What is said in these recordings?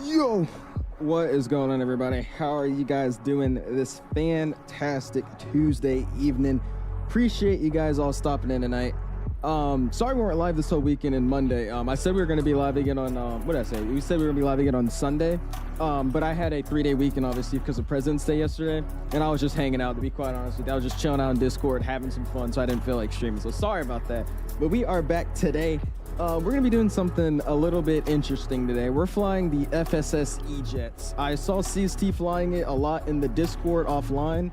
Yo, what is going on, everybody? How are you guys doing this fantastic Tuesday evening? Appreciate you guys all stopping in tonight. Sorry we weren't live this whole weekend and Monday. I said we were going to be live again on what did I say? We said we were going to be live again on Sunday, but I had a 3-day weekend obviously because of President's Day yesterday, and I was just hanging out, to be quite honest with you. I was just chilling out in Discord, having some fun, so I didn't feel like streaming, so sorry about that. But we are back today. We're going to be doing something a little bit interesting today. We're flying the FSS E-Jets. I saw CST flying it a lot in the Discord offline,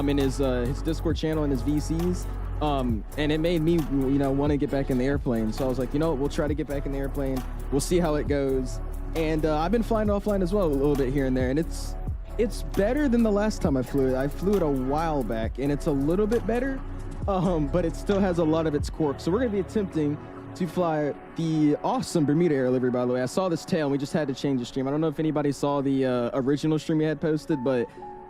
in his Discord channel and his VCs. And it made me, want to get back in the airplane. So I was like, we'll try to get back in the airplane. We'll see how it goes. And I've been flying offline as well a little bit here and there. And it's better than the last time I flew it. I flew it a while back, and it's a little bit better, but it still has a lot of its quirks. So we're going to be attempting to fly the awesome BermudAir livery, by the way. I saw this tail, and we just had to change the stream. I don't know if anybody saw the original stream we had posted, but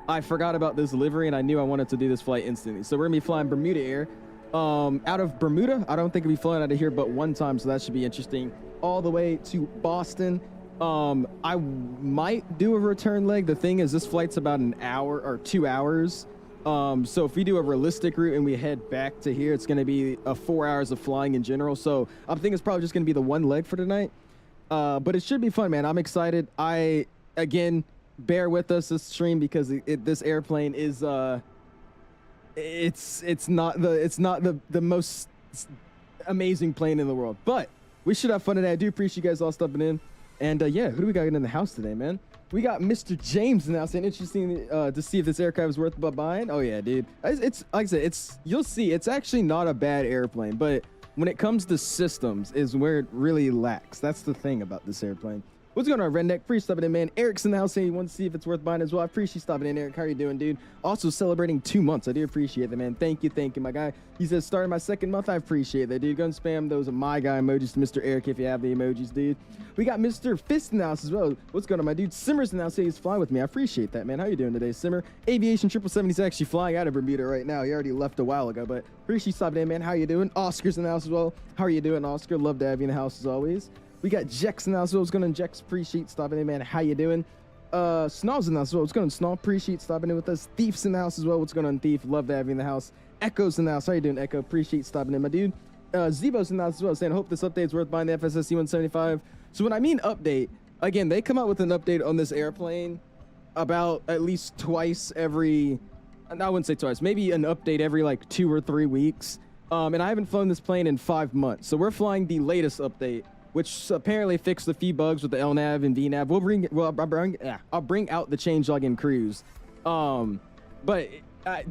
I forgot about this livery, and I knew I wanted to do this flight instantly. So we're going to be flying BermudAir out of Bermuda. I don't think we'll be flying out of here but one time, so that should be interesting. All the way to Boston. I might do a return leg. The thing is, this flight's about an hour or 2 hours. So if we do a realistic route and we head back to here, it's going to be 4 hours of flying in general. So I'm thinking it's probably just going to be the one leg for tonight. But it should be fun, man. I'm excited. Again, bear with us this stream because this airplane is it's not the most amazing plane in the world, but we should have fun today. I do appreciate you guys all stepping in. And yeah, who do we got in the house today, man? We got Mr. James now saying interesting to see if this aircraft is worth buying. Oh yeah, dude. It's like I said, you'll see. It's actually not a bad airplane, but when it comes to systems, is where it really lacks. That's the thing about this airplane. What's going on, Redneck? Free stopping in, man. Eric's in the house saying he wants to see if it's worth buying as well. I appreciate you stopping in, Eric. How are you doing, dude? Also celebrating 2 months. I do appreciate that, man. Thank you, my guy. He says, starting my 2nd month. I appreciate that, dude. Go and spam those my guy emojis to Mr. Eric if you have the emojis, dude. We got Mr. Fist in the house as well. What's going on, my dude? Simmer's in the house saying he's flying with me. I appreciate that, man. How you doing today, Simmer? Aviation 777 is actually flying out of Bermuda right now. He already left a while ago, but appreciate you stopping in, man. How you doing? Oscar's in the house as well. How are you doing, Oscar? Love to have you in the house as always. We got Jex in the house. What's going on, Jex? Appreciate stopping in, man. How you doing? Snaw's in the house as well. What's going on, Snaw? Appreciate stopping in with us. Thief's in the house as well. What's going on, Thief? Love to have you in the house. Echo's in the house. How you doing, Echo? Appreciate stopping in, my dude. Zebo's in the house as well, saying, I hope this update's worth buying the FSS C-175. So when I mean update, again, they come out with an update on this airplane about at least twice every, I wouldn't say twice, maybe an update every like 2 or 3 weeks. And I haven't flown this plane in 5 months. So we're flying the latest update, which apparently fixed a few bugs with the LNAV and VNAV. I'll bring out the changelog and cruise. But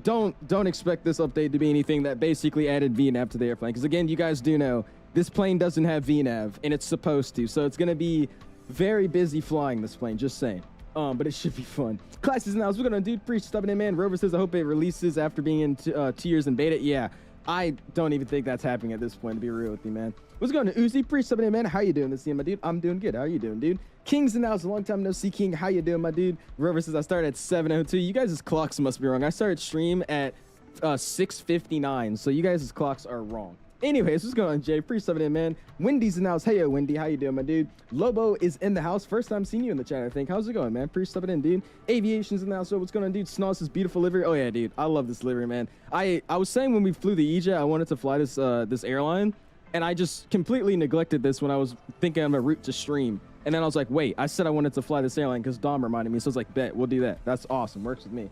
don't expect this update to be anything that basically added VNAV to the airplane. Because again, you guys do know this plane doesn't have VNAV, and it's supposed to. So it's going to be very busy flying this plane, just saying. But it should be fun. Classes now. We're going to do pretty stubborn, man. Rover says, I hope it releases after being in 2 years in beta. Yeah, I don't even think that's happening at this point, to be real with you, man. What's going on, Uzi? Pretty stubborn, man. How you doing this year, my dude? I'm doing good. How are you doing, dude? King's in the house. A long time no see, King. How you doing, my dude? Rover says, I started at 7:02. You guys' clocks must be wrong. I started stream at 6:59, so you guys' clocks are wrong. Anyways, what's going on, Jay? Pretty stubborn, man. Wendy's in the house. Hey, yo, Wendy. How you doing, my dude? Lobo is in the house. First time seeing you in the chat, I think. How's it going, man? Pretty stubborn, dude. Aviation's in the house. So what's going on, dude? Snoss is beautiful livery. Oh, yeah, dude. I love this livery, man. I was saying when we flew the EJ, I wanted to fly this airline. And I just completely neglected this when I was thinking of a route to stream. And then I was like, wait, I said I wanted to fly this airline because Dom reminded me. So I was like, bet, we'll do that. That's awesome. Works with me.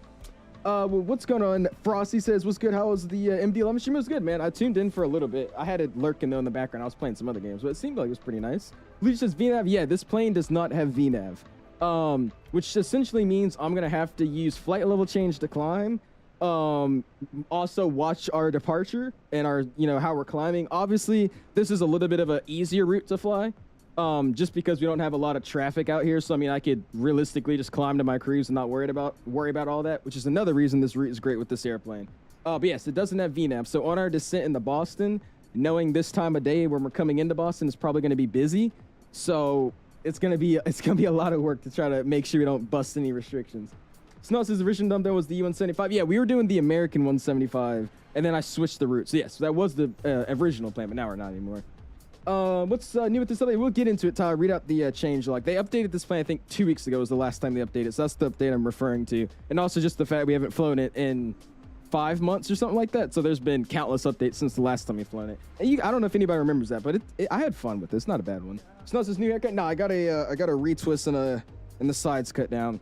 Well, what's going on? Frosty says, what's good? How was the MD-11 stream? It was good, man. I tuned in for a little bit. I had it lurking though in the background. I was playing some other games, but it seemed like it was pretty nice. Luigi says, VNAV. Yeah, this plane does not have VNAV, which essentially means I'm going to have to use flight level change to climb. Also watch our departure and our, how we're climbing. Obviously, this is a little bit of an easier route to fly, just because we don't have a lot of traffic out here. So, I mean, I could realistically just climb to my cruise and not worry about all that, which is another reason this route is great with this airplane. But yes, it doesn't have VNAV. So on our descent into Boston, knowing this time of day when we're coming into Boston, it's probably going to be busy. So it's going to be a lot of work to try to make sure we don't bust any restrictions. Snows' original dump there was the E-175. Yeah, we were doing the American 175, and then I switched the route. So yes, that was the original plan, but now we're not anymore. What's new with this update? We'll get into it, Tyler. Read out the change log. They updated this plane, I think 2 weeks ago was the last time they updated, so that's the update I'm referring to. And also just the fact we haven't flown it in 5 months or something like that, so there's been countless updates since the last time we've flown it. And I don't know if anybody remembers that, but I had fun with this. It's not a bad one. Snows this new haircut? No, I got a retwist and the sides cut down.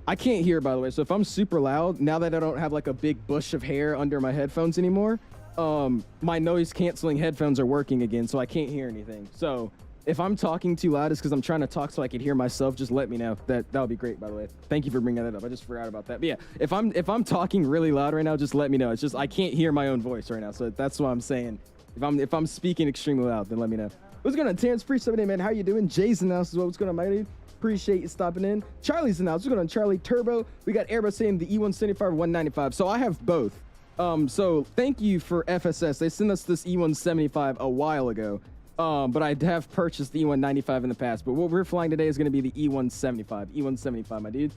I can't hear, by the way, so if I'm super loud, now that I don't have like a big bush of hair under my headphones anymore, my noise canceling headphones are working again, so I can't hear anything. So if I'm talking too loud, it's because I'm trying to talk so I can hear myself. Just let me know. That would be great, by the way. Thank you for bringing that up. I just forgot about that. But yeah, if I'm talking really loud right now, just let me know. It's just I can't hear my own voice right now, so that's what I'm saying. If I'm speaking extremely loud, then let me know. What's going on, Terrence? Appreciate it, man. How you doing? Jay's announced as well. What's going on, my dude? Appreciate you stopping in. Charlie's announced. What's going on, Charlie? Turbo. We got Airbus saying the E175 195. So I have both. So thank you for FSS. They sent us this E175 a while ago. But I have purchased the E195 in the past. But what we're flying today is going to be the E175. E175, my dude.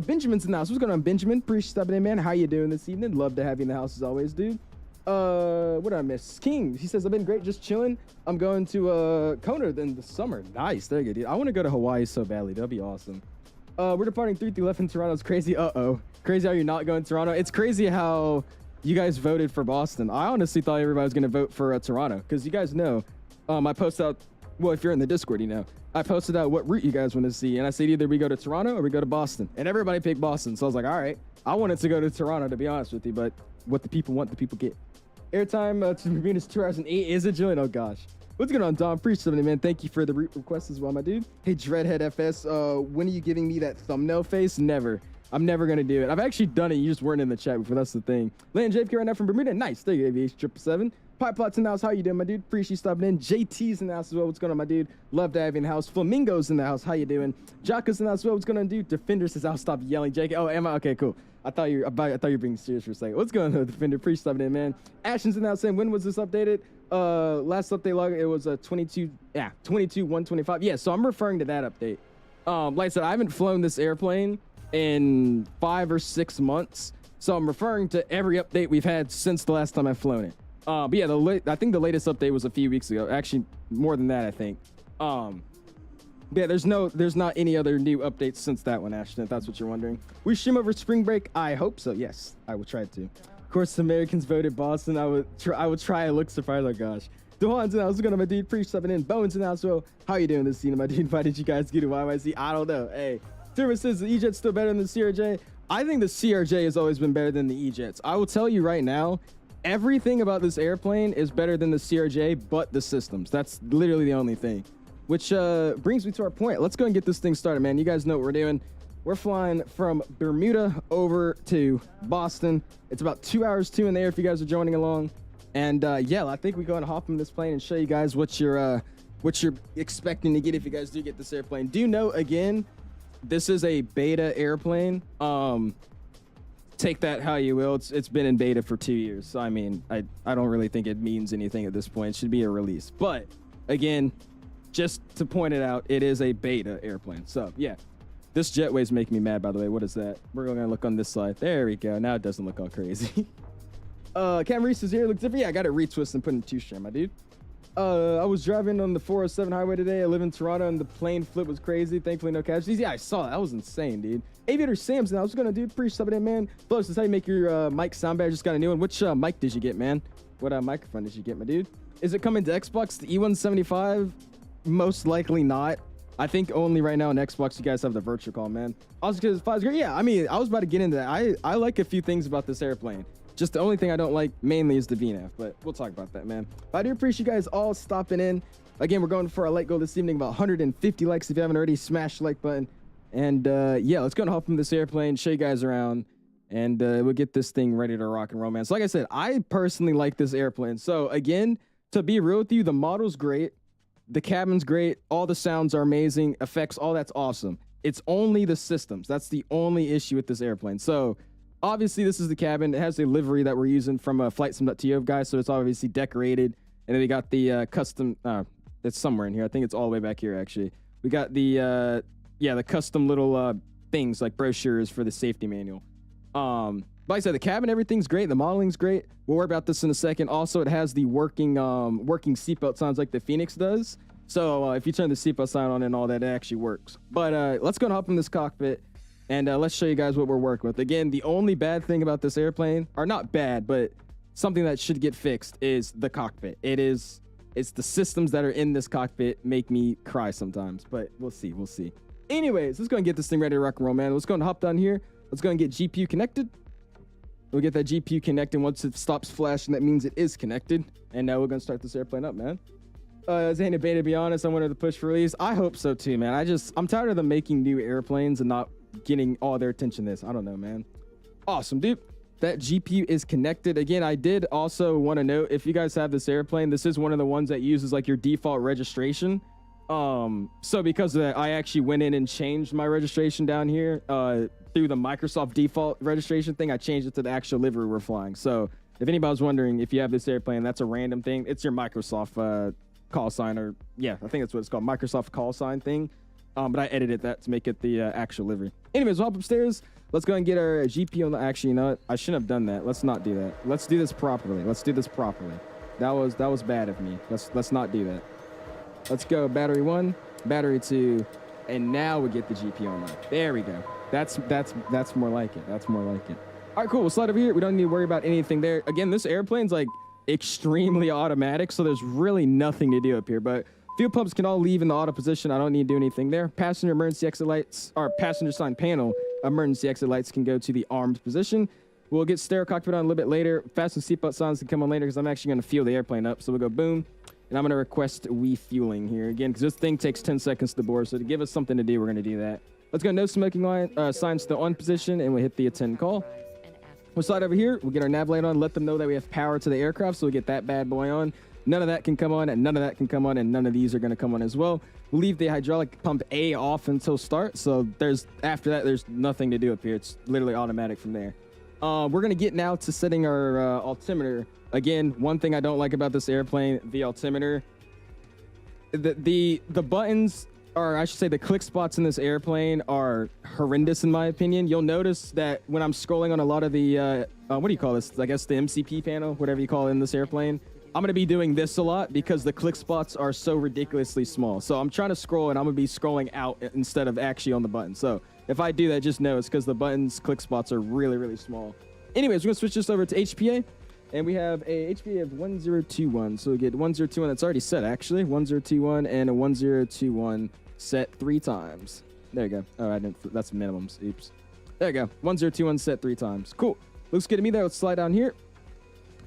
Benjamin's in the house. What's going on, Benjamin? Appreciate stopping in, man. How you doing this evening? Love to have you in the house as always, dude. What did I miss? King. He says, I've been great, just chilling. I'm going to Kona in the summer. Nice. There you go, dude. I want to go to Hawaii so badly. That'd be awesome. We're departing 3 left in Toronto. It's crazy. Uh-oh. Crazy how you're not going to Toronto. It's crazy how you guys voted for Boston. I honestly thought everybody was going to vote for Toronto because you guys know I post out, well, if you're in the Discord, you know, I posted out what route you guys want to see. And I said either we go to Toronto or we go to Boston. And everybody picked Boston. So I was like, all right. I wanted to go to Toronto, to be honest with you. But what the people want, the people get. Airtime to Bermuda is 2 hours and 8. Is it, Julian? Oh, gosh. What's going on, Dom? Appreciate it, man. Thank you for the request as well, my dude. Hey, Dreadhead FS, when are you giving me that thumbnail face? Never. I'm never going to do it. I've actually done it. You just weren't in the chat before. That's the thing. Land JFK right now from Bermuda. Nice. There you go, AVH777. Pipe Plots in the house. How you doing, my dude? Appreciate you stopping in. JT's in the house as well. What's going on, my dude? Love to have you in the house. Flamingo's in the house. How you doing? Jocka's in the house as well. What's going on, dude? Defender says, I'll stop yelling. JK. Oh, am I? Okay, cool. I thought you were being serious for a second. What's going on, Defender? Appreciate stopping in, man. Ashton's in the house saying, when was this updated? Last update log, it was 22/125. Yeah, so I'm referring to that update. Like I said, I haven't flown this airplane in 5 or 6 months, so I'm referring to every update we've had since the last time I've flown it. But yeah, I think the latest update was a few weeks ago. Actually, more than that, I think. But yeah, there's not any other new updates since that one, Ashton, if that's what you're wondering. We stream over spring break? I hope so. Yes, I will try to. Of course, Americans voted Boston. I would try. I look surprised. Oh gosh. Dewan's in the house. What's going on, my dude? Appreciate stepping in. Bowen's in the house. Well, how you doing this evening, my dude? Why did you guys get a YYC? I don't know. Hey, Turbo says the E-Jet's still better than the CRJ. I think the CRJ has always been better than the E-Jets. I will tell you right now, everything about this airplane is better than the CRJ, but the systems. That's literally the only thing. Which brings me to our point. Let's go and get this thing started, man. You guys know what we're doing. We're flying from Bermuda over to Boston. It's about 2 hours in there if you guys are joining along. And yeah, I think we go and hop in this plane and show you guys what you're expecting to get if you guys do get this airplane. Do know, again, this is a beta airplane. Take that how you will. It's been in beta for 2 years. So, I mean, I don't really think it means anything at this point. It should be a release. But, again, just to point it out, it is a beta airplane. So, yeah. This jetway's making me mad, by the way. What is that? We're going to look on this side. There we go. Now it doesn't look all crazy. Cam Reese's here. Looks different. Yeah, I got it retwist and put in 2-strand, my dude. I was driving on the 407 highway today. I live in Toronto, and the plane flip was crazy. Thankfully, no casualties. Yeah, I saw that. That was insane, dude. Aviator Samson, I was going to do. Appreciate it, man. Blows, this is how you make your mic sound better. Just got a new one. Which mic did you get, man? What microphone did you get, my dude? Is it coming to Xbox? The E175? Most likely not. I think only right now on Xbox you guys have the virtual call, man. Also, because it's great. Yeah, I mean, I was about to get into that. I like a few things about this airplane. Just the only thing I don't like mainly is the VNAV, but we'll talk about that, man. But I do appreciate you guys all stopping in. Again, we're going for a light goal this evening, about 150 likes if you haven't already. Smash the like button. And yeah, let's go and hop in this airplane, show you guys around, and we'll get this thing ready to rock and roll, man. So like I said, I personally like this airplane. So again, to be real with you, the model's great. The cabin's great. All the sounds are amazing. Effects, all that's awesome. It's only the systems. That's the only issue with this airplane. So obviously this is the cabin. It has a livery that we're using from FlightSim.to guys. So it's obviously decorated. And then we got the custom, that's somewhere in here. I think it's all the way back here, actually. We got the, yeah, the custom little things like brochures for the safety manual. like I said, the cabin, everything's great. The modeling's great. We'll worry about this in a second. Also, it has the working seatbelt signs like the Phoenix does. So if you turn the seatbelt sign on and all that, it actually works. But let's go and hop in this cockpit and let's show you guys what we're working with. Again, the only bad thing about this airplane, or not bad, but something that should get fixed, is the cockpit. It's the systems that are in this cockpit make me cry sometimes, but we'll see. Anyways, let's go and get this thing ready to rock and roll, man. Let's go and hop down here. Let's go and get GPU connected. We'll get that GPU connected. Once it stops flashing, that means it is connected. And now we're going to start this airplane up, man. 𝙑𝙊𝙇𝐼𝐷, to be honest, I wanted to push for release. I hope so too, man. I'm tired of them making new airplanes and not getting all their attention this. I don't know, man. Awesome, dude. That GPU is connected. Again, I did also want to note, if you guys have this airplane, this is one of the ones that uses like your default registration. So because of that, I actually went in and changed my registration down here through the Microsoft default registration thing. I changed it to the actual livery we're flying. So if anybody's wondering if you have this airplane, that's a random thing. It's your Microsoft call sign, or yeah, I think that's what it's called, Microsoft call sign thing. But I edited that to make it the actual livery. Anyways, we'll hop upstairs. Let's go and get our GPU on the, actually, you know what? I shouldn't have done that. Let's not do that. Let's do this properly. That was bad of me. Let's not do that. Let's go battery 1, battery 2, and now we get the GPU on that. There we go. That's more like it. All right, cool. We'll slide over here. We don't need to worry about anything there. Again, this airplane's like extremely automatic, so there's really nothing to do up here. But fuel pumps can all leave in the auto position. I don't need to do anything there. Passenger emergency exit lights, or passenger sign panel emergency exit lights can go to the armed position. We'll get stereo cockpit on a little bit later. Fasten seatbelt signs can come on later because I'm actually going to fuel the airplane up. So we'll go boom. And I'm going to request refueling here again, because this thing takes 10 seconds to board. So to give us something to do, we're going to do that. Let's go no smoking line, signs still on position, and we'll hit the attend call. We'll slide over here. We'll get our nav light on, let them know that we have power to the aircraft. So we'll get that bad boy on. None of that can come on, and none of that can come on, and none of these are going to come on as well. We'll leave the hydraulic pump A off until start. So after that, there's nothing to do up here. It's literally automatic from there. We're going to get now to setting our altimeter. Again, one thing I don't like about this airplane, the altimeter, the buttons, or I should say the click spots in this airplane are horrendous in my opinion. You'll notice that when I'm scrolling on a lot of the, what do you call this? I guess the MCP panel, whatever you call it in this airplane. I'm going to be doing this a lot because the click spots are so ridiculously small. So I'm trying to scroll and I'm going to be scrolling out instead of actually on the button. So if I do that, just know it's because the buttons click spots are really, really small. Anyways, we're going to switch this over to HPA. And we have a HPA of 1021. So we get 1021. That's already set, actually. 1021 and a 1021 set 3 times. There you go. Oh, I didn't. That's minimums. Oops. There you go. 1021 set 3 times. Cool. Looks good to me there. Let's slide down here.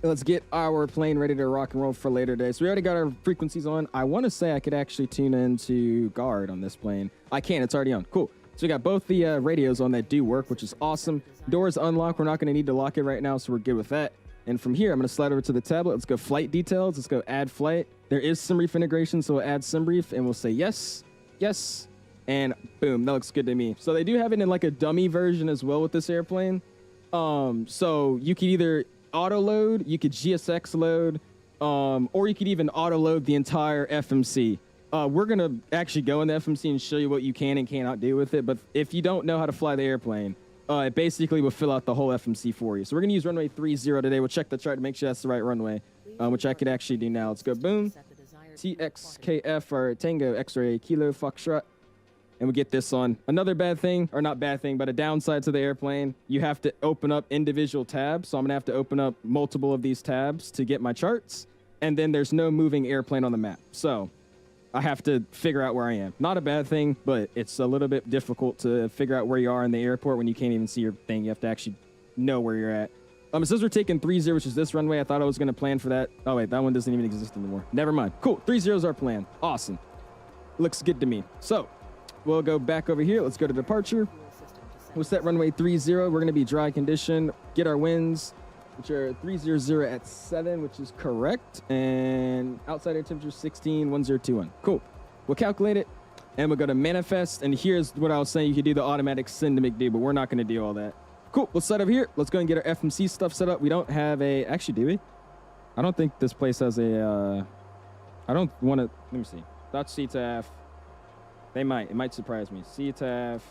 Let's get our plane ready to rock and roll for later today. So we already got our frequencies on. I want to say I could actually tune into guard on this plane. I can. It's already on. Cool. So we got both the radios on that do work, which is awesome. Doors unlocked. We're not going to need to lock it right now, so we're good with that. And from here, I'm going to slide over to the tablet. Let's go flight details. Let's go add flight. There is SimBrief integration, so we'll add SimBrief, and we'll say yes, yes, and boom. That looks good to me. So they do have it in like a dummy version as well with this airplane. So you could either auto load, you could GSX load, or you could even auto load the entire FMC. We're going to actually go in the FMC and show you what you can and cannot do with it. But if you don't know how to fly the airplane, it basically will fill out the whole FMC for you. So we're going to use runway 30 today. We'll check the chart to make sure that's the right runway, which I could actually do now. Let's go boom. TXKF, or Tango X-ray Kilo Foxtrot. And we get this on. Another bad thing, or not bad thing, but a downside to the airplane, you have to open up individual tabs. So I'm going to have to open up multiple of these tabs to get my charts. And then there's no moving airplane on the map. So I have to figure out where I am. Not a bad thing, but it's a little bit difficult to figure out where you are in the airport when you can't even see your thing. You have to actually know where you're at. It says we're taking 30, which is this runway. I thought I was going to plan for that. Oh, wait, that one doesn't even exist anymore. Never mind. Cool. 30 is our plan. Awesome. Looks good to me. So we'll go back over here. Let's go to departure. We'll set runway 30. We're going to be dry condition. Get our winds, which are 300 at 7, which is correct. And outside air temperature 16, 1021. Cool. We'll calculate it, and we'll go to manifest. And here's what I was saying. You could do the automatic send to McD, but we're not going to do all that. Cool. Let's set up here. Let's go and get our FMC stuff set up. We don't have a... Actually, do we? I don't think this place has a... I don't want to... Let me see. That's CTAF. They might. It might surprise me. CTAF,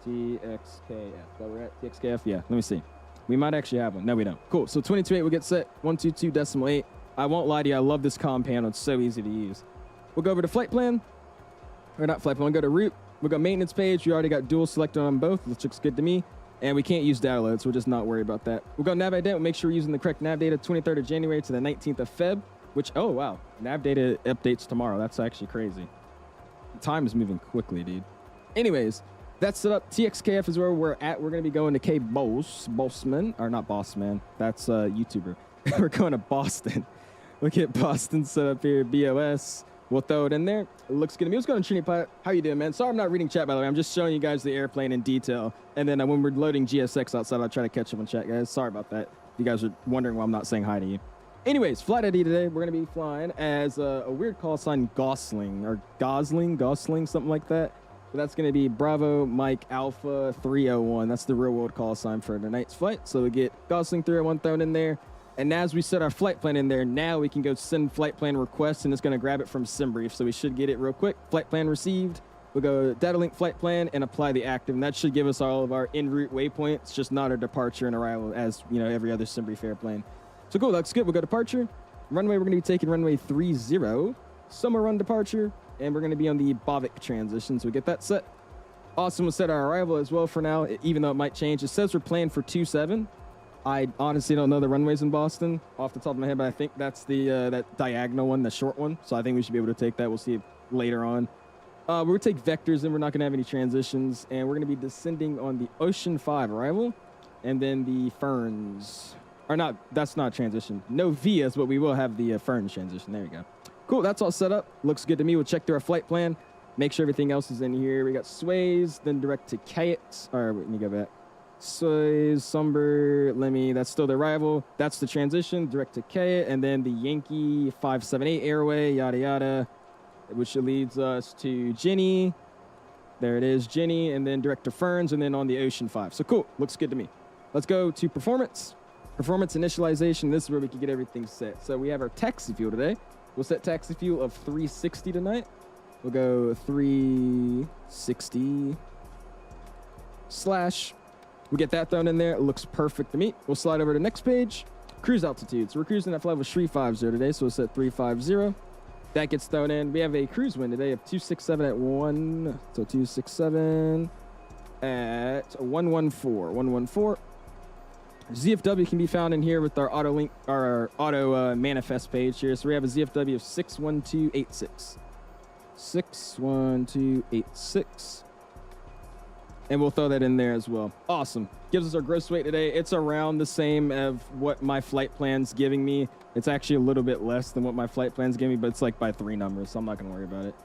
TXKF. That we're at TXKF? Yeah. Let me see. We might actually have one. No, we don't. Cool. So 22.8 will get set. 122.8. I won't lie to you. I love this comm panel. It's so easy to use. We'll go over to flight plan. Or not flight plan. We'll go to route. We'll go maintenance page. We already got dual selected on them both, which looks good to me. And we can't use data load, so we'll just not worry about that. We'll go nav data. We'll make sure we're using the correct nav data, 23rd of January to the 19th of Feb, which, oh, wow. Nav data updates tomorrow. That's actually crazy. Time is moving quickly, dude. Anyways, that's set up. TXKF is where we're at. We're going to be going to KBOS, Bossman, or not Bossman. That's a YouTuber. We're going to Boston. Look at Boston set up here. BOS. We'll throw it in there. It looks good to me. What's going on, Trinity Pilot? How you doing, man? Sorry I'm not reading chat, by the way. I'm just showing you guys the airplane in detail. And then when we're loading GSX outside, I'll try to catch up on chat, guys. Sorry about that. You guys are wondering why I'm not saying hi to you. Anyways, flight ID today, we're going to be flying as a weird call sign Gosling, or Gosling, something like that. So that's going to be Bravo Mike Alpha 301. That's the real world call sign for tonight's flight. So we get Gosling 301 thrown in there. And as we set our flight plan in there, now we can go send flight plan request, and it's going to grab it from SimBrief. So we should get it real quick. Flight plan received. We'll go data link flight plan and apply the active. And that should give us all of our en route waypoints, just not our departure and arrival as, you know, every other SimBrief airplane. So cool, that's good. We'll go departure. Runway, we're going to be taking runway 30. Summer run departure. And we're going to be on the BOVIC transition. So we get that set. Awesome. We'll set our arrival as well for now, even though it might change. It says we're planned for 27. I honestly don't know the runways in Boston off the top of my head, but I think that's the that diagonal one, the short one. So I think we should be able to take that. We'll see it later on. We're going to take vectors, and we're not going to have any transitions. And we're going to be descending on the Ocean 5 arrival. And then the Ferns. Or not, that's not transition. No Vias, but we will have the Ferns transition. There we go. Cool, that's all set up. Looks good to me. We'll check through our flight plan. Make sure everything else is in here. We got sways, then direct to Kayet. All right, let me go back. Sways, Sumber, Lemmy, that's still the arrival. That's the transition, direct to Kayet, and then the Yankee 578 airway, yada, yada, which leads us to Jenny. There it is, Jenny, and then direct to Ferns, and then on the Ocean 5. So cool, looks good to me. Let's go to performance. Performance initialization, this is where we can get everything set. So we have our taxi fuel today. We'll set taxi fuel of 360 tonight. We'll go 360 slash. We get that thrown in there. It looks perfect to me. We'll slide over to the next page. Cruise altitude. So we're cruising at flight with 350 today. So we'll set 350. That gets thrown in. We have a cruise wind today of 267 at 1. So 267 at 114. 114. ZFW can be found in here with our auto link, our auto manifest page here. So we have a ZFW of 61286. 61286. And we'll throw that in there as well. Awesome. Gives us our gross weight today. It's around the same of what my flight plan's giving me. It's actually a little bit less than what my flight plan's giving me, but it's like by 3 numbers, so I'm not going to worry about it.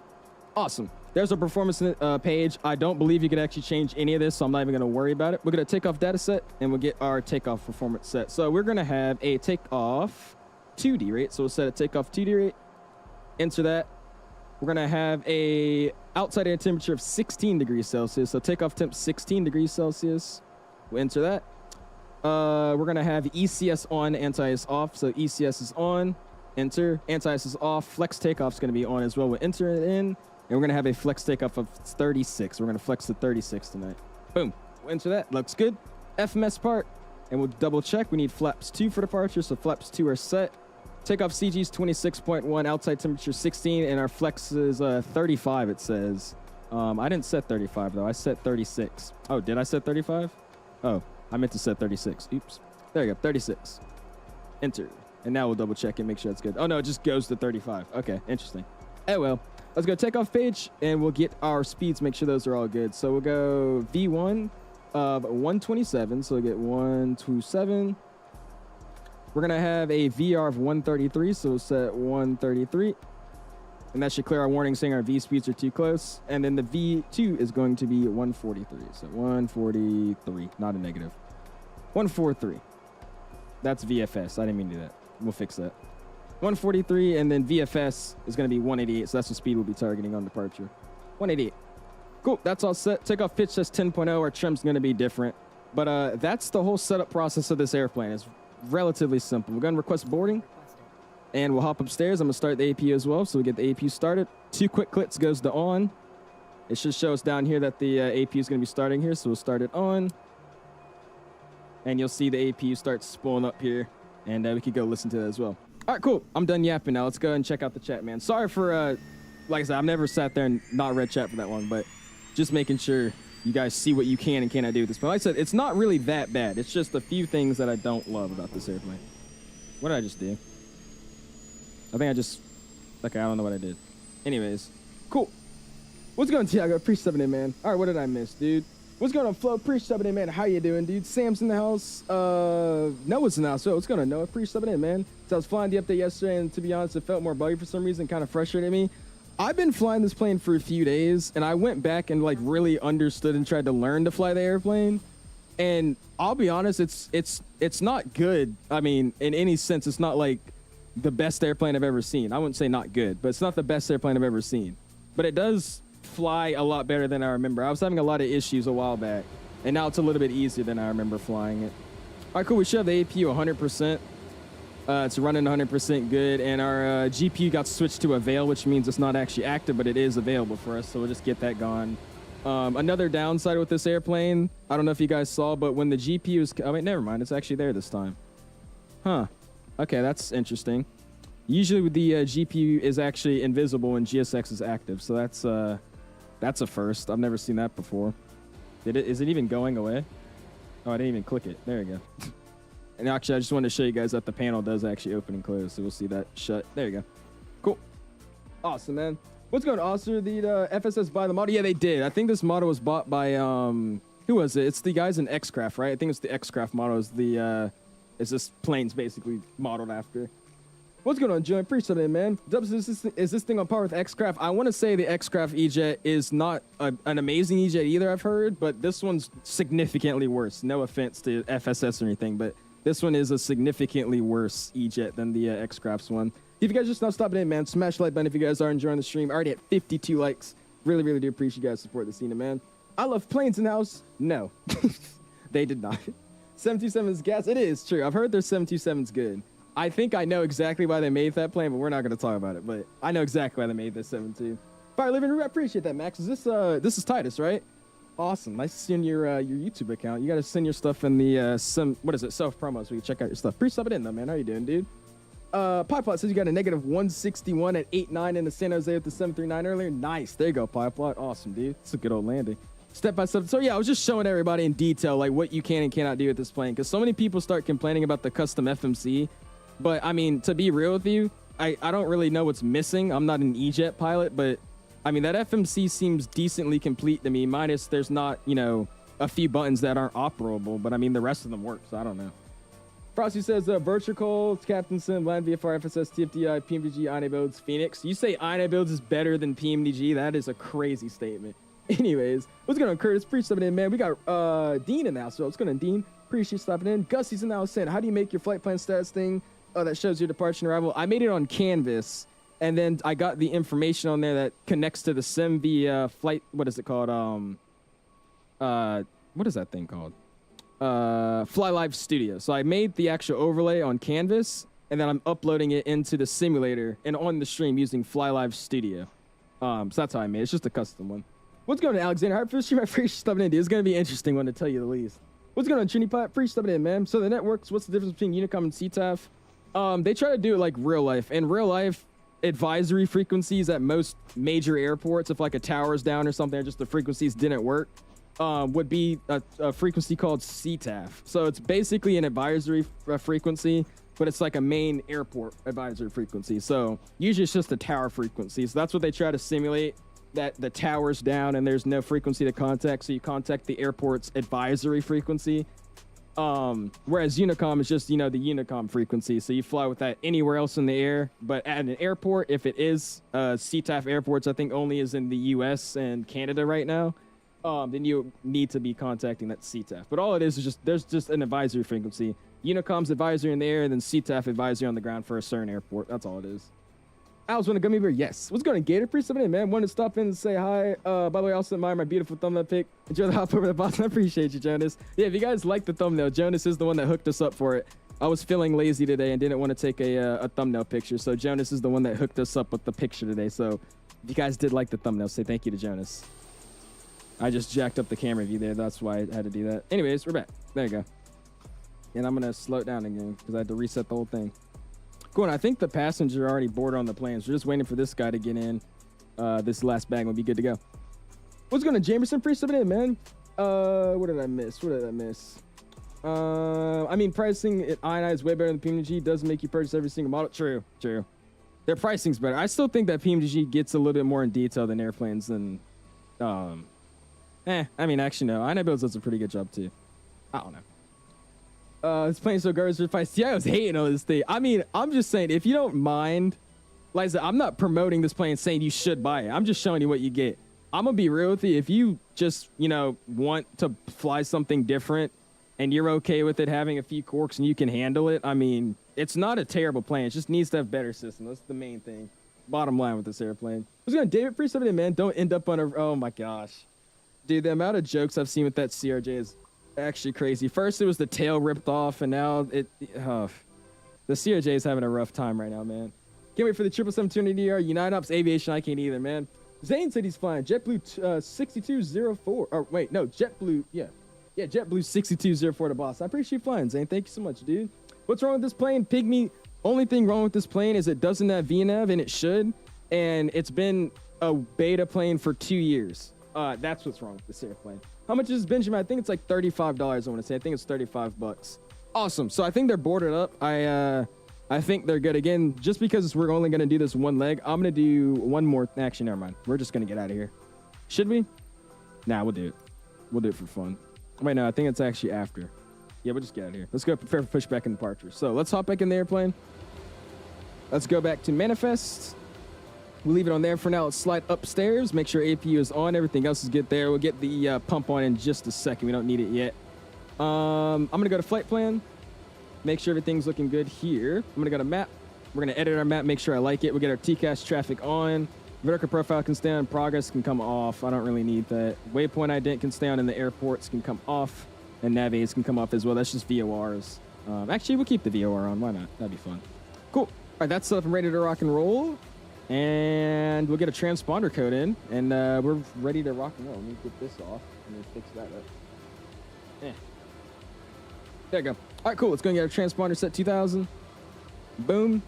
Awesome. There's our performance page. I don't believe you can actually change any of this, so I'm not even going to worry about it. We're going to takeoff data set, and we'll get our takeoff performance set. So we're going to have a takeoff 2D rate. So we'll set a takeoff 2D rate. Enter that. We're going to have a outside air temperature of 16 degrees Celsius. So takeoff temp 16 degrees Celsius. We'll enter that. We're going to have ECS on, anti-ice off. So ECS is on. Enter. Anti-ice is off. Flex takeoff is going to be on as well. We'll enter it in. And we're going to have a flex takeoff of 36. We're going to flex to 36 tonight. Boom. We'll enter that. Looks good. FMS part. And we'll double check. We need flaps 2 for departure. So flaps 2 are set. Takeoff CG is 26.1. Outside temperature 16. And our flex is 35, it says. I didn't set 35, though. I set 36. Oh, did I set 35? Oh, I meant to set 36. Oops. There you go. 36. Enter. And now we'll double check and make sure it's good. Oh, no, it just goes to 35. Okay, interesting. Oh, well. Let's go takeoff page, and we'll get our speeds, make sure those are all good. So we'll go V1 of 127. So we'll get 127. We're going to have a VR of 133. So we'll set 133. And that should clear our warning saying our V speeds are too close. And then the V2 is going to be 143. So 143, not a negative. 143. That's VFS. I didn't mean to do that. We'll fix that. 143, and then VFS is going to be 188, so that's the speed we'll be targeting on departure. 188. Cool, that's all set. Takeoff pitch says 10.0. Our trim's going to be different. But that's the whole setup process of this airplane. It's relatively simple. We're going to request boarding, and we'll hop upstairs. I'm going to start the APU as well, so we get the APU started. 2 quick clicks goes to on. It should show us down here that the APU is going to be starting here, so we'll start it on. and you'll see the APU start spooling up here, and we could go listen to that as well. All right, cool. I'm done yapping now. Let's go and check out the chat, man. Sorry for, like I said, I've never sat there and not read chat for that long, but just making sure you guys see what you can and cannot do with this. But like I said, it's not really that bad. It's just a few things that I don't love about this airplane. What did I just do? I think I just, like, I don't know what I did. Anyways, cool. What's going on, Tiago? Appreciate subbing in, man. All right, what did I miss, dude? What's going on, Flo? Appreciate subbing in, man. How you doing, dude? Sam's in the house. Noah's in the house. So what's going on, Noah? Appreciate subbing in, man. So I was flying the update yesterday, and to be honest, it felt more buggy for some reason, kind of frustrated me. I've been flying this plane for a few days, and I went back and like really understood and tried to learn to fly the airplane. And I'll be honest, it's not good. I mean, in any sense, it's not like the best airplane I've ever seen. I wouldn't say not good, but it's not the best airplane I've ever seen. But it does fly a lot better than I remember. I was having a lot of issues a while back, and now it's a little bit easier than I remember flying it. All right, cool. We should have the APU 100%. It's running 100% good, and our GPU got switched to 𝐕𝐿, which means it's not actually active, but it is available for us, so we'll just get that gone. Another downside with this airplane, I don't know if you guys saw, but when the GPU is... Oh, wait, never mind. It's actually there this time. Huh. Okay, that's interesting. Usually the GPU is actually invisible when GSX is active, so that's a first. I've never seen that before. Is it even going away? Oh, I didn't even click it. There you go. And actually, I just wanted to show you guys that the panel does actually open and close, so we'll see that shut. There you go. Cool. Awesome, man. What's going on, Oscar? Did FSS buy the model? Yeah, they did. I think this model was bought by, who was it? It's the guys in X-Craft, right? I think it's the X-Craft model is this plane's basically modeled after. What's going on, Joe? Appreciate it, man. Dubs, is this thing on par with X-Craft? I want to say the X-Craft E-Jet is not an amazing E-Jet either, I've heard, but this one's significantly worse. No offense to FSS or anything, but this one is a significantly worse E-Jet than the X-Crafts one. If you guys just now stopping in, man, smash the like button if you guys are enjoying the stream. Already at 52 likes. Really, really do appreciate you guys support the scene, man. I love planes in the house. No, they did not. 727's gas. It is true. I've heard their 727's good. I think I know exactly why they made that plane, but we're not going to talk about it. But I know exactly why they made this 72. Fire Living Room, I appreciate that, Max. Is this is Titus, right? Awesome. Nice to see in your YouTube account. You got to send your stuff in the self-promo so we can check out your stuff. Pre-sub it in, though, man. How you doing, dude? Pieplot says you got a negative 161 at 8.9 in the San Jose with the 739 earlier. Nice. There you go, Pieplot. Awesome, dude. It's a good old landing. Step by step. So, yeah, I was just showing everybody in detail, like, what you can and cannot do with this plane. Because so many people start complaining about the custom FMC. But, I mean, to be real with you, I don't really know what's missing. I'm not an E-Jet pilot, but... I mean, that FMC seems decently complete to me, minus there's not, you know, a few buttons that aren't operable, but I mean, the rest of them work, so I don't know. Frosty says, Virtual, Captain Sim, Land VFR, FSS, TFDI, PMDG, 𝐓𝐸𝐿𝐼𝐷, Phoenix. You say 𝐓𝐸𝐿𝐼𝐷 is better than PMDG? That is a crazy statement. Anyways, what's going on, Curtis? Appreciate stopping in, man. We got Dean in the house, so what's going on, Dean? Appreciate stopping in. Gussie's in the house saying, how do you make your flight plan status thing that shows your departure and arrival? I made it on Canvas. And then I got the information on there that connects to the sim via flight. What is it called? What is that thing called? FlyLive Studio. So I made the actual overlay on Canvas, and then I'm uploading it into the simulator and on the stream using FlyLive Studio. So that's how I made it. It's just a custom one. What's going on, Alexander? All right, first stream, I appreciate stubbing in. It's going to be an interesting one to tell you the least. What's going on, Trinity Pot? Appreciate stubbing in, man. So the networks, what's the difference between Unicom and CTAF? They try to do it like real life. In real life, advisory frequencies at most major airports, if like a tower's down or something, or just the frequencies didn't work, would be a frequency called CTAF. So it's basically an advisory frequency, but it's like a main airport advisory frequency. So usually it's just a tower frequency. So that's what they try to simulate, that the tower's down and there's no frequency to contact. So you contact the airport's advisory frequency. Whereas Unicom is just, you know, the Unicom frequency. So you fly with that anywhere else in the air. But at an airport, if it is CTAF airports, I think only is in the US and Canada right now, then you need to be contacting that CTAF. But all it is just, there's just an advisory frequency. Unicom's advisory in the air, and then CTAF advisory on the ground for a certain airport. That's all it is. Alex, want a gummy bear? Yes. What's going on, Gator? Appreciate it, man. Wanted to stop in and say hi. By the way, I also admire my beautiful thumbnail pic. Enjoy the hop over the box. I appreciate you, Jonas. Yeah, if you guys like the thumbnail, Jonas is the one that hooked us up for it. I was feeling lazy today and didn't want to take a thumbnail picture, so Jonas is the one that hooked us up with the picture today. So if you guys did like the thumbnail, say thank you to Jonas. I just jacked up the camera view there. That's why I had to do that. Anyways, we're back. There you go. and I'm gonna slow it down again because I had to reset the whole thing. Cool, and I think the passenger already boarded on the plane, so we're just waiting for this guy to get in. This last bag will be good to go. What's going on, Jamerson? Free stuff in, man. What did I miss? I mean, pricing at INI is way better than PMG. Doesn't make you purchase every single model. True. Their pricing's better. I still think that PMG gets a little bit more in detail than airplanes than, I mean, actually, no. INI Builds does a pretty good job, too. I don't know. This plane's so garbage for price. Yeah, I was hating on this thing. I mean, I'm just saying, if you don't mind, like I said, I'm not promoting this plane saying you should buy it. I'm just showing you what you get. I'm gonna be real with you. If you just, want to fly something different and you're okay with it having a few quirks and you can handle it, I mean, it's not a terrible plane. It just needs to have better system. That's the main thing. Bottom line with this airplane. Who's gonna David free something, man? Don't end up on a. Oh my gosh, dude, the amount of jokes I've seen with that CRJ is actually crazy. First it was the tail ripped off, and now the CRJ is having a rough time right now, man. Can't wait for the 777-200ER. United Ops Aviation. I can't either, man. Zane said he's flying JetBlue 6204. Or wait, no, JetBlue. Yeah, JetBlue 6204 to boss. I appreciate you flying, Zane. Thank you so much, dude. What's wrong with this plane? Pygmy. Only thing wrong with this plane is it doesn't have VNAV, and it should. And it's been a beta plane for 2 years. That's what's wrong with this airplane. How much is Benjamin? I think it's like $35. I want to say. I think it's 35 bucks. Awesome. So I think they're boarded up. I think they're good. Again, just because we're only going to do this one leg, I'm going to do one more. Actually, never mind. We're just going to get out of here. Should we? Nah, we'll do it. We'll do it for fun. Wait, no, I think it's actually after. Yeah, we'll just get out of here. Let's go prepare for pushback and departure. So let's hop back in the airplane. Let's go back to manifest. We'll leave it on there for now. Let's slide upstairs. Make sure APU is on. Everything else is good there. We'll get the pump on in just a second. We don't need it yet. I'm going to go to flight plan. Make sure everything's looking good here. I'm going to go to map. We're going to edit our map, make sure I like it. We'll get our TCAS traffic on. Vertical profile can stay on. Progress can come off. I don't really need that. Waypoint ident can stay on, and the airports can come off. And nav aids can come off as well. That's just VORs. Actually, we'll keep the VOR on. Why not? That'd be fun. Cool. All right, that's stuff. I'm ready to rock and roll. And we'll get a transponder code in. And we're ready to rock and roll. Let me get this off and then fix that up. There you go. All right, cool. Let's go and get our transponder set 2000. Boom.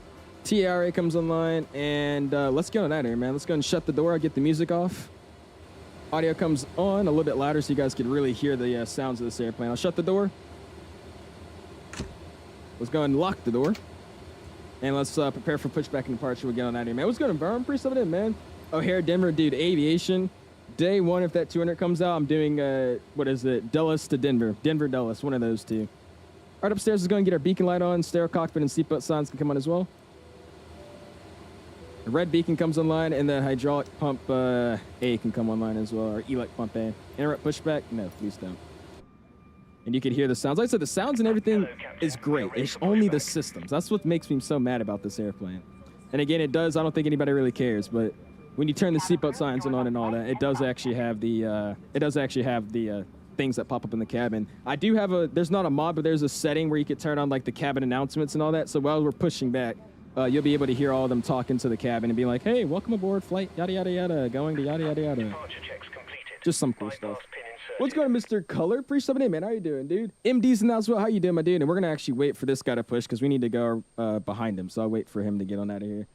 TRA comes online. And let's get on out of here, man. Let's go and shut the door. I'll get the music off. Audio comes on a little bit louder so you guys can really hear the sounds of this airplane. I'll shut the door. Let's go and lock the door. And let's prepare for pushback and departure. We'll get on out of here, man. What's going on, Burn? Pretty stuff in, man. O'Hare, Denver, dude. Aviation. Day one, if that 200 comes out, I'm doing, what is it? Dulles to Denver. Denver, Dulles. One of those two. All right, upstairs is going to get our beacon light on. Stereo cockpit and seatbelt signs can come on as well. The red beacon comes online, and the hydraulic pump A can come online as well, or ELEC pump A. Interrupt pushback? No, please don't. And you can hear the sounds. Like I said, the sounds and everything is great. It's only the systems. That's what makes me so mad about this airplane. And again, it does. I don't think anybody really cares, but when you turn the seatbelt signs on and all that, it does actually have the things that pop up in the cabin. I do have there's not a mod, but there's a setting where you could turn on like the cabin announcements and all that. So while we're pushing back, you'll be able to hear all of them talking to the cabin and be like, hey, welcome aboard flight, yada, yada, yada, going to yada, yada, yada. Just some cool stuff. What's going on, Mr. Color? Appreciate it, man. How you doing, dude? MD's in as well. How you doing, my dude? And we're going to actually wait for this guy to push because we need to go behind him. So I'll wait for him to get on out of here.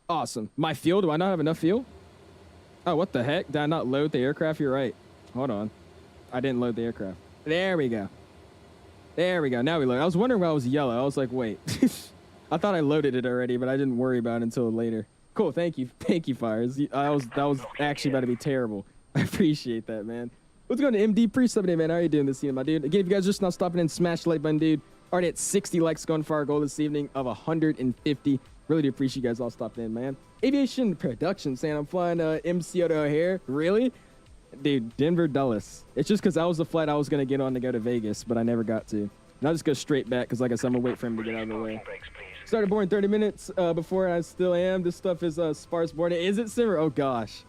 Awesome. My fuel, do I not have enough fuel? Oh, what the heck? Did I not load the aircraft? You're right. Hold on. I didn't load the aircraft. There we go. There we go. Now we load. I was wondering why it was yellow. I was like, wait. I thought I loaded it already, but I didn't worry about it until later. Cool. Thank you. Thank you, Fires. That was actually about to be terrible. I appreciate that, man. What's going on, MD Pre-7 man? How are you doing this evening, my dude? Again, if you guys are just now stopping in, smash the like button, dude. Already at 60 likes going for our goal this evening of 150. Really do appreciate you guys all stopping in, man. Aviation production saying I'm flying MCO to O'Hare. Really? Dude, Denver, Dulles. It's just because that was the flight I was going to get on to go to Vegas, but I never got to. And I'll just go straight back because, like I said, I'm going to wait for him to get out of the way. Started boarding 30 minutes before I still am. This stuff is sparse boarding. Is it Simmer? Oh, gosh.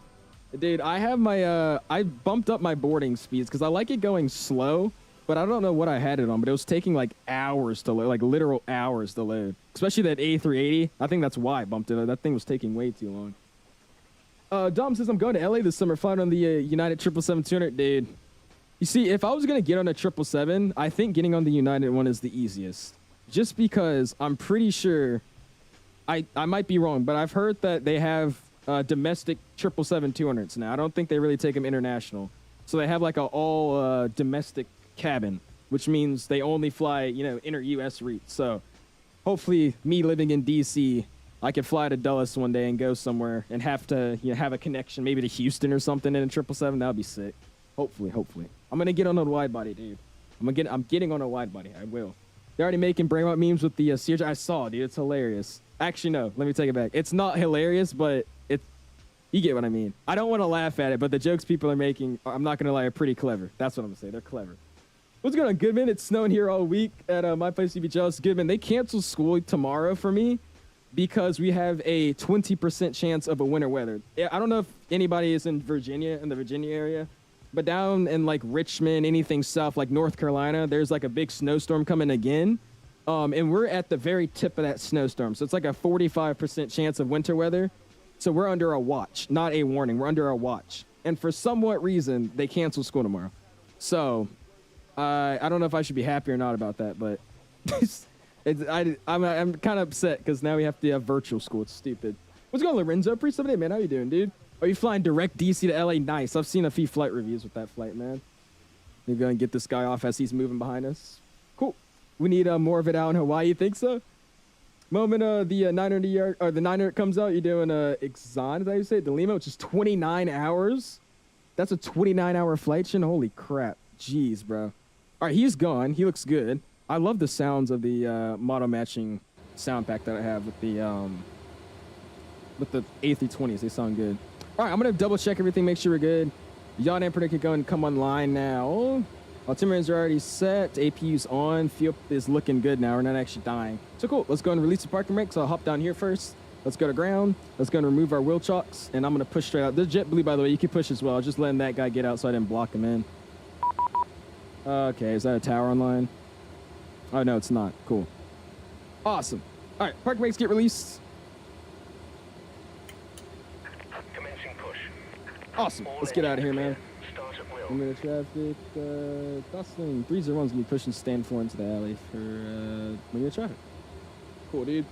Dude, I have my, I bumped up my boarding speeds because I like it going slow, but I don't know what I had it on, but it was taking like hours to load, like literal hours to load. Especially that A380. I think that's why I bumped it up. That thing was taking way too long. Dom says I'm going to LA this summer, flying on the United 777-200. Dude, You see, if I was going to get on a 777, I think getting on the United one is the easiest. Just because I'm pretty sure, I might be wrong, but I've heard that they have domestic 777-200s now. I don't think they really take them international. So they have like a all domestic cabin, which means they only fly, you know, inter U.S. routes. So hopefully me living in D.C., I could fly to Dulles one day and go somewhere and have to, you know, have a connection maybe to Houston or something in a 777. That would be sick. Hopefully. I'm going to get on a wide body, dude. I'm getting on a wide body. I will. They're already making brainrot memes with the CRJ. I saw, dude. It's hilarious. Actually, no. Let me take it back. It's not hilarious, but you get what I mean. I don't want to laugh at it, but the jokes people are making, I'm not going to lie, are pretty clever. That's what I'm going to say. They're clever. What's going on, Goodman? It's snowing here all week at my place. You'd be jealous. Goodman, they canceled school tomorrow for me because we have a 20% chance of a winter weather. I don't know if anybody is in Virginia, in the Virginia area, but down in like Richmond, anything south, like North Carolina, there's like a big snowstorm coming again. And we're at the very tip of that snowstorm. So it's like a 45% chance of winter weather. So we're under a watch, not a warning. We're under a watch. And for somewhat reason, they canceled school tomorrow. So I don't know if I should be happy or not about that, but I'm kind of upset because now we have to have virtual school. It's stupid. What's going on, Lorenzo? Pretty somebody, man. How you doing, dude? Are you flying direct DC to LA? Nice. I've seen a few flight reviews with that flight, man. We're going to get this guy off as he's moving behind us. Cool. We need more of it out in Hawaii. You think so? Moment the 900 or the 900 comes out, you're doing 𝐓𝐸, is that how you say it? The Lima, which is 29 hours. That's a 29-hour flight, Shin. Holy crap. Jeez, bro. All right, he's gone. He looks good. I love the sounds of the model matching sound pack that I have with the A320s. They sound good. All right, I'm gonna double check everything, make sure we're good. Yacht Emperor can go and come online now. Altimeters are already set. APU's on. Fuel is looking good now. We're not actually dying. So cool. Let's go and release the parking brake. So I'll hop down here first. Let's go to ground. Let's go and remove our wheel chocks. And I'm going to push straight out. This JetBlue, by the way, you can push as well. Just letting that guy get out so I didn't block him in. Okay, is that a tower online? Oh, no, it's not. Cool. Awesome. All right, parking brakes get released. Commencing push. Awesome. Let's get out of here, man. I'm going to traffic, Gosling 301's going to be pushing stand 4 into the alley for Bermuda traffic. Cool, dude.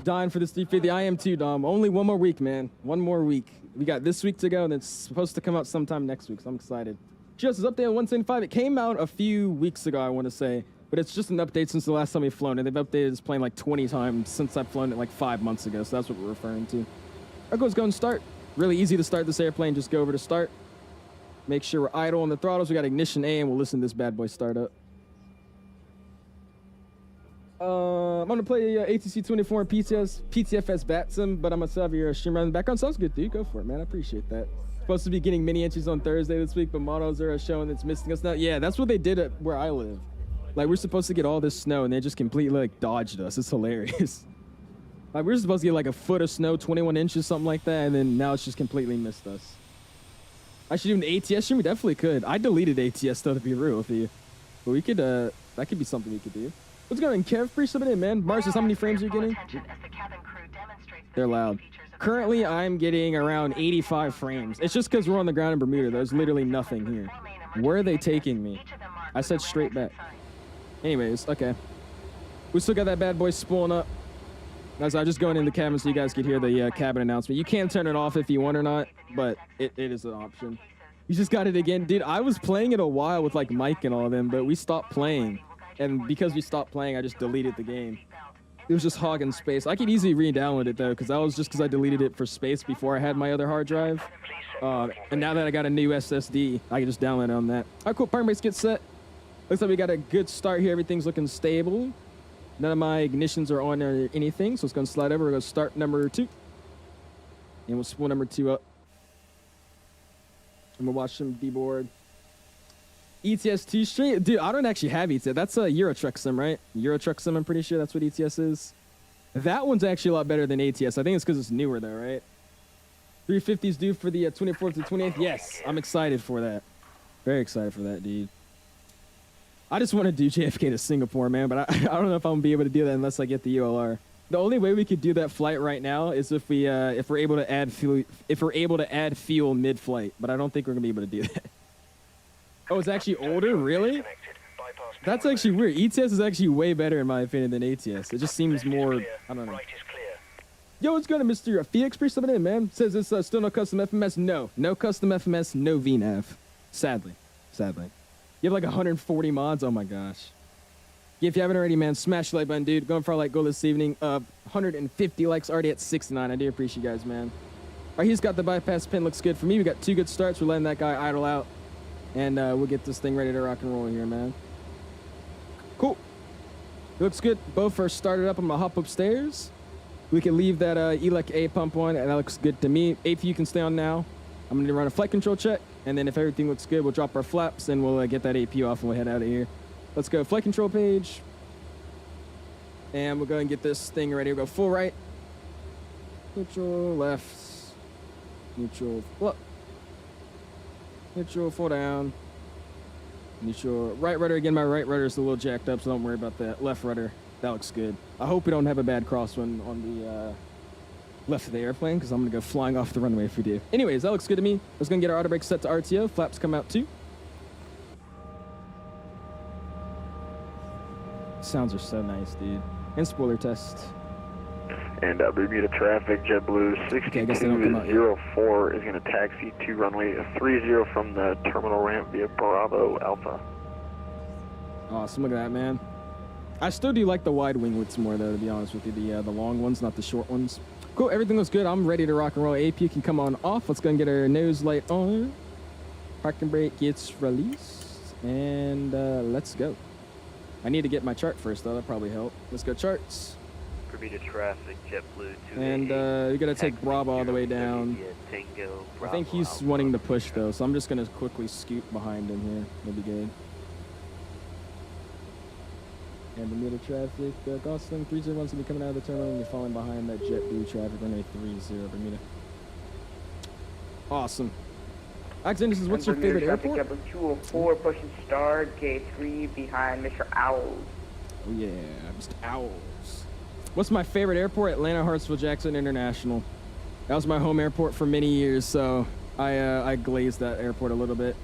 Dying for this 350. I am too, Dom. Only one more week, man. One more week. We got this week to go, and it's supposed to come out sometime next week, so I'm excited. Just is update on 175. It came out a few weeks ago, I want to say, but it's just an update since the last time we've flown it. They've updated this plane like 20 times since I've flown it like 5 months ago, so that's what we're referring to. Our goes go and start. Really easy to start this airplane. Just go over to start. Make sure we're idle on the throttles. We got ignition A, and we'll listen to this bad boy start up. I'm going to play ATC 24 and PTFS VATSIM, but I'm going to have your stream running in the background. Sounds good, dude. Go for it, man. I appreciate that. Supposed to be getting mini inches on Thursday this week, but models are showing it's missing us now. Yeah, that's what they did at where I live. Like, we're supposed to get all this snow, and they just completely, like, dodged us. It's hilarious. Like, we're supposed to get, like, a foot of snow, 21 inches, something like that, and then now it's just completely missed us. I should do an ATS stream. We definitely could. I deleted ATS though, to be real with you, but we could. That could be something we could do. What's going on, Kev? Pretty something in, man. Mars, how many frames are you getting? They're loud. Currently, I'm getting around 85 frames. It's just because we're on the ground in Bermuda. There's literally nothing here. Where are they taking me? I said straight back. Anyways, okay. We still got that bad boy spooling up. As I just going in the cabin so you guys could hear the cabin announcement. You can turn it off if you want or not, but it is an option. You just got it again. Dude, I was playing it a while with like Mike and all of them, but we stopped playing. And because we stopped playing, I just deleted the game. It was just hogging space. I could easily re-download it though, because that was just because I deleted it for space before I had my other hard drive. And now that I got a new SSD, I can just download it on that. All right, cool. Parking brakes get set. Looks like we got a good start here. Everything's looking stable. None of my ignitions are on or anything, so it's going to slide over. We're going to start number 2. And we'll spool number 2 up. And we'll watch some D-board. ETS2 straight? Dude, I don't actually have ETS. That's a Eurotruck sim, right? Eurotruck sim, I'm pretty sure that's what ETS is. That one's actually a lot better than ATS. I think it's because it's newer, though, right? 350's due for the 24th to 28th. Yes, I'm excited for that. Very excited for that, dude. I just want to do JFK to Singapore, man, but I don't know if I'm gonna be able to do that unless I get the ULR. The only way we could do that flight right now is if we're able to add fuel mid-flight, but I don't think we're gonna be able to do that. Oh, it's actually older? Really? Disconnected. Bypass That's tower actually left. weird. ETS is actually way better in my opinion than ATS. It just seems Left is more, clear. I don't know. Right is clear. Yo, what's going on, Mr. 𝐕𝐻𝐾 coming in, man? Says it's still no custom FMS. No. No custom FMS, no VNAV. Sadly. Sadly. You have like 140 mods? Oh my gosh. Yeah, if you haven't already, man, smash the like button, dude. Going for a like goal this evening. 150 likes already at 69. I do appreciate you guys, man. All right, he's got the bypass pin. Looks good for me. We got 2 good starts. We're letting that guy idle out. And we'll get this thing ready to rock and roll here, man. Cool. It looks good. Both are started up. I'm going to hop upstairs. We can leave that ELEC A pump on, and that looks good to me. AP, you can stay on now. I'm going to run a flight control check, and then if everything looks good, we'll drop our flaps, and we'll get that AP off, and we'll head out of here. Let's go flight control page. And we'll go and get this thing ready. We'll go full right. Neutral, left. Neutral, up. Neutral, full down. Neutral, right rudder. Again, my right rudder is a little jacked up, so don't worry about that. Left rudder, that looks good. I hope we don't have a bad crosswind on the left of the airplane, because I'm going to go flying off the runway if we do. Anyways, that looks good to me. Let's go and get our auto brake set to RTO. Flaps come out too. Sounds are so nice, dude. And spoiler test. And Bermuda traffic, JetBlue Okay, I guess they don't come out yet. 6204 is going to taxi to runway 30 from the terminal ramp via Bravo Alpha. Awesome, look at that, man. I still do like the wide winglets more, though, to be honest with you. The long ones, not the short ones. Cool, everything looks good. I'm ready to rock and roll. AP can come on off. Let's go and get our nose light on. Parking brake gets released. And let's go. I need to get my chart first, though. That'll probably help. Let's go charts. Bermuda traffic, JetBlue 2. And we got to take Bravo all the way down. I think he's wanting to push, though, so I'm just going to quickly scoot behind him here. That'll be good. And Bermuda traffic, Gosling 301's going to be coming out of the terminal, and you're falling behind that JetBlue traffic, runway 30, Bermuda. Awesome. Alexander says, what's your favorite airport? JetBlue 204, pushing start, gate 3 behind Mr. Owls. Oh yeah, Mr. Owls. What's my favorite airport? Atlanta Hartsfield Jackson International. That was my home airport for many years, so I glazed that airport a little bit.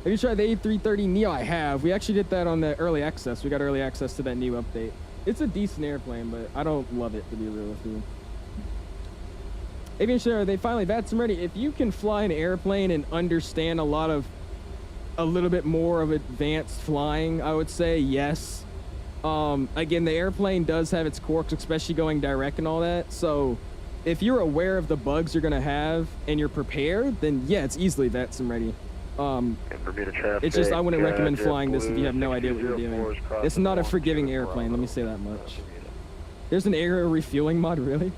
Have you tried the A330neo? I have. We actually did that on the early access. We got early access to that new update. It's a decent airplane, but I don't love it, to be real with you. Aviation, are they finally VATSIM ready? If you can fly an airplane and understand a little bit more of advanced flying, I would say yes. Again, the airplane does have its quirks, especially going direct and all that. So if you're aware of the bugs you're going to have and you're prepared, then yeah, it's easily VATSIM ready. It's just I wouldn't recommend flying this if you have no idea what you're doing. It's not a forgiving airplane, let me say that much. There's an aero refueling mod, really?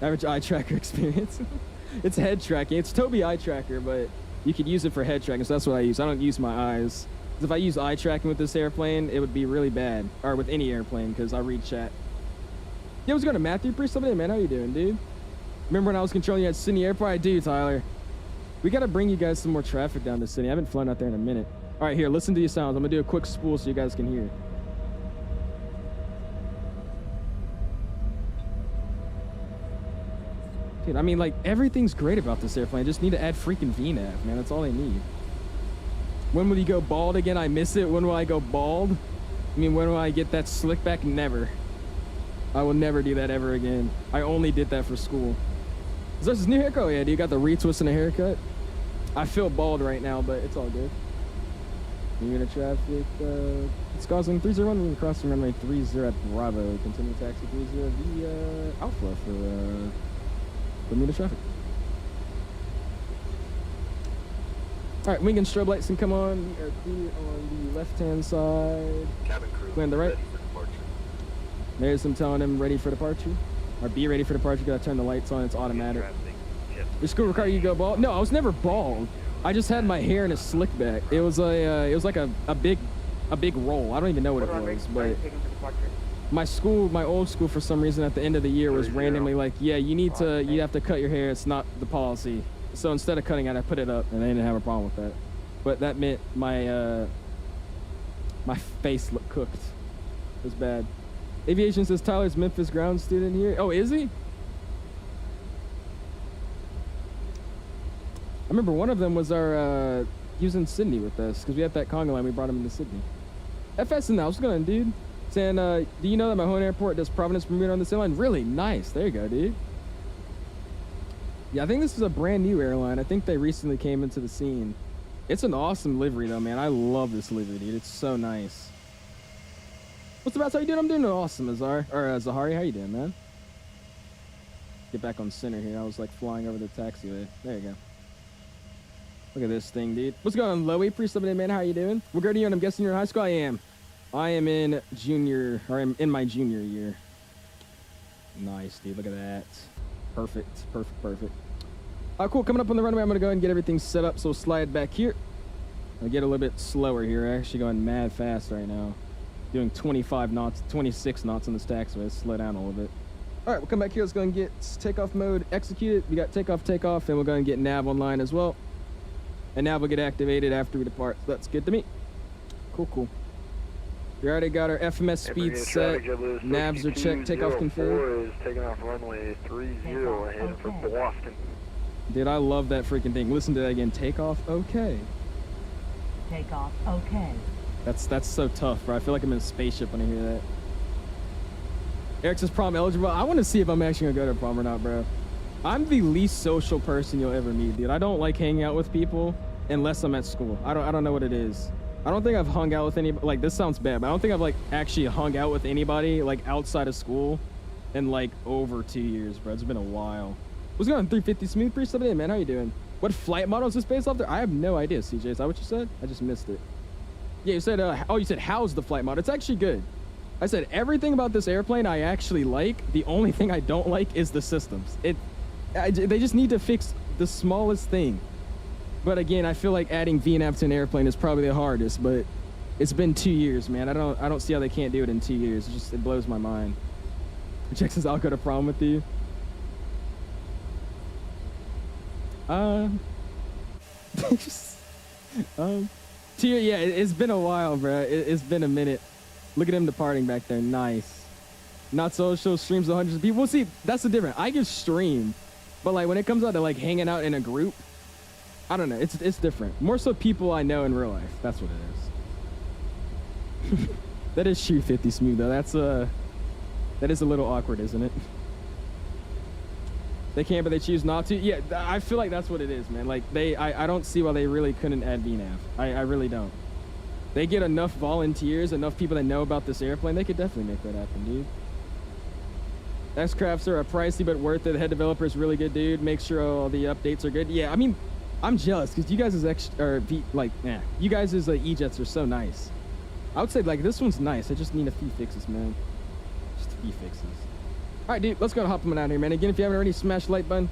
Average eye tracker experience. It's head tracking. It's Tobii eye tracker, but you could use it for head tracking, so that's what I use. I don't use my eyes. Because if I use eye tracking with this airplane, it would be really bad. Or with any airplane, because I read chat. Yo, what's going on, Matthew? Pretty something, man. How you doing, dude? Remember when I was controlling you at Sydney Airport? I do, Tyler. We got to bring you guys some more traffic down to Sydney. I haven't flown out there in a minute. All right, here, listen to these sounds. I'm going to do a quick spool so you guys can hear. Dude, I mean, like, everything's great about this airplane. I just need to add freaking VNAV, man. That's all I need. When will you go bald again? I miss it. When will I go bald? I mean, when will I get that slick back? Never. I will never do that ever again. I only did that for school. Is this new haircut? Oh, yeah, do you got the retwist and a haircut? I feel bald right now, but it's all good. You're gonna traffic, it's Gosling 301, we're crossing runway 30 at Bravo. Continue taxi 30 via Alpha for Bermuda traffic. All right, wing and strobe lights can come on. We are clear on the left-hand side. Cabin crew. Go on the right. Ready for departure. There's them telling him ready for departure. Or be ready for departure. Gotta turn the lights on. It's automatic. Your school require you to go bald? No, I was never bald. I just had my hair in a slick back. It was like a big roll. I don't even know what it was, but my old school, for some reason at the end of the year was randomly like, yeah, you have to cut your hair. It's not the policy. So instead of cutting it, I put it up, and they didn't have a problem with that. But that meant my face looked cooked. It was bad. Aviation says Tyler's Memphis ground student here. Oh, is he? I remember one of them was our he was in Sydney with us because we had that Congo line. We brought him into Sydney. FS in the house, what's going on, dude? Saying, do you know that my home airport does Providence Bermuda on this airline? Really nice. There you go, dude. Yeah, I think this is a brand new airline. I think they recently came into the scene. It's an awesome livery though, man. I love this livery, dude. It's so nice. What's the best? How you doing? I'm doing awesome, Zahari. How you doing, man? Get back on center here. I was like flying over the taxiway. There you go. Look at this thing, dude. What's going on, Loey? Pre-subbing in, man. How you doing? We're good to you, and I'm guessing you're in high school. I am. I am in I'm in my junior year. Nice, dude. Look at that. Perfect. Perfect. Cool. Coming up on the runway, I'm gonna go ahead and get everything set up. So slide back here. I'll get a little bit slower here. I'm actually going mad fast right now. Doing 25 knots, 26 knots on this taxiway. Let's slow down a little bit. All right, we'll come back here. Let's go and get takeoff mode executed. We got takeoff, and we'll go and get nav online as well. And nav will get activated after we depart. So that's good to me. Cool. We already got our FMS speed set. Navs are checked. Takeoff config. Is taking off runway 30 heading for Boston. Dude, I love that freaking thing. Listen to that again. Takeoff, okay. Takeoff, okay. That's so tough, bro. I feel like I'm in a spaceship when I hear that. Eric says prom eligible. I want to see if I'm actually gonna go to prom or not, bro. I'm the least social person you'll ever meet, dude. I don't like hanging out with people unless I'm at school. I don't know what it is. I don't think I've hung out with anybody. Like, this sounds bad, but I don't think I've like actually hung out with anybody like outside of school in like over 2 years, bro. It's been a while. What's going on? 350 smooth pre-subbing in, man. How you doing? What flight model is this based off there? I have no idea, CJ. Is that what you said? I just missed it. Yeah, you said, you said how's the flight model? It's actually good. I said everything about this airplane I actually like. The only thing I don't like is the systems. They just need to fix the smallest thing. But again, I feel like adding VNAV to an airplane is probably the hardest, but it's been 2 years, man. I don't see how they can't do it in 2 years. It blows my mind. Jack says, I'll go to prom with you. Yeah, it's been a while, bro. It's been a minute. Look at him departing back there. Nice. Not social, streams of hundreds of people. Well, see, that's the difference. I can stream, but like when it comes out to like hanging out in a group, I don't know. It's different. More so people I know in real life. That's what it is. That is true 50 smooth though. That is a little awkward, isn't it? They can, but they choose not to. Yeah, I feel like that's what it is, man. Like I don't see why they really couldn't add VNAV. I really don't. They get enough volunteers, enough people that know about this airplane, they could definitely make that happen, dude. X-Crafts are pricey but worth it. The head developer is really good, dude. Make sure all the updates are good. Yeah, I mean, I'm jealous because you guys' you guys' E-Jets are so nice. I would say like this one's nice. I just need a few fixes, man. Just a few fixes. All right, dude, let's go and hop them out here, man. Again, if you haven't already, smash the like button.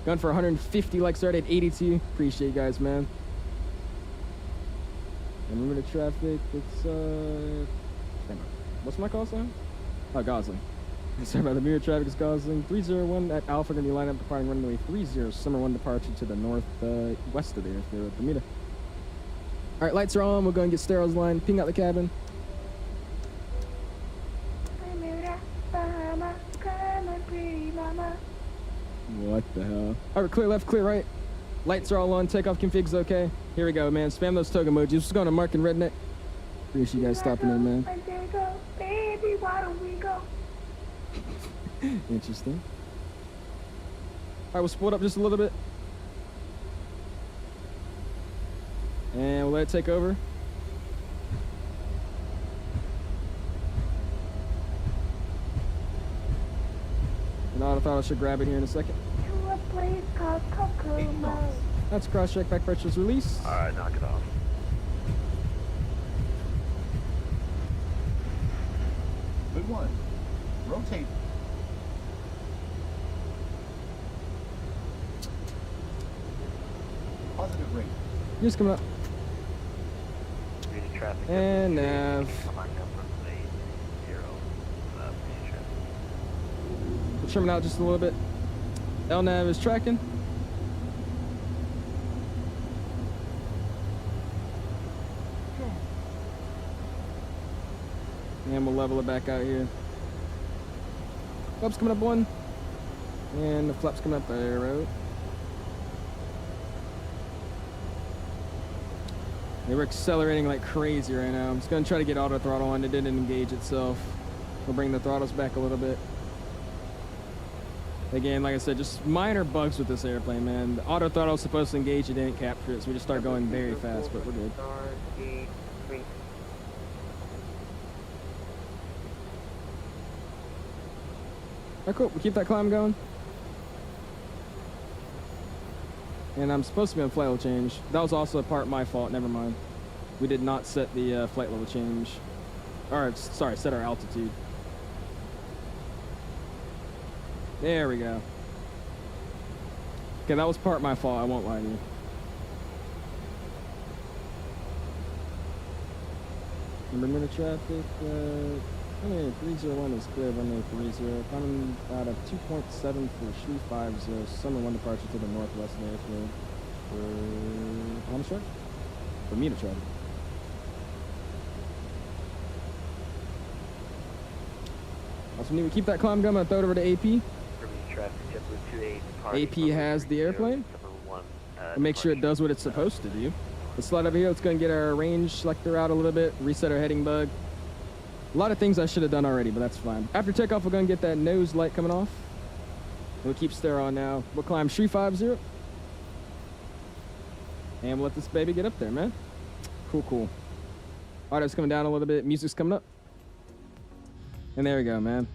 Going for 150 likes, started at 82. Appreciate you guys, man. And remember the traffic, it's, what's my call sign? Oh, Gosling. Sorry about the mirror traffic is Gosling. 301 at Alpha, gonna be lined up departing runway 30, summer 1 departure to the northwest of there, if they're at Bermuda. All right, lights are on. We'll go and get sterols line, ping out the cabin. Bermuda, Bahama, come on, pretty mama. What the hell? All right, clear left, clear right. Lights are all on. Takeoff config's okay. Here we go, man. Spam those toga emojis. What's going on, Mark and Redneck? Appreciate you guys stopping in, man. Baby, why don't we go? Interesting. All right, we'll split up just a little bit. And we'll let it take over. And I thought I should grab it here in a second. To a place called Kokomo. That's cross-check, back pressure's release. All right, knock it off. Good one. Rotate. Positive rate. Here's coming up. Reading traffic. And nav. We'll trim it out just a little bit. LNAV is tracking. And we'll level it back out here. Flaps coming up 1. And the flaps coming up 0. They were accelerating like crazy right now. I'm just gonna try to get auto throttle on. It didn't engage itself. We'll bring the throttles back a little bit. Again, like I said, just minor bugs with this airplane, man. The auto throttle is supposed to engage, it didn't capture it, so we just start going very fast, but we're good. Start gate 3. Alright, cool. We'll keep that climb going. And I'm supposed to be on flight level change. That was also a part my fault. Never mind. We did not set the flight level change. Or, sorry, set our altitude. There we go. Okay, that was part my fault. I won't lie to you. Bermuda traffic. 301 is clear, runway 30. Coming out of 2.7 for 350. Summer 1 departure to the northwest airfield for Palm Strike? Bermuda traffic. Also need to keep that climb going. I'm gonna throw it over to AP. AP has the airplane. And make sure it does what it's supposed to do. Let's slide over here. Let's go and get our range selector out a little bit. Reset our heading bug. A lot of things I should have done already, but that's fine. After takeoff, we're going to get that nose light coming off. We'll keep stair on now. We'll climb 350. And we'll let this baby get up there, man. Cool, cool. Auto's coming down a little bit. Music's coming up. And there we go, man.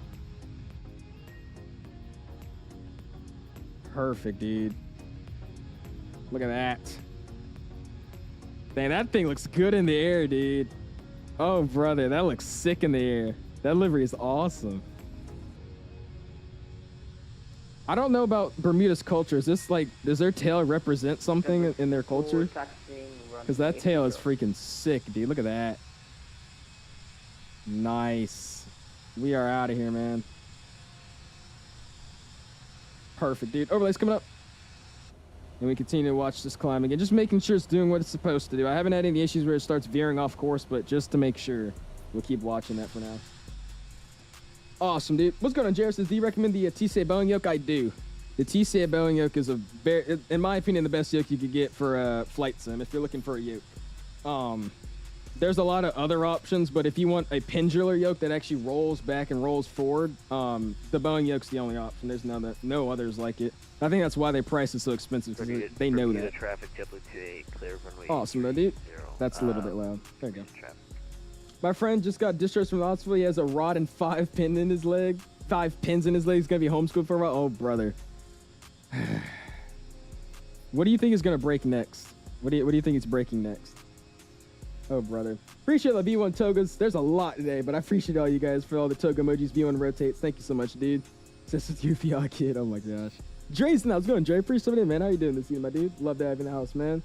Perfect, dude. Look at that. Dang, that thing looks good in the air, dude. Oh, brother, that looks sick in the air. That livery is awesome. I don't know about Bermuda's culture. Is this like, does their tail represent something in their culture? Because that tail is freaking sick, dude. Look at that. Nice. We are out of here, man. Perfect, dude. Overlay's coming up. And we continue to watch this climb again, just making sure it's doing what it's supposed to do. I haven't had any issues where it starts veering off course, but just to make sure, we'll keep watching that for now. Awesome, dude. What's going on, Jared? Says, do you recommend the 𝐓𝐶𝐢 yoke? I do. The 𝐓𝐶𝐢 yoke is a very, in my opinion, the best yoke you could get for flight sim if you're looking for a yoke. There's a lot of other options, but if you want a pendular yoke that actually rolls back and rolls forward, the Boeing yoke's the only option. There's no others like it. I think that's why they price it so expensive, because they know that. Traffic, W28, clear runway. Awesome, though, dude. That's a little bit loud. There you go. My friend just got discharged from the hospital. He has a rod and 5 pins in his leg. 5 pins in his leg. He's going to be homeschooled for a while. Oh, brother. What do you think is going to break next? What do you think is breaking next? Oh, brother. Appreciate the B1 togas. There's a lot today, but I appreciate all you guys for all the toga emojis. B1 rotates. Thank you so much, dude. This is UPR kid. Oh, my gosh. Dre's how's it going, Dre? Appreciate it, man. How you doing this evening, my dude? Love to have you in the house, man.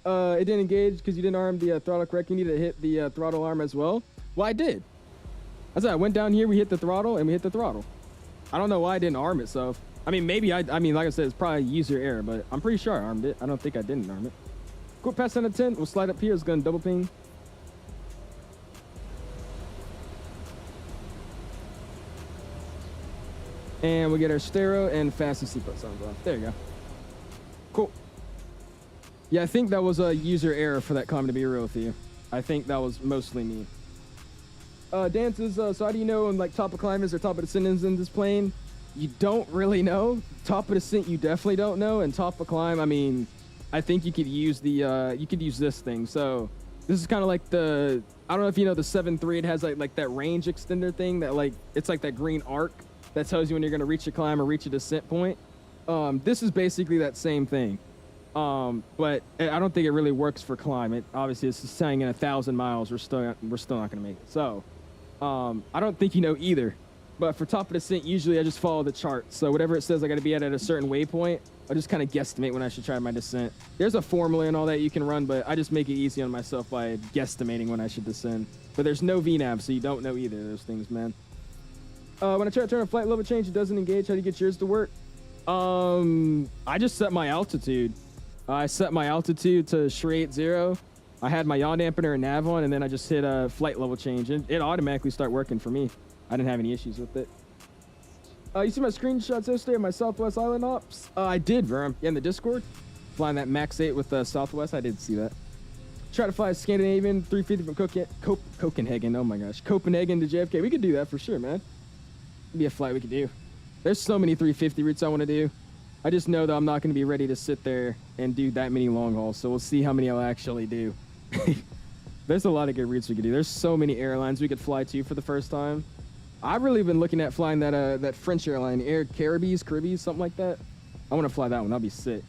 It didn't engage because you didn't arm the throttle correct. You need to hit the throttle arm as well. Well, I did. I said I went down here, we hit the throttle, and we hit the throttle. I don't know why I didn't arm it, so... I mean, maybe I mean, like I said, it's probably user error, but I'm pretty sure I armed it. I don't think I didn't arm it. Cool, pass 10 to 10. We'll slide up here. It's going to double ping. And we'll get our stereo and fasten seatbelt sounds on. There you go. Cool. Yeah, I think that was a user error for that comment, to be real with you. I think that was mostly me. Dances, so how do you know like top of climb is or top of descent is in this plane? You don't really know. Top of descent, you definitely don't know. And top of climb, I mean, I think you could use the, you could use this thing. So this is kind of like the, I don't know if you know the 7.3, it has like that range extender thing that like, it's like that green arc that tells you when you're going to reach a climb or reach a descent point. This is basically that same thing. But I don't think it really works for climb. It obviously it's saying in 1,000 miles, we're still not going to make it. So, I don't think you know either. But for top of descent, usually I just follow the chart. So whatever it says I got to be at a certain waypoint, I just kind of guesstimate when I should try my descent. There's a formula and all that you can run, but I just make it easy on myself by guesstimating when I should descend. But there's no VNAV, so you don't know either of those things, man. When I try to turn a flight level change, it doesn't engage. How do you get yours to work? I just set my altitude. I set my altitude to 𝐓𝐸. I had my yaw dampener and nav on, and then I just hit a flight level change. And it automatically started working for me. I didn't have any issues with it. You see my screenshots yesterday of my Southwest Island ops? I did, Verm. Yeah, in the Discord. Flying that Max 8 with Southwest. I did see that. Try to fly a Scandinavian 350 from Copenhagen. Oh my gosh, Copenhagen to JFK. We could do that for sure, man. It'd be a flight we could do. There's so many 350 routes I want to do. I just know that I'm not going to be ready to sit there and do that many long hauls. So we'll see how many I'll actually do. There's a lot of good routes we could do. There's so many airlines we could fly to for the first time. I've really been looking at flying that French airline, Air Caribbees, something like that. I want to fly that one. That'll be sick.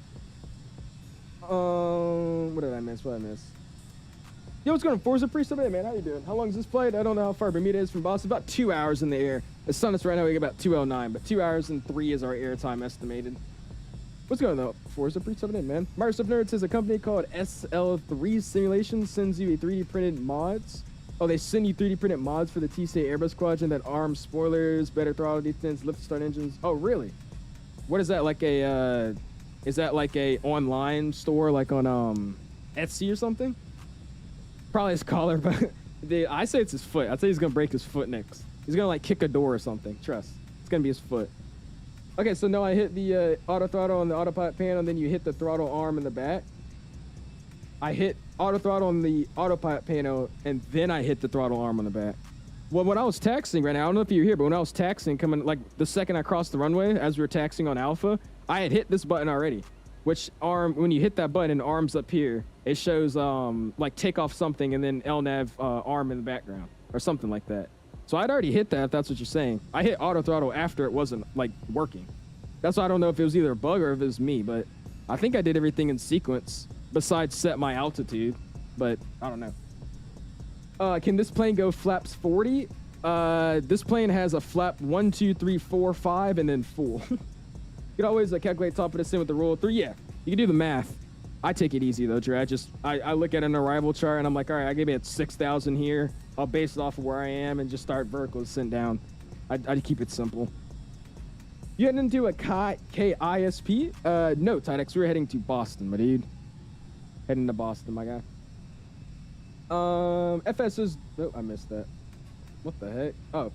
What did I miss? Yo, what's going on? Forza Priest today, man. How you doing? How long is this flight? I don't know how far Bermuda is from Boston. About 2 hours in the air. The sun is right now. We get about 2:09, but 2 hours and 3 is our air time estimated. What's going on though? Forza Priest today, man. Microsoft Nerds is a company called SL3 Simulation. Sends you a 3D printed mods. Oh, they send you 3D printed mods for the TCA Airbus quadrant that arm spoilers, better throttle defense, lift start engines. Oh, really? What is that, like a? Is that like a online store, like on Etsy or something? Probably his collar, but I say it's his foot. I'd say he's gonna break his foot next. He's gonna like kick a door or something. Trust. It's gonna be his foot. Okay, so no, I hit the auto throttle on the autopilot panel, and then you hit the throttle arm in the back. I hit auto throttle on the autopilot panel, and then I hit the throttle arm on the back. Well, when I was taxiing right now, I don't know if you were here, but when I was taxiing, coming like the second I crossed the runway, as we were taxiing on Alpha, I had hit this button already. Which arm, when you hit that button, arms up here, it shows like take off something and then LNAV arm in the background or something like that. So I'd already hit that, if that's what you're saying. I hit auto throttle after it wasn't like working. That's why I don't know if it was either a bug or if it was me, but I think I did everything in sequence besides set my altitude, but I don't know. Can this plane go flaps 40? This plane has a flap 1, 2, 3, 4, 5, and then full. You could always calculate top of the sim with the rule of 3. Yeah, you can do the math. I take it easy though, Dre. I look at an arrival chart and I'm like, all right, I give it 6,000 here. I'll base it off of where I am and just start vertical descent down. I keep it simple. You heading into a KISP? No, Tidex. We were heading to Boston, my dude. Heading to Boston, my guy. FS says, oh, I missed that. What the heck? Oh.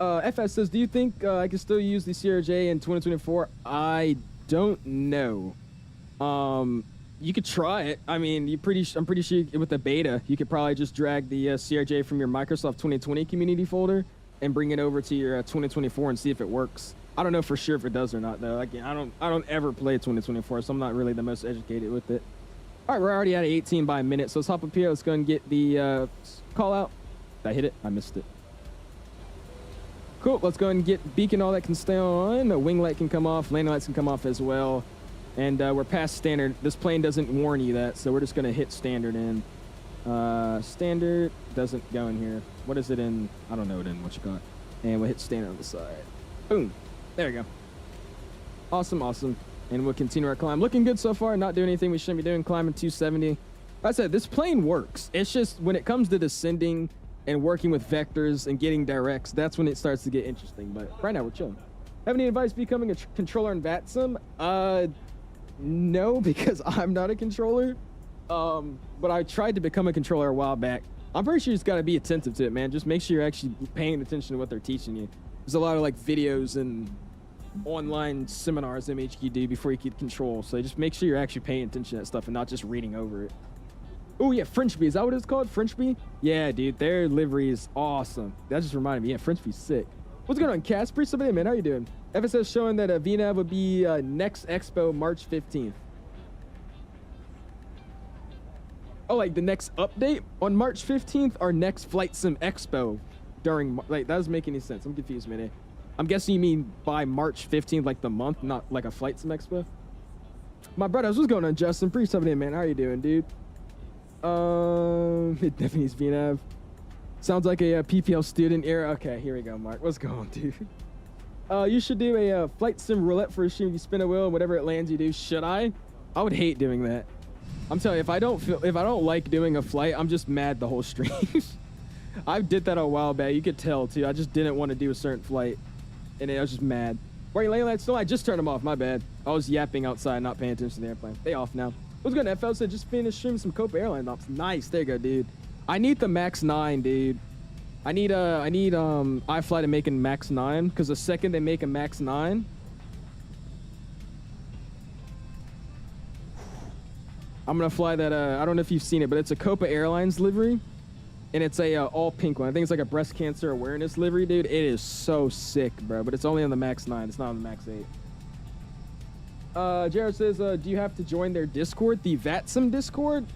FS says, do you think I can still use the CRJ in 2024? I don't know. You could try it. I mean, I'm pretty sure with the beta, you could probably just drag the CRJ from your Microsoft 2020 community folder and bring it over to your 2024 and see if it works. I don't know for sure if it does or not though. Again, I don't ever play 2024, so I'm not really the most educated with it. All right, we're already at 18 by a minute, so let's hop up here. Let's go and get the call out. Did I hit it? I missed it. Cool, let's go and get beacon, all that can stay on. The wing light can come off, landing lights can come off as well. And we're past standard. This plane doesn't warn you that, so we're just gonna hit standard in. Standard doesn't go in here. What is it in? I don't know it in, what you got. And we'll hit standard on the side. Boom, there we go. Awesome, awesome. And we'll continue our climb. Looking good so far, not doing anything we shouldn't be doing, climbing 270. Like I said, this plane works. It's just when it comes to descending and working with vectors and getting directs, that's when it starts to get interesting. But right now we're chilling. Have any advice becoming a controller in VATSIM? No, because I'm not a controller. But I tried to become a controller a while back. I'm pretty sure you just got to be attentive to it, man. Just make sure you're actually paying attention to what they're teaching you. There's a lot of like videos and online seminars MHQ do before you get control. So just make sure you're actually paying attention to that stuff and not just reading over it. Oh yeah, French Bee, is that what it's called? French Bee? Yeah, dude, their livery is awesome. That just reminded me, yeah, French Bee's sick. What's going on, Casper? Somebody, man, how you doing? FSS showing that VNAV would be next Expo March 15th. Oh, like the next update on March 15th or next FlightSim Expo during, like, that doesn't make any sense. I'm confused, man. I'm guessing you mean by March 15th, like the month, not like a FlightSim Expo. My brothers, what's going on, Justin? Priest, man, how are you doing, dude? It definitely needs VNAV. Sounds like a PPL student era. Okay, here we go, Mark. What's going on, dude? You should do a flight sim roulette for a stream. You spin a wheel and whatever it lands, you do. Should I? I would hate doing that. I'm telling you, if I don't like doing a flight, I'm just mad the whole stream. I did that a while back. You could tell too. I just didn't want to do a certain flight, and I was just mad. Why are you laying lights? No, I just turned them off. My bad. I was yapping outside, not paying attention to the airplane. They off now. What's good, FL? Said just finished streaming some Copa Airline ops. Nice. There you go, dude. I need the Max 9, dude. I need iFly to make a Max 9, because the second they make a Max 9, I'm gonna fly that. I don't know if you've seen it, but it's a Copa Airlines livery, and it's a all pink one. I think it's like a breast cancer awareness livery, dude. It is so sick, bro. But it's only on the Max 9. It's not on the Max 8. Jared says, do you have to join their Discord, the VATSIM Discord?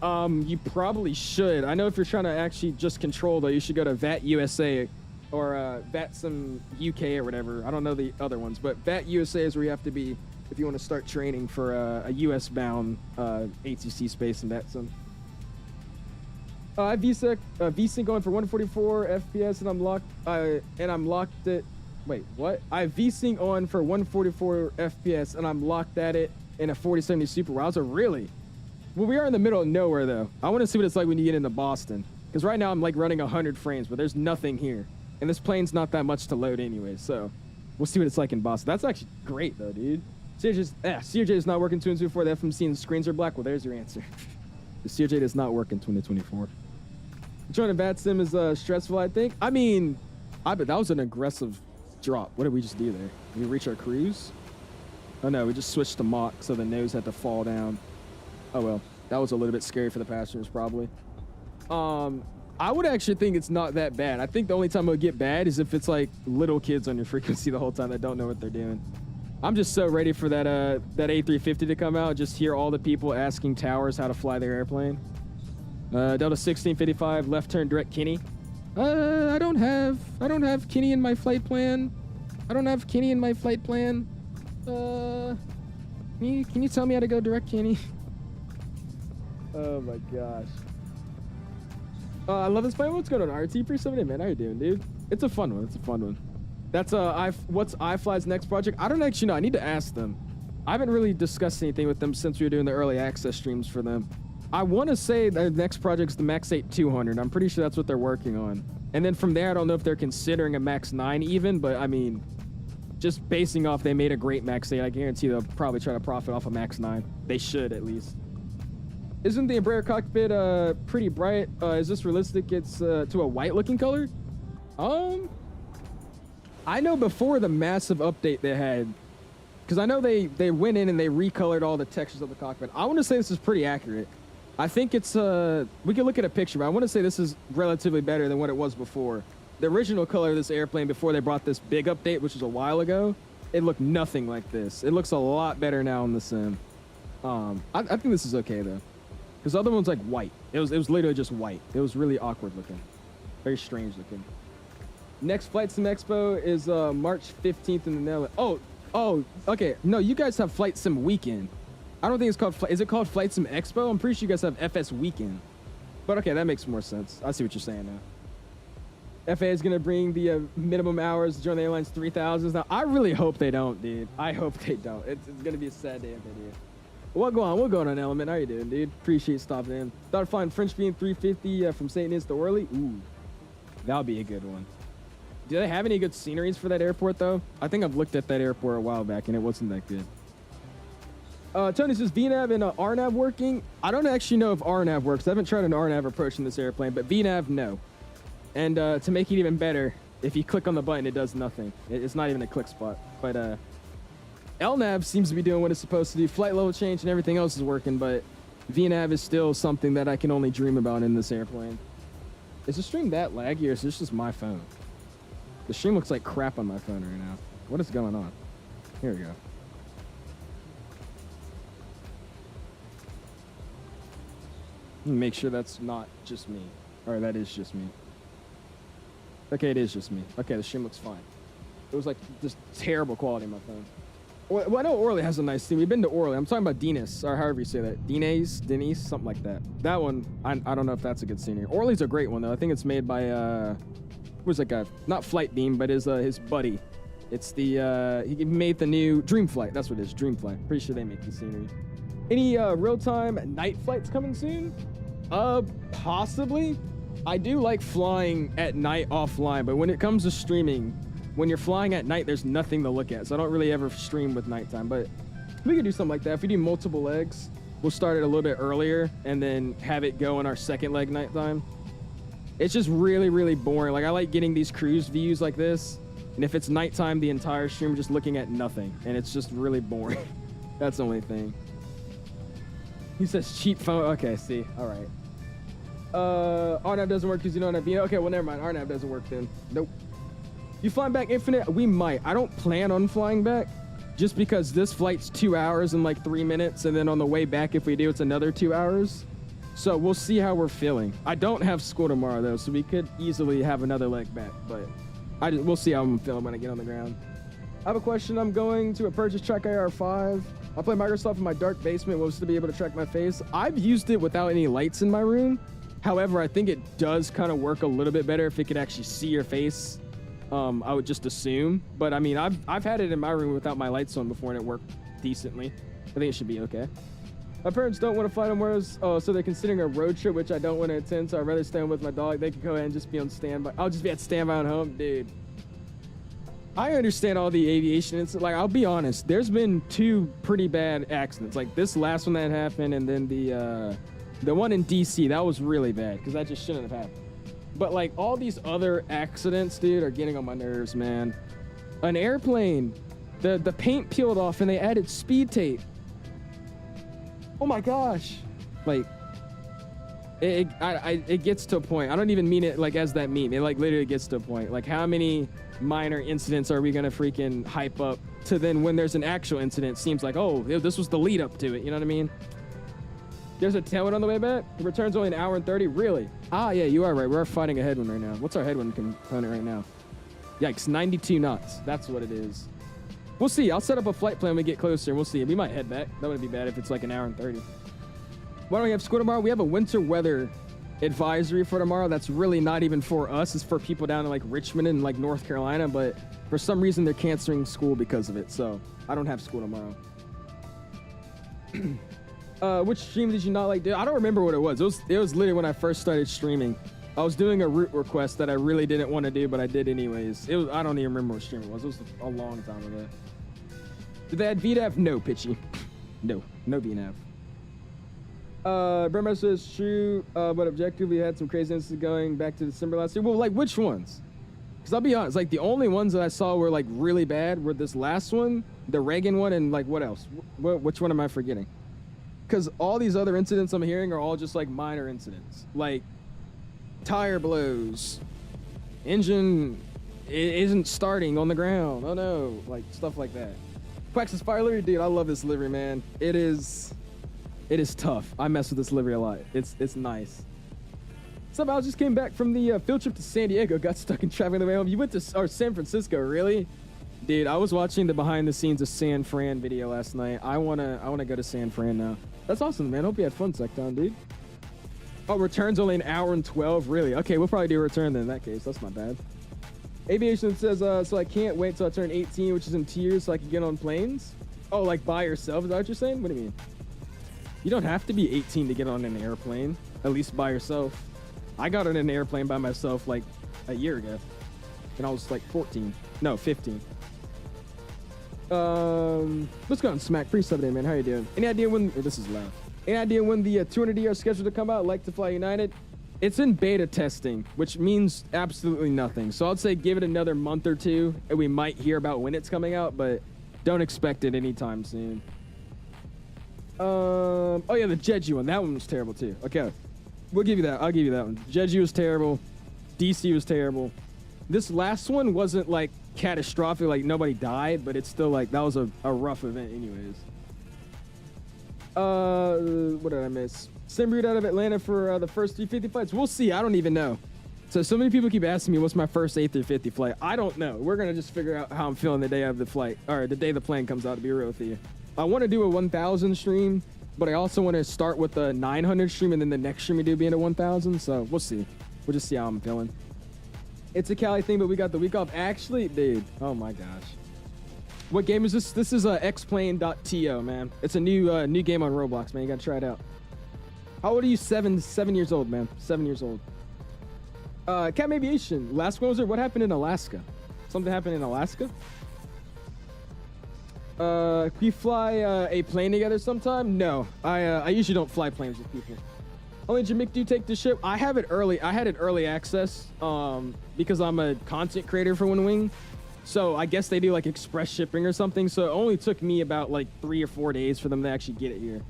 You probably should. I know if you're trying to actually just control, though, you should go to VAT USA or VATSIM UK or whatever. I don't know the other ones, but VAT USA is where you have to be if you want to start training for a US-bound ATC space in VATSIM. I have VSync going for 144 FPS, and I'm locked at. Wait, what? I have VSync on for 144 FPS, and I'm locked at it in a 4070 Super Wowzer. Really? Well, we are in the middle of nowhere, though. I want to see what it's like when you get into Boston, because right now I'm like running 100 frames, but there's nothing here, and this plane's not that much to load anyway. So we'll see what it's like in Boston. That's actually great, though, dude. CRJ is not working 2024. The FMC and screens are black. Well, there's your answer. The CRJ does not work in 2024. Joining VATSIM is stressful, I think. I mean, I bet that was an aggressive drop. What did we just do there? Did we reach our cruise? Oh no, we just switched to Mach, so the nose had to fall down. Oh well, that was a little bit scary for the passengers probably. I would actually think it's not that bad. I think the only time it would get bad is if it's like little kids on your frequency the whole time that don't know what they're doing. I'm just so ready for that A350 to come out. Just hear all the people asking towers how to fly their airplane. Delta 1655, left turn direct Kenny. I don't have Kenny in my flight plan. Can you tell me how to go direct Kenny? Oh my gosh. I love this plane. What's going on, RT? Pretty 70, man. How you doing, dude? It's a fun one. That's what's iFly's next project? I don't actually know. I need to ask them. I haven't really discussed anything with them since we were doing the early access streams for them. I want to say their next project's the Max 8 200. I'm pretty sure that's what they're working on. And then from there, I don't know if they're considering a Max 9 even, but I mean, just basing off they made a great Max 8, I guarantee they'll probably try to profit off a Max 9. They should, at least. Isn't the Embraer cockpit pretty bright? Is this realistic? It's to a white-looking color? I know before the massive update they had, because I know they went in and they recolored all the textures of the cockpit. I want to say this is pretty accurate. I think it's, we can look at a picture, but I want to say this is relatively better than what it was before. The original color of this airplane before they brought this big update, which was a while ago, it looked nothing like this. It looks a lot better now in the sim. I think this is okay, though. Because the other one's like white. It was literally just white. It was really awkward looking. Very strange looking. Next FlightSim Expo is March 15th in the Netherlands. Oh, okay. No, you guys have FlightSim Weekend. I don't think it's called, is it called FlightSim Expo? I'm pretty sure you guys have FS Weekend. But okay, that makes more sense. I see what you're saying now. FAA is going to bring the minimum hours to join the airline's 3,000s. Now, I really hope they don't, dude. I hope they don't. It's going to be a sad day if they do. What going on, Element? How you doing, dude? Appreciate stopping in. Thought flying French Bean 350 from St. Nis to Orly. Ooh, that'll be a good one. Do they have any good sceneries for that airport, though? I think I've looked at that airport a while back, and it wasn't that good. Tony says VNAV and RNAV working. I don't actually know if RNAV works. I haven't tried an RNAV approach in this airplane, but VNAV, no. And to make it even better, if you click on the button, it does nothing. It's not even a click spot. But LNAV seems to be doing what it's supposed to do. Flight level change and everything else is working, but VNAV is still something that I can only dream about in this airplane. Is the stream that laggy, or is this just my phone? The stream looks like crap on my phone right now. What is going on? Here we go. Make sure that's not just me. Or that is just me. Okay, it is just me. Okay, the stream looks fine. It was like just terrible quality on my phone. Well, I know Orly has a nice scene. We've been to Orly. I'm talking about Dinas, or however you say that. Denise, something like that. That one, I don't know if that's a good scenery. Orly's a great one, though. I think it's made by, who's that guy? Not Flight Beam, but his buddy. It's the, he made the new Dream Flight. That's what it is, Dream Flight. Pretty sure they make the scenery. Any real-time night flights coming soon? Possibly. I do like flying at night offline, but when it comes to streaming, when you're flying at night, there's nothing to look at. So I don't really ever stream with nighttime, but we could do something like that. If we do multiple legs, we'll start it a little bit earlier and then have it go on our second leg nighttime. It's just really, really boring. Like, I like getting these cruise views like this. And if it's nighttime, the entire stream, just looking at nothing. And it's just really boring. That's the only thing. He says cheap phone. Okay, see. All right. RNAV doesn't work because you don't have BDA. Okay, well, never mind. RNAV doesn't work then. Nope. You flying back infinite? We might. I don't plan on flying back just because this flight's 2 hours and like 3 minutes. And then on the way back, if we do, it's another 2 hours. So we'll see how we're feeling. I don't have school tomorrow, though, so we could easily have another leg back. But we'll see how I'm feeling when I get on the ground. I have a question. I'm going to purchase Track IR5. I play Microsoft in my dark basement. Was to be able to track my face. I've used it without any lights in my room. However, I think it does kind of work a little bit better if it could actually see your face. I would just assume. But I mean, I've had it in my room without my lights on before and it worked decently. I think it should be okay. My parents don't want to fly tomorrow, so they're considering a road trip, which I don't want to attend, so I'd rather stay home with my dog. They can go ahead and just be on standby. I'll just be at standby on home. Dude, I understand all the aviation. It's like, I'll be honest, there's been 2 pretty bad accidents. Like this last one that happened, and then the one in DC, that was really bad, because that just shouldn't have happened. But like all these other accidents, dude, are getting on my nerves, man. An airplane, the paint peeled off and they added speed tape. Oh my gosh. Like, it gets to a point. I don't even mean it like as that meme. It like literally gets to a point. Like, how many minor incidents are we gonna freaking hype up to then when there's an actual incident, it seems like, oh, this was the lead up to it. You know what I mean? There's a tailwind on the way back. The return's only 1 hour and 30. Really? Ah, yeah, you are right. We're fighting a headwind right now. What's our headwind component right now? Yikes, 92 knots. That's what it is. We'll see. I'll set up a flight plan when we get closer. We'll see. We might head back. That wouldn't be bad if it's like 1 hour and 30. Why don't we have school tomorrow? We have a winter weather advisory for tomorrow. That's really not even for us. It's for people down in like Richmond and like North Carolina. But for some reason, they're canceling school because of it. So I don't have school tomorrow. Which stream did you not like? I don't remember what it was. It was literally when I first started streaming. I was doing a route request that I really didn't want to do, but I did anyways. I don't even remember what stream it was. It was a long time ago. Did they add VDAV? No, Pitchy. No VNAV. Bermuda says true, but objectively had some crazy instances going back to December last year. Well, like which ones? Because I'll be honest, like the only ones that I saw were like really bad were this last one, the Reagan one, and like what else? Which one am I forgetting? Because all these other incidents I'm hearing are all just like minor incidents. Like tire blows, engine isn't starting on the ground. Oh no, like stuff like that. Quax's fire livery, dude, I love this livery, man. It is tough. I mess with this livery a lot. It's nice. Somehow I just came back from the field trip to San Diego. Got stuck in traffic on the way home. You went to San Francisco, really? Dude, I was watching the behind the scenes of San Fran video last night. I wanna go to San Fran now. That's awesome, man. Hope you had fun, Secton, dude. Oh, return's only 1 hour and 12. Really? Okay, we'll probably do a return then in that case. That's not bad. Aviation says, so I can't wait till I turn 18, which is in 2 years, so I can get on planes. Oh, like by yourself? Is that what you're saying? What do you mean? You don't have to be 18 to get on an airplane, at least by yourself. I got on an airplane by myself like a year ago, and I was like 14. No, 15. Let's go on Smack. Free sub day, man. How you doing? Any idea when? Oh, this is loud. Any idea when the 200D are scheduled to come out? Like to fly United? It's in beta testing, which means absolutely nothing. So I'd say give it another month or two, and we might hear about when it's coming out, but don't expect it anytime soon. Oh yeah, the Jeju one. That one was terrible too. Okay, we'll give you that. I'll give you that one. Jeju was terrible. DC was terrible. This last one wasn't like catastrophic, like nobody died, but it's still like that was a rough event anyways. What did I miss? Sim route out of Atlanta for the first 350 flights. We'll see. I don't even know. So many people keep asking me what's my first A350 flight. I don't know. We're gonna just figure out how I'm feeling the day of the flight, or the day the plane comes out, to be real with you. I want to do a 1000 stream, but I also want to start with the 900 stream, and then the next stream we do being a 1000. So we'll see. We'll just see how I'm feeling. It's a Cali thing, but we got the week off. Actually, dude, oh my gosh. What game is this? This is xplane.to, man. It's a new game on Roblox, man. You gotta try it out. How old are you? 7 years old, man. 7 years old. Cam Aviation. Last one was there. What happened in Alaska? Something happened in Alaska? Can we fly a plane together sometime? No. I usually don't fly planes with people. Only Jameik do take the ship. I have it early. I had it early access because I'm a content creator for WinWing. So I guess they do like express shipping or something. So it only took me about like 3 or 4 days for them to actually get it here.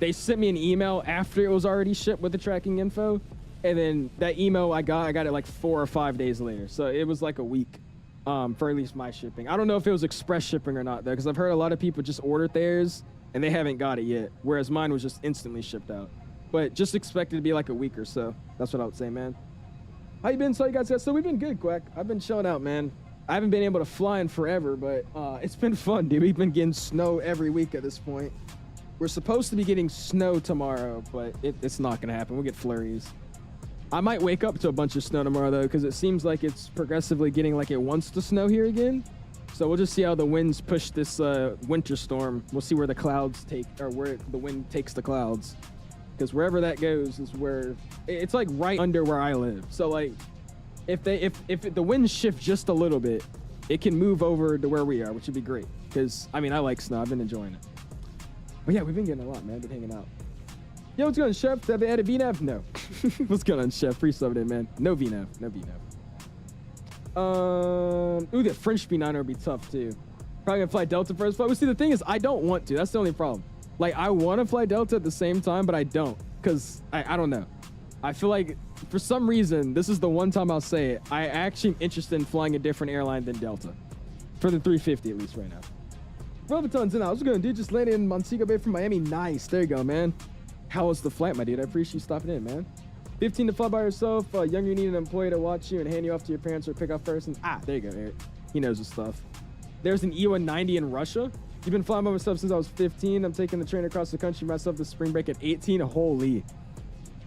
they sent me an email after it was already shipped with the tracking info. And then that email I got it like 4 or 5 days later. So it was like a week for at least my shipping. I don't know if it was express shipping or not though, because I've heard a lot of people just ordered theirs and they haven't got it yet. Whereas mine was just instantly shipped out. But just expect it to be like a week or so. That's what I would say, man. How you been? So you guys got, so we've been good, Quack. I've been chilling out, man. I haven't been able to fly in forever, but it's been fun, dude. We've been getting snow every week at this point. We're supposed to be getting snow tomorrow, but it's not gonna happen. We'll get flurries. I might wake up to a bunch of snow tomorrow though, because it seems like it's progressively getting like it wants to snow here again. So we'll just see how the winds push this winter storm. We'll see where the clouds take, or where the wind takes the clouds. Because wherever that goes is where, it's like right under where I live. So like, if the winds shift just a little bit, it can move over to where we are, which would be great. Because, I mean, I like snow. I've been enjoying it. But yeah, we've been getting a lot, man. Been hanging out. Yo, what's going on, Chef? Have they added VNAV? No. What's going on, Chef? Free subbed in, man. No VNAV. No VNAV. Ooh, that French B9 would be tough, too. Probably gonna fly Delta first flight. Well, see, the thing is, I don't want to. That's the only problem. Like, I want to fly Delta at the same time, but I don't. Because, I don't know. I feel like, for some reason, this is the one time I'll say it, I actually am interested in flying a different airline than Delta. For the 350, at least, right now. Roboton's in. I was going to do just landed in Montego Bay from Miami. Nice. There you go, man. How was the flight, my dude? I appreciate you stopping in, man. 15 to fly by yourself. Younger, you need an employee to watch you and hand you off to your parents or pick up first. And, there you go, Eric. He knows his stuff. There's an E190 in Russia. You've been flying by myself since I was 15. I'm taking the train across the country myself this spring break at 18. Holy.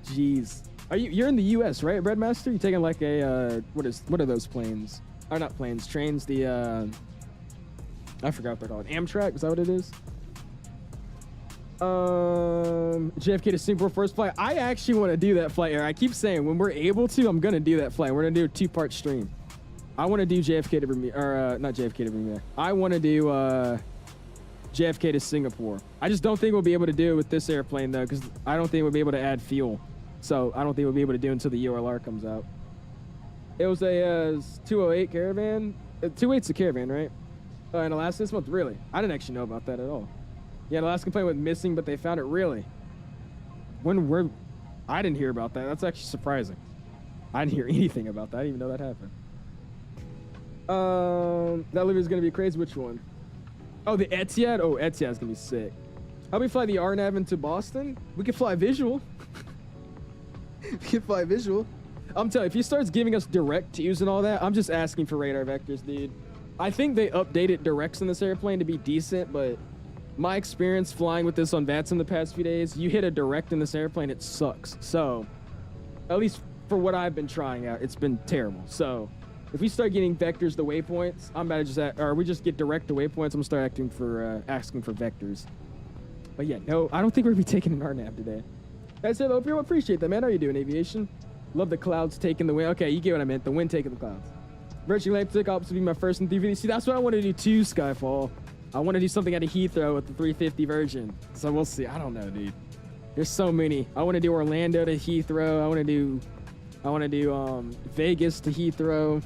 Jeez. You're in the U.S., right, Breadmaster? You're taking like a, what are those planes? Or not planes, trains. The, I forgot what they're called. Amtrak, is that what it is? JFK to Singapore first flight. I actually want to do that flight, Eric. I keep saying when we're able to, I'm going to do that flight. We're going to do a 2-part stream. I want to do JFK to Bermuda, or not JFK to Bermuda. I want to do JFK to Singapore. I just don't think we'll be able to do it with this airplane though, because I don't think we'll be able to add fuel. So I don't think we'll be able to do it until the ULR comes out. It was a 208 Caravan. 208's a Caravan, right? In Alaska this month? Really? I didn't actually know about that at all. Yeah, an Alaskan plane went missing, but they found it. Really? I didn't hear about that. That's actually surprising. I didn't hear anything about that. I didn't even know that happened. That livery is going to be crazy. Which one? Oh, the Etihad? Oh, Etihad's going to be sick. How about we fly the RNAV into Boston? We could fly visual. We could fly visual. I'm telling you, if he starts giving us direct twos and all that, I'm just asking for radar vectors, dude. I think they updated directs in this airplane to be decent, but my experience flying with this on VATSIM the past few days, you hit a direct in this airplane, it sucks. So, at least for what I've been trying out, it's been terrible. So, if we start getting vectors to waypoints, I'm about to just, or we just get direct to waypoints, I'm gonna start asking for vectors. But yeah, no, I don't think we're gonna be taking an RNAV today. That's it, Opium. Appreciate that, man. How are you doing, aviation? Love the clouds taking the wind. Okay, you get what I meant. The wind taking the clouds. Virtually Leipzig opts to be my first in 350. See, that's what I want to do too, Skyfall. I want to do something out of Heathrow with the 350 Virgin. So we'll see. I don't know, dude. There's so many. I want to do Orlando to Heathrow. I want to do Vegas to Heathrow.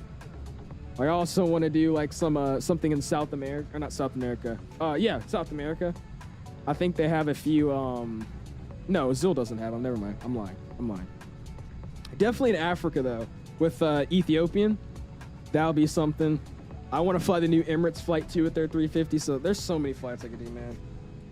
I also want to do like something in South America, or not South America. Yeah, South America. I think they have a few. No, Zil doesn't have them. Never mind. I'm lying. Definitely in Africa though, with Ethiopian. That'll be something. I want to fly the new Emirates Flight 2 with their 350. So there's so many flights I could do, man.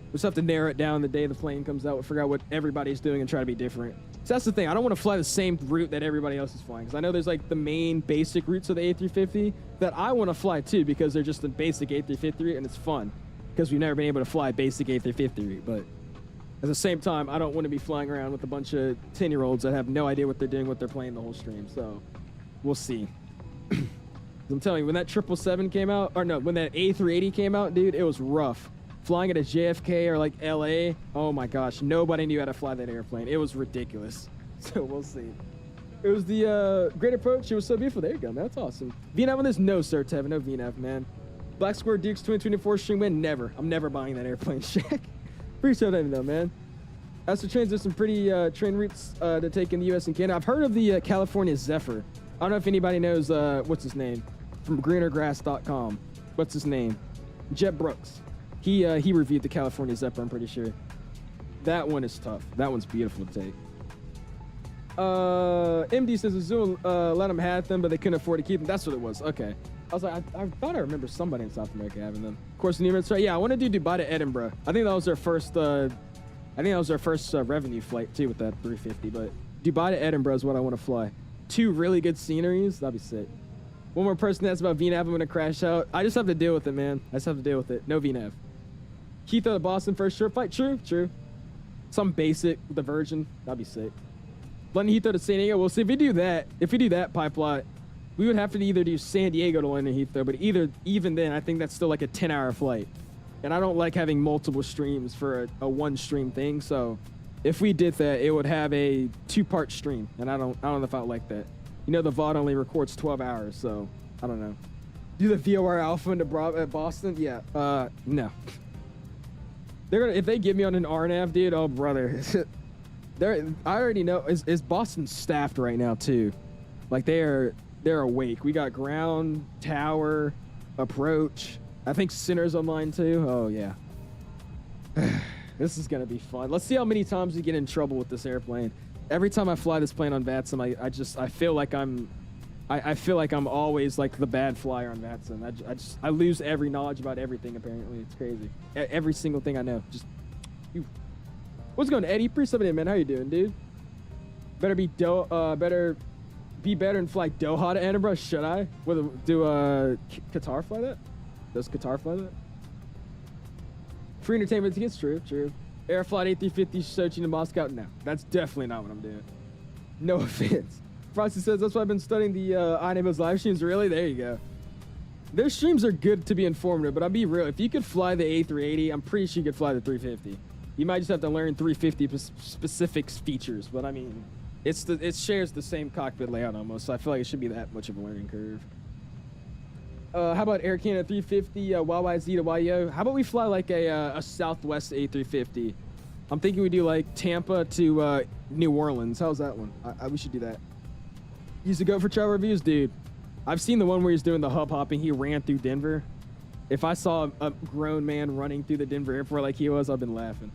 We just have to narrow it down the day the plane comes out. We'll figure out what everybody's doing and try to be different. So that's the thing. I don't want to fly the same route that everybody else is flying. Because I know there's like the main basic routes of the A350 that I want to fly too, because they're just the basic A350 route and it's fun. Because we've never been able to fly basic A350 route. But at the same time, I don't want to be flying around with a bunch of 10-year-olds that have no idea what they're doing, what they're playing the whole stream. So we'll see. I'm telling you, when that 777 came out, or no, when that A380 came out, dude, it was rough. Flying at a JFK or like LA, oh my gosh, nobody knew how to fly that airplane. It was ridiculous. So we'll see. It was the great approach. It was so beautiful. There you go, man. That's awesome. VNAV on this? No, sir, Tevin. No VNAV, man. Black Square Dukes 2024 stream win? Never. I'm never buying that airplane, Shaq. Appreciate it though, man. As for trains, there's some pretty train routes to take in the U.S. and Canada. I've heard of the California Zephyr. I don't know if anybody knows, what's his name? From greenergrass.com. What's his name? Jeb Brooks. He reviewed the California Zephyr, I'm pretty sure. That one is tough. That one's beautiful to take. MD says Azul let them have them, but they couldn't afford to keep them. That's what it was. Okay. I was like, I thought I remember somebody in South America having them. Of course, the right. Yeah, I want to do Dubai to Edinburgh. I think that was their first. Revenue flight too with that 350. But Dubai to Edinburgh is what I want to fly. 2 really good sceneries. That'd be sick. One more person asks about VNAV. I'm gonna crash out. I just have to deal with it, man. I just have to deal with it. No VNAV. Heathrow to Boston first short flight. True. Some basic with the Virgin. That'd be sick. London Heathrow to San Diego. We'll see if we do that pipeline. We would have to either do San Diego to London Heathrow, but even then, I think that's still like a 10-hour flight. And I don't like having multiple streams for a one stream thing. So if we did that, it would have a 2-part stream. And I don't know if I would like that. You know, the VOD only records 12 hours. So I don't know. Do the VOR Alpha into Boston? Yeah. No. If they get me on an RNAV, dude, oh brother. I already know. Is Boston staffed right now too? Like they're awake. We got ground, tower, approach. I think Center's online too. Oh yeah. This is gonna be fun. Let's see how many times we get in trouble with this airplane. Every time I fly this plane on VATSIM, I feel like I'm always like the bad flyer on VATSIM. I lose every knowledge about everything apparently. It's crazy. Every single thing I know. Just what's going on, Eddie? Pretty something, man. How you doing, dude? Better be better and fly Doha to Edinburgh. Should I? Do Qatar fly that? Does Qatar fly that? Free entertainment tickets? True. Airflight A350 Sochi to Moscow? No, that's definitely not what I'm doing. No offense. Frosty says that's why I've been studying the 𝐈𝐹𝐿 live streams. Really? There you go. Their streams are good to be informative, but I'll be real. If you could fly the A380, I'm pretty sure you could fly the 350. You might just have to learn 350 specific features, but I mean, it shares the same cockpit layout almost, so I feel like it should be that much of a learning curve. How about Air Canada 350 𝐲𝐲 How about we fly like a Southwest A350? I'm thinking we do like Tampa to New Orleans. How's that one? We should do that. Used to go for travel reviews, dude. I've seen the one where he's doing the hub hopping. He ran through Denver. If I saw a grown man running through the Denver airport like he was, I've been laughing.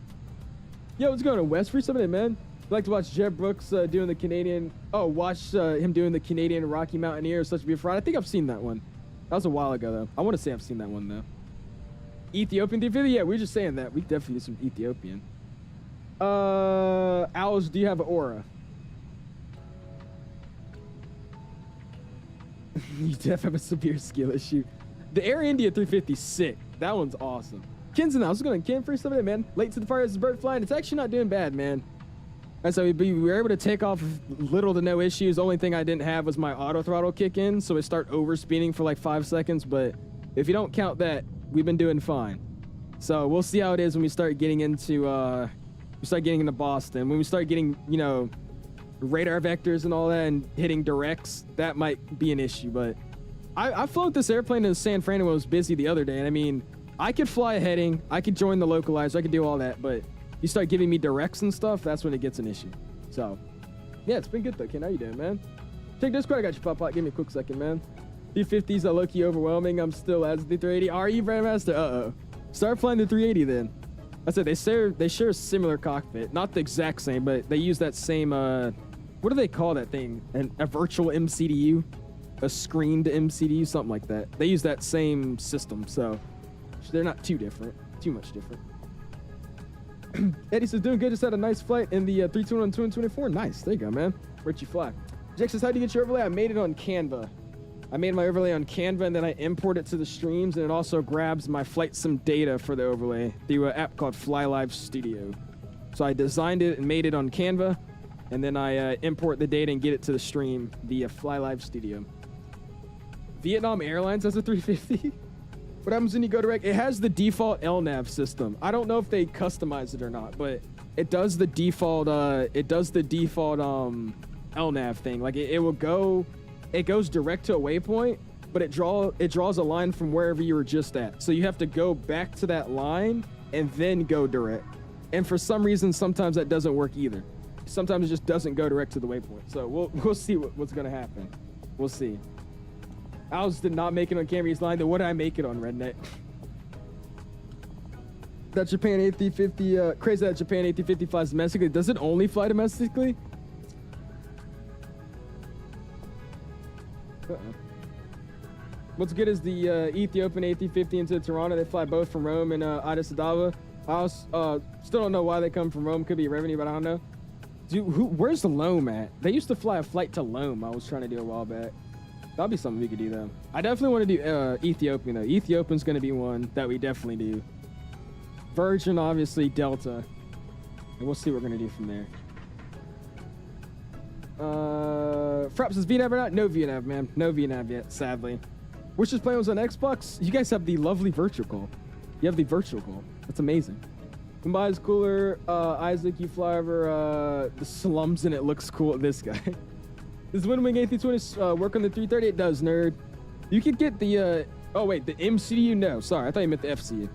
Yo, what's going on, West? Free something, man. I'd like to watch Jeb Brooks doing the Canadian. Oh, watch him doing the Canadian Rocky Mountaineer. Such a beautiful ride. I think I've seen that one. That was a while ago, though. I want to say I've seen that one, though. Ethiopian 350? Yeah, we were just saying that. We definitely did some Ethiopian. Owls, do you have an aura? You definitely have a severe skill issue. The Air India 350 is sick. That one's awesome. Ken's in the house. What's going on, Ken? Free stuff there, man. Late to the fire. This is bird flying. It's actually not doing bad, man. And so we were able to take off little to no issues. The only thing I didn't have was my auto throttle kick in, so it start overspeeding for like 5 seconds. But if you don't count that, we've been doing fine. So we'll see how it is when we start getting into Boston. When we start getting, you know, radar vectors and all that and hitting directs, that might be an issue. But I flew with this airplane in San Fran when it was busy the other day, and I mean, I could fly a heading, I could join the localizer, I could do all that, but you start giving me directs and stuff, that's when it gets an issue. So, yeah, it's been good though, Ken. How you doing, man? Check Discord, I got you, Pop. Give me a quick second, man. 350s are low-key overwhelming. I'm still as the 380. Are you, Brandmaster? Uh-oh. Start flying the 380 then. I said they share a similar cockpit. Not the exact same, but they use that same, what do they call that thing? A virtual MCDU? A screened MCDU? Something like that. They use that same system, so they're not too much different. Eddie says, doing good. Just had a nice flight in the 321 224. Nice. There you go, man. Where'd you fly? Jack says, how do you get your overlay? I made it on Canva. I made my overlay on Canva, and then I import it to the streams, and it also grabs my FlightSim data for the overlay through an app called FlyLive Studio. So I designed it and made it on Canva, and then I import the data and get it to the stream via FlyLive Studio. Vietnam Airlines has a 350. What happens when you go direct? It has the default LNAV system. I don't know if they customize it or not, but it does the default. LNAV thing. Like it goes direct to a waypoint, but it draws a line from wherever you were just at. So you have to go back to that line and then go direct. And for some reason, sometimes that doesn't work either. Sometimes it just doesn't go direct to the waypoint. So we'll see what's gonna happen. We'll see. Owls did not make it on Camry's line. Then what did I make it on, Redneck? that Japan A350, crazy that Japan A350 flies domestically. Does it only fly domestically? What's good is the Ethiopian A350 into Toronto. They fly both from Rome and Addis Ababa. I also, still don't know why they come from Rome. Could be revenue, but I don't know. Dude, where's the Loam at? They used to fly a flight to Loam. I was trying to do a while back. That'll be something we could do though. I definitely want to do Ethiopian though. Ethiopian's going to be one that we definitely do. Virgin, obviously, Delta. And we'll see what we're going to do from there. Fraps, is VNAV or not? No VNAV, man. No VNAV yet, sadly. Which is playing was on Xbox. You guys have the lovely virtual call. You have the virtual call. That's amazing. Mumbai's cooler. Isaac, you fly over the slums and it looks cool. This guy. Does WinWing A320 work on the 330? It does, nerd. You could get the oh wait, the MCDU. No, sorry, I thought you meant the FCU.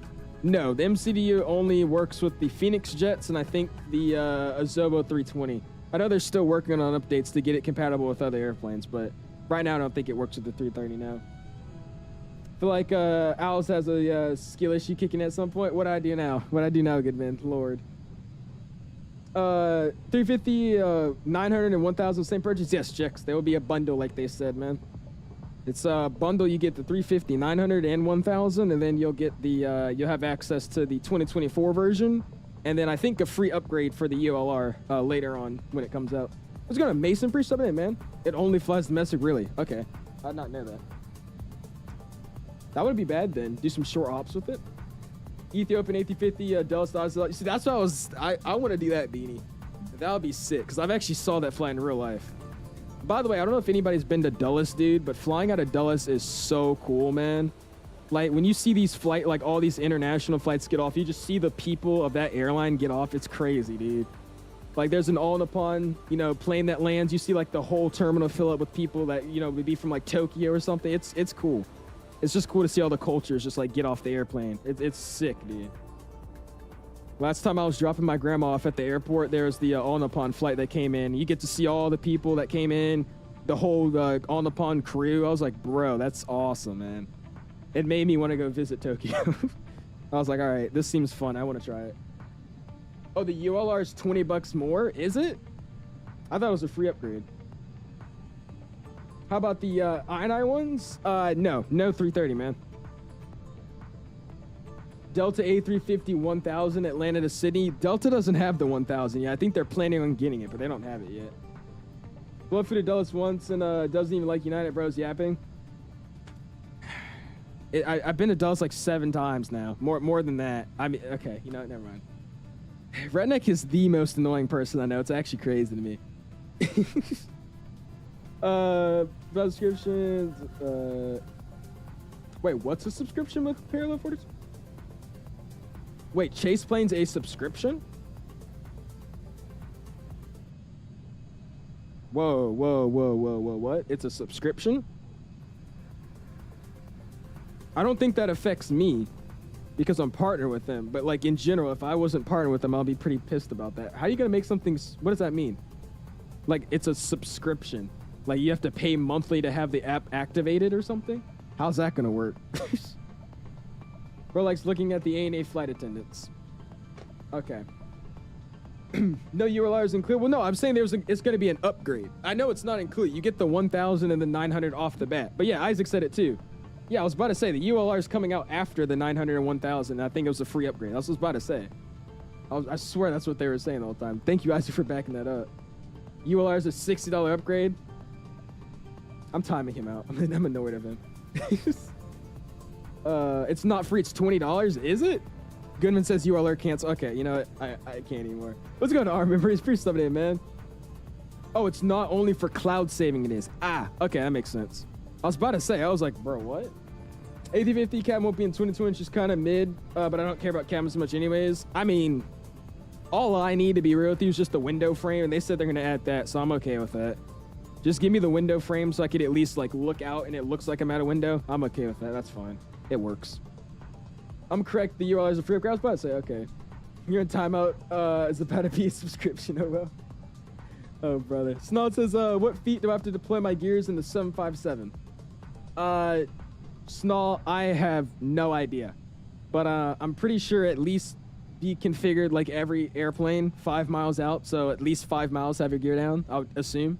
No, the MCDU only works with the Phoenix jets and I think the Azobo 320. I know they're still working on updates to get it compatible with other airplanes, but right now I don't think it works with the 330 now. I feel like Owls has a skill issue kicking at some point. What do I do now? What do I do now, good man? Lord. 350, 900, and 1,000 same purchase? Yes, checks. There will be a bundle like they said, man. It's a bundle. You get the 350, 900, and 1,000, and then you'll get the you'll have access to the 2024 version, and then I think a free upgrade for the ULR later on when it comes out. Let's go to Mason pre subbing it, man. It only flies domestic, really? Okay, I did not know that. That wouldn't be bad then. Do some short hops with it. Ethiopian A350 Dulles. See, that's what I want to do that, Beanie. That would be sick because I've actually saw that fly in real life. By the way, I don't know if anybody's been to Dulles, dude, but flying out of Dulles is so cool, man. Like when you see these like all these international flights get off, you just see the people of that airline get off. It's crazy, dude. Like there's an all-Nippon, you know, plane that lands. You see like the whole terminal fill up with people that, you know, would be from like Tokyo or something. It's cool. It's just cool to see all the cultures just like get off the airplane. It's sick, dude. Last time I was dropping my grandma off at the airport, there was the All Nippon flight that came in. You get to see all the people that came in, the whole All Nippon crew. I was like, bro, that's awesome, man. It made me want to go visit Tokyo. I was like, all right, this seems fun. I want to try it. Oh, the ULR is 20 bucks more? Is it? I thought it was a free upgrade. How about the I&I ones? No 330, man. Delta A350 1000 Atlanta to Sydney. Delta doesn't have the 1000 yet. I think they're planning on getting it, but they don't have it yet. Blood food to Dulles once and doesn't even like United Bros yapping. I've been to Dulles like 7 times now. More than that. I mean, okay, you know what? Never mind. Redneck is the most annoying person I know. It's actually crazy to me. Subscriptions. Wait, what's a subscription with Parallel 42? Wait, Chase Plane's a subscription? Whoa, what? It's a subscription? I don't think that affects me because I'm partnered with them. But like in general, if I wasn't partnered with them, I'll be pretty pissed about that. How are you gonna make something, what does that mean? Like it's a subscription. Like you have to pay monthly to have the app activated or something? How's that gonna work? Bro likes looking at the ANA flight attendants. Okay. No ULRs included. Well, no, I'm saying it's gonna be an upgrade. I know it's not included. You get the 1000 and the 900 off the bat. But yeah, Isaac said it too. Yeah, I was about to say the ULR is coming out after the 900 and 1000. I think it was a free upgrade. That's what I was about to say. I swear that's what they were saying the whole time. Thank you, Isaac, for backing that up. ULR is a $60 upgrade. I'm timing him out. I'm annoyed of him. It's not free. It's $20. Is it? Goodman says ULR cancel. Okay, you know what? I can't anymore. Let's go to Arm. It's free stuff today, man. Oh, it's not only for cloud saving. It is. Ah, okay, that makes sense. I was about to say. I was like, bro, what? A350 cam won't be in 22 inches, kind of mid, but I don't care about cams as much anyways. I mean, all I need to be real with you is just the window frame, and they said they're gonna add that, so I'm okay with that. Just give me the window frame so I could at least like look out and it looks like I'm at a window. I'm okay with that. That's fine. It works. I'm correct. The URL is a free upgrade. I was about to say, okay. You're in timeout. It's about to be a subscription. Oh, well. Oh, brother. Snod says, what feet do I have to deploy my gears in the 757? Snall, I have no idea. But I'm pretty sure at least be configured like every airplane 5 miles out, so at least 5 miles have your gear down, I would assume.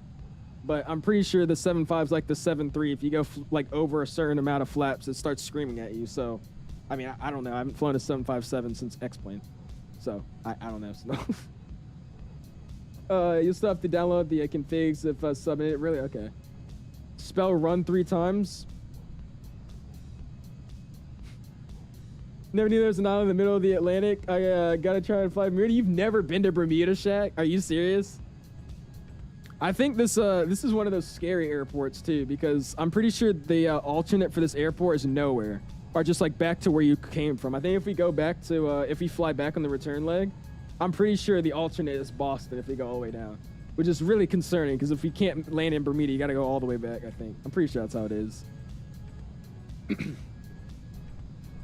But I'm pretty sure the 7.5 is like the 7.3. If you go like over a certain amount of flaps, it starts screaming at you. So, I mean, I don't know. I haven't flown a 757 since X-Plane. So, I don't know. So. You'll still have to download the configs if subbing it. Really? Okay. Spell run 3 times. Never knew there was an island in the middle of the Atlantic. I gotta try and fly Bermuda. You've never been to Bermuda, Shaq? Are you serious? I think this is one of those scary airports too, because I'm pretty sure the alternate for this airport is nowhere, or just like back to where you came from. I think if we go back to if we fly back on the return leg, I'm pretty sure the alternate is Boston if we go all the way down, which is really concerning because if we can't land in Bermuda, you got to go all the way back. I think I'm pretty sure that's how it is.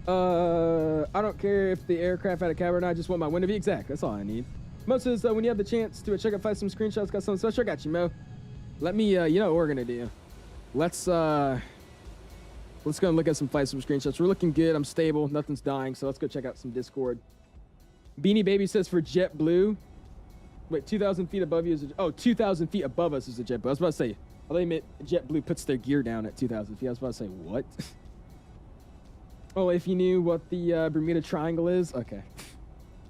I don't care if the aircraft had a cabin or not. I just want my window view. Exact. That's all I need. Most of this, when you have the chance to check out FlightSim screenshots, got something special. I got you, Mo. Let me, you know what we're gonna do. Let's go and look at some FlightSim screenshots. We're looking good. I'm stable. Nothing's dying. So let's go check out some Discord. Beanie Baby says for JetBlue. Wait, 2,000 feet above you is 2,000 feet above us is a JetBlue. I was about to say, I thought you meant JetBlue puts their gear down at 2,000 feet. I was about to say, what? Oh, if you knew what the Bermuda Triangle is? Okay.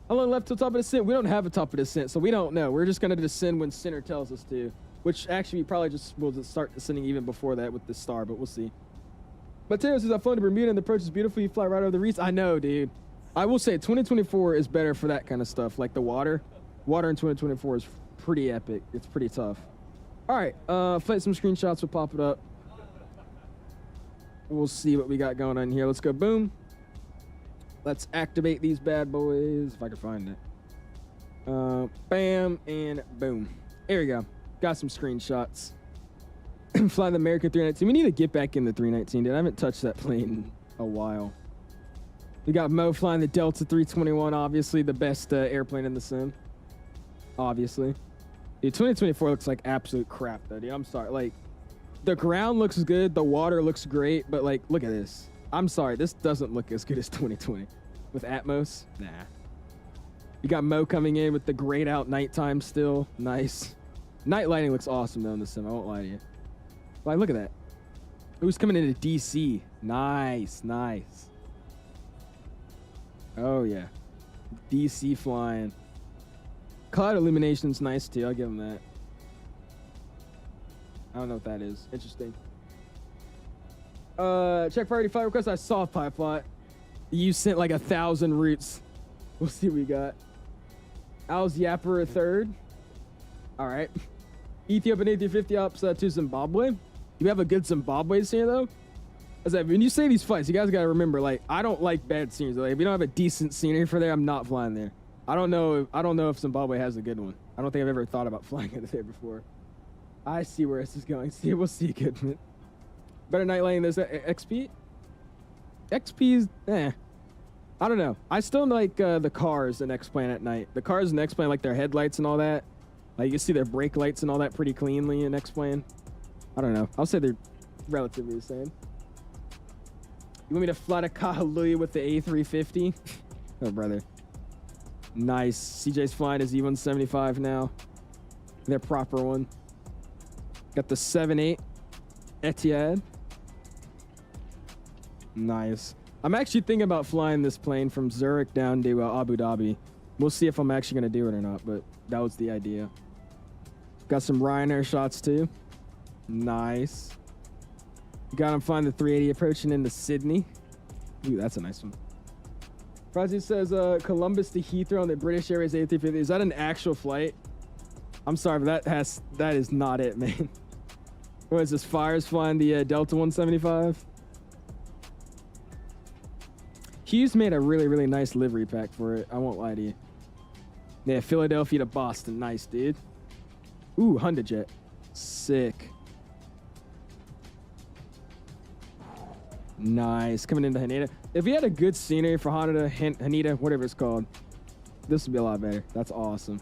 How long left till top of descent? We don't have a top of descent, so we don't know. We're just going to descend when center tells us to, which actually we probably just will just start descending even before that with the star, but we'll see. But Taylor says, I've flown to Bermuda and the approach is beautiful. You fly right over the reefs. I know, dude. I will say 2024 is better for that kind of stuff, like the water. Water in 2024 is pretty epic. It's pretty tough. All right, FlightSim screenshots will pop it up. We'll see what we got going on here. Let's go boom. Let's activate these bad boys, if I can find it. Bam, and boom. There we go. Got some screenshots. Flying the American 319. We need to get back in the 319, dude. I haven't touched that plane in a while. We got Mo flying the Delta 321, obviously the best airplane in the sim. Obviously. Dude, 2024 looks like absolute crap, though, dude. I'm sorry. Like, the ground looks good. The water looks great. But, like, look at this. I'm sorry, this doesn't look as good as 2020. With Atmos, nah. You got Mo coming in with the grayed out nighttime still. Nice. Night lighting looks awesome though in the sim, I won't lie to you. Like, look at that. Who's coming into DC? Nice, nice. Oh yeah. DC flying. Cloud illumination's nice too, I'll give him that. I don't know what that is. Interesting. Check priority flight request. I saw pipe plot. You sent like 1,000 routes. We'll see what we got. 𝐓𝐿𝐼𝐷 𝐃. All right. Ethiopian A350 ops to Zimbabwe. Do we have a good Zimbabwe scene though? As when you say these flights, you guys gotta remember, like, I don't like bad scenery. Like, if you don't have a decent scenery for there, I'm not flying there. I don't know if Zimbabwe has a good one. I don't think I've ever thought about flying it there before. I see where this is going. See, we'll see, Goodman. Better night lighting. There's XP. XP's I don't know. I still like the cars in X-Plane at night. The cars in X-Plane, like their headlights and all that. Like, you can see their brake lights and all that pretty cleanly in X-Plane. I don't know. I'll say they're relatively the same. You want me to fly to 𝐂𝐨𝐿𝐼𝐷 with the A350? Oh, brother. Nice. CJ's flying his E175 now. Their proper one. Got the 7.8 Etihad. Nice. I'm actually thinking about flying this plane from Zurich down to Abu Dhabi. We'll see if I'm actually going to do it or not, but that was the idea. Got some Ryanair shots too. Nice. Got him flying the 380 approaching into Sydney. Ooh, that's a nice one. Prezi says Columbus to Heathrow on the British Airways A350. Is that an actual flight? I'm sorry, but that is not it, man. What is this? Fire's flying the Delta 175. Hughes made a really, really nice livery pack for it. I won't lie to you. Yeah, Philadelphia to Boston. Nice, dude. Ooh, Honda Jet. Sick. Nice. Coming into Haneda. If we had a good scenery for Honda, Haneda, whatever it's called, this would be a lot better. That's awesome.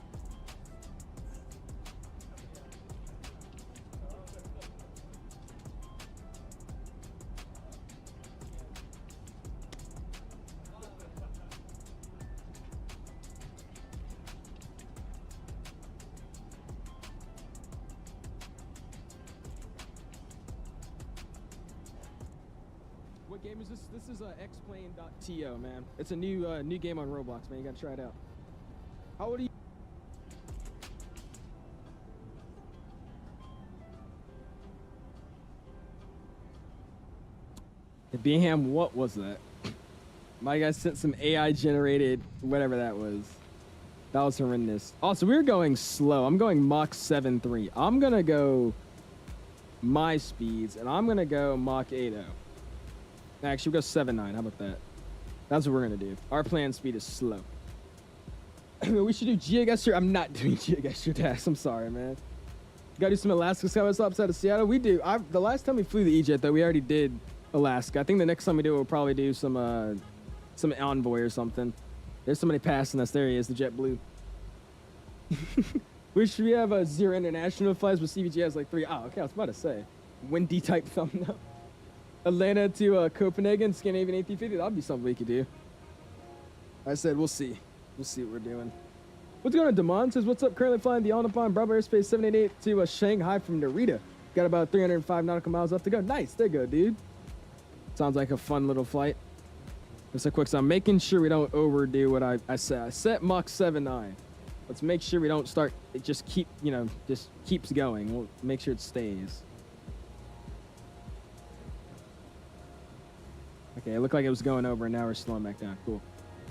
What game is this? This is 𝐓𝐸𝐾𝐀𝐃, man. It's a new game on Roblox, man. You gotta try it out. How old are you? BHAM, what was that? My guy sent some AI generated whatever that was. That was horrendous. Also, we're going slow. I'm going Mach 7.3. I'm gonna go my speeds, and I'm gonna go Mach 8.0. Actually, we'll go 7.9. How about that? That's what we're gonna do. Our plan speed is slow. We should do GeoGuessr. I'm not doing GeoGuessr tasks. I'm sorry, man. Gotta do some Alaska Skyway stops out of Seattle. We do. The last time we flew the E-Jet, though, we already did Alaska. I think the next time we do it, we'll probably do some Envoy or something. There's somebody passing us. There he is, the JetBlue. We have 0 international flights, but CBG has like 3. Oh, okay, I was about to say. Windy type thumbnail. Atlanta to Copenhagen, Scandinavian A350. That'd be something we could do. I said, we'll see. We'll see what we're doing. What's going on? Damon says, what's up? Currently flying the Onapon Bravo Airspace 788 to Shanghai from Narita. Got about 305 nautical miles left to go. Nice. There you go, dude. Sounds like a fun little flight. Just a quick, so I'm making sure we don't overdo what I said. I set Mach 7.9. Let's make sure we don't start, it just keeps going. We'll make sure it stays. Okay, it looked like it was going over and now we're slowing back down. Cool.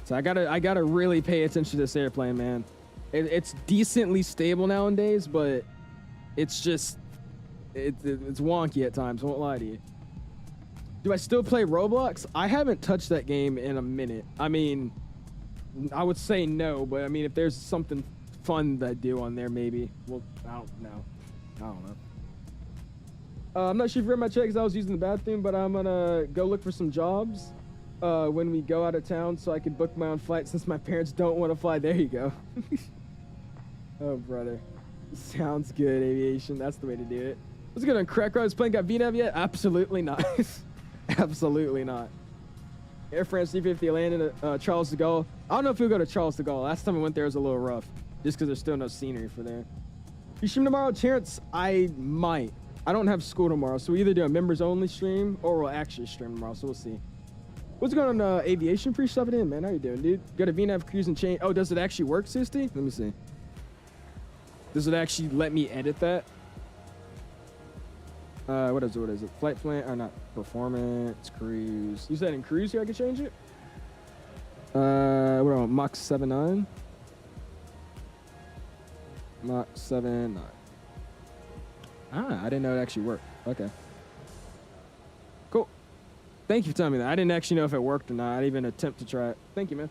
So I gotta really pay attention to this airplane, man. It's decently stable nowadays, but it's just, it's wonky at times, won't lie to you. Do I still play Roblox? I haven't touched that game in a minute. I mean, I would say no, but I mean, if there's something fun that I do on there, maybe. Well, I don't know. I'm not sure if you read my check because I was using the bathroom, but I'm gonna go look for some jobs when we go out of town so I can book my own flight since my parents don't want to fly. There you go. Oh, brother. Sounds good, aviation. That's the way to do it. What's good on Crack Road's plane got VNAV yet? Absolutely not. Absolutely not. Air France 350 landed at Charles de Gaulle. I don't know if we'll go to Charles de Gaulle. Last time we went there was a little rough, just because there's still no scenery for there. You stream tomorrow? Chance, I might. I don't have school tomorrow, so we either do a members only stream or we'll actually stream tomorrow, so we'll see. What's going on, aviation? Free stuff it in, man. How you doing, dude? Got a VNAV cruise and change. Oh, does it actually work, Sisty? Let me see. Does it actually let me edit that? What is it? Flight plan, or not, performance, cruise. You said in cruise here I can change it? What on, Mach 7.9? Mach 7.9. Ah, I didn't know it actually worked. Okay. Cool. Thank you for telling me that. I didn't actually know if it worked or not. I didn't even attempt to try it. Thank you, man.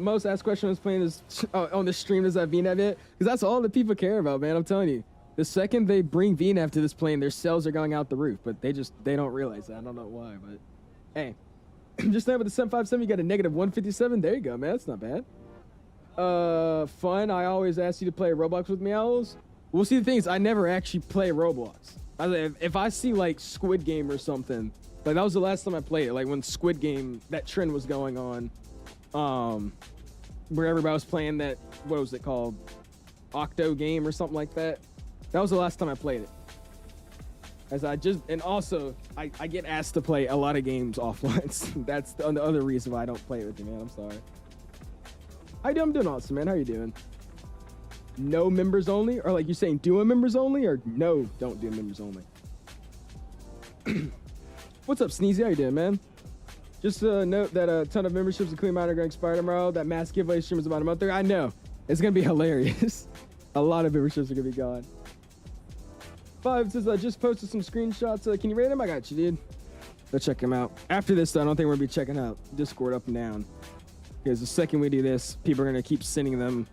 Most asked question was playing this on the stream. Does that VNAV yet? Because that's all that people care about, man. I'm telling you. The second they bring VNAV to this plane, their sales are going out the roof. But they don't realize that. I don't know why, but hey. Just now with the 757, you got a negative 157. There you go, man. That's not bad. Fun. I always ask you to play Roblox with me, Owls. Well, see, the thing is, I never actually play Roblox. If I see like Squid Game or something, like that was the last time I played it. Like when Squid Game, that trend was going on. Where everybody was playing that, what was it called? Octo game or something like that. That was the last time I played it. And also, I get asked to play a lot of games offline. That's the other reason why I don't play it with you, man. I'm sorry. How you doing? I'm doing awesome, man. How you doing? No members only? Or like you're saying do a members only? Or no, don't do members only? What's up, Sneezy? How you doing, man? Just a note that a ton of memberships, including mine, are going to expire tomorrow. That mass giveaway stream is about a month ago. I know. It's going to be hilarious. A lot of memberships are going to be gone. 5 says, I just posted some screenshots. Can you rate them? I got you, dude. Go check them out. After this, though, I don't think we're going to be checking out Discord up and down. Because the second we do this, people are going to keep sending them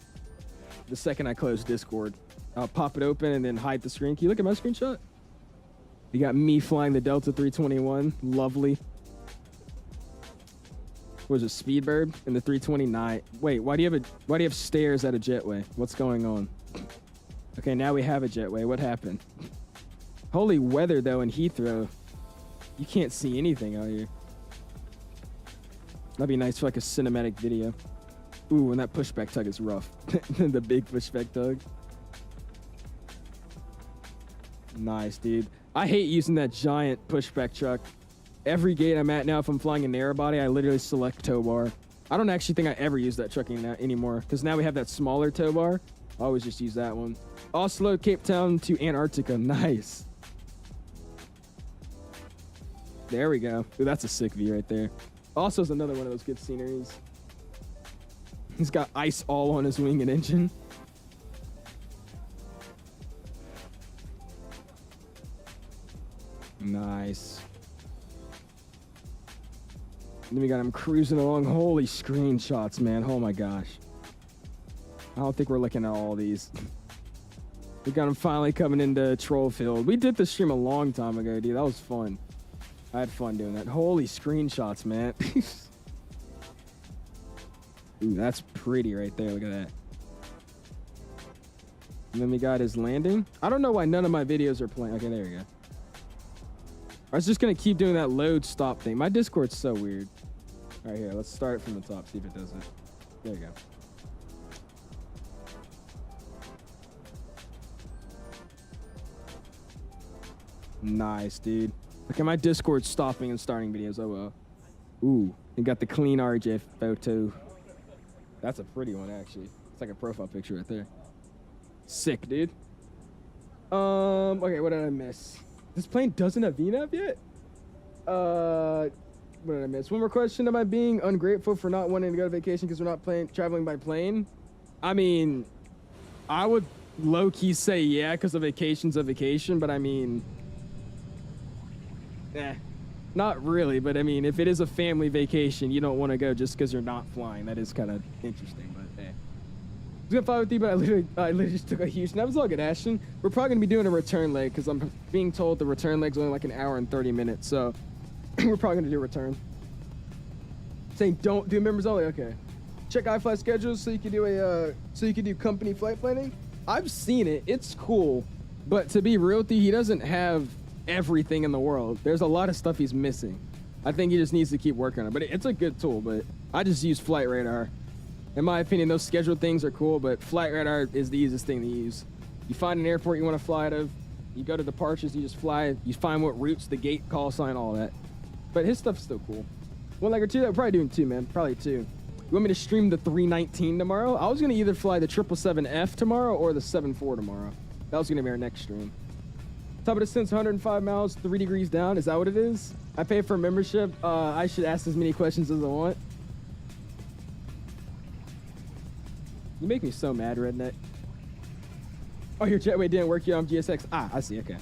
the second I close Discord. I'll pop it open and then hide the screen. Can you look at my screenshot? You got me flying the Delta 321. Lovely. What was it, Speedbird in the 329? Wait, why do you have stairs at a jetway? What's going on? Okay, now we have a jetway. What happened? Holy weather though in Heathrow. You can't see anything out here. That'd be nice for like a cinematic video. Ooh, and that pushback tug is rough. The big pushback tug. Nice, dude. I hate using that giant pushback truck. Every gate I'm at now, if I'm flying a narrow body, I literally select tow bar. I don't actually think I ever use that truck anymore because now we have that smaller tow bar. I always just use that one. Oslo, Cape Town to Antarctica. Nice. There we go. Dude, that's a sick view right there. Oslo's another one of those good sceneries. He's got ice all on his wing and engine. Nice. Then we got him cruising along. Holy screenshots, man. Oh my gosh. I don't think we're looking at all these. We got him finally coming into troll field. We did this stream a long time ago, dude. That was fun. I had fun doing that. Holy screenshots, man. Ooh, that's pretty right there. Look at that. And then we got his landing. I don't know why none of my videos are playing. Okay, there we go. I was just going to keep doing that load stop thing. My Discord's so weird. All right, here. Let's start it from the top. See if it does it. There you go. Nice, dude. Look at my Discord stopping and starting videos. Oh, well. Ooh, you got the clean RJ photo. That's a pretty one, actually. It's like a profile picture right there. Sick, dude. Okay, what did I miss? This plane doesn't have VNAV yet? What did I miss? One more question. Am I being ungrateful for not wanting to go to vacation because we're not traveling by plane? I mean, I would low-key say yeah, because a vacation's a vacation, but I mean... not really, but I mean, if it is a family vacation, you don't want to go just because you're not flying. That is kind of interesting, but I was gonna fly with you, but I literally just took a huge nap. It was all good, Ashton. We're probably gonna be doing a return leg because I'm being told the return leg's only like an hour and 30 minutes, so we're probably gonna do a return. Saying don't do members only. Okay. Check iFly schedules so you can do company flight planning. I've seen it. It's cool, but to be real with you, he doesn't have everything in the world. There's a lot of stuff he's missing. I think he just needs to keep working on it. But it's a good tool, but I just use Flight Radar. In my opinion, those scheduled things are cool, but Flight Radar is the easiest thing to use. You find an airport you want to fly out of, you go to departures, you just fly, you find what routes, the gate, call sign, all that. But his stuff's still cool. One leg or two, that we're probably doing two, man. Probably two. You want me to stream the 319 tomorrow? I was going to either fly the 777F tomorrow or the 74 tomorrow. That was going to be our next stream. Top of distance, 105 miles, 3 degrees down. Is that what it is? I pay for a membership. I should ask as many questions as I want. You make me so mad, Redneck. Oh, your jetway didn't work yet on GSX. Ah, I see, okay.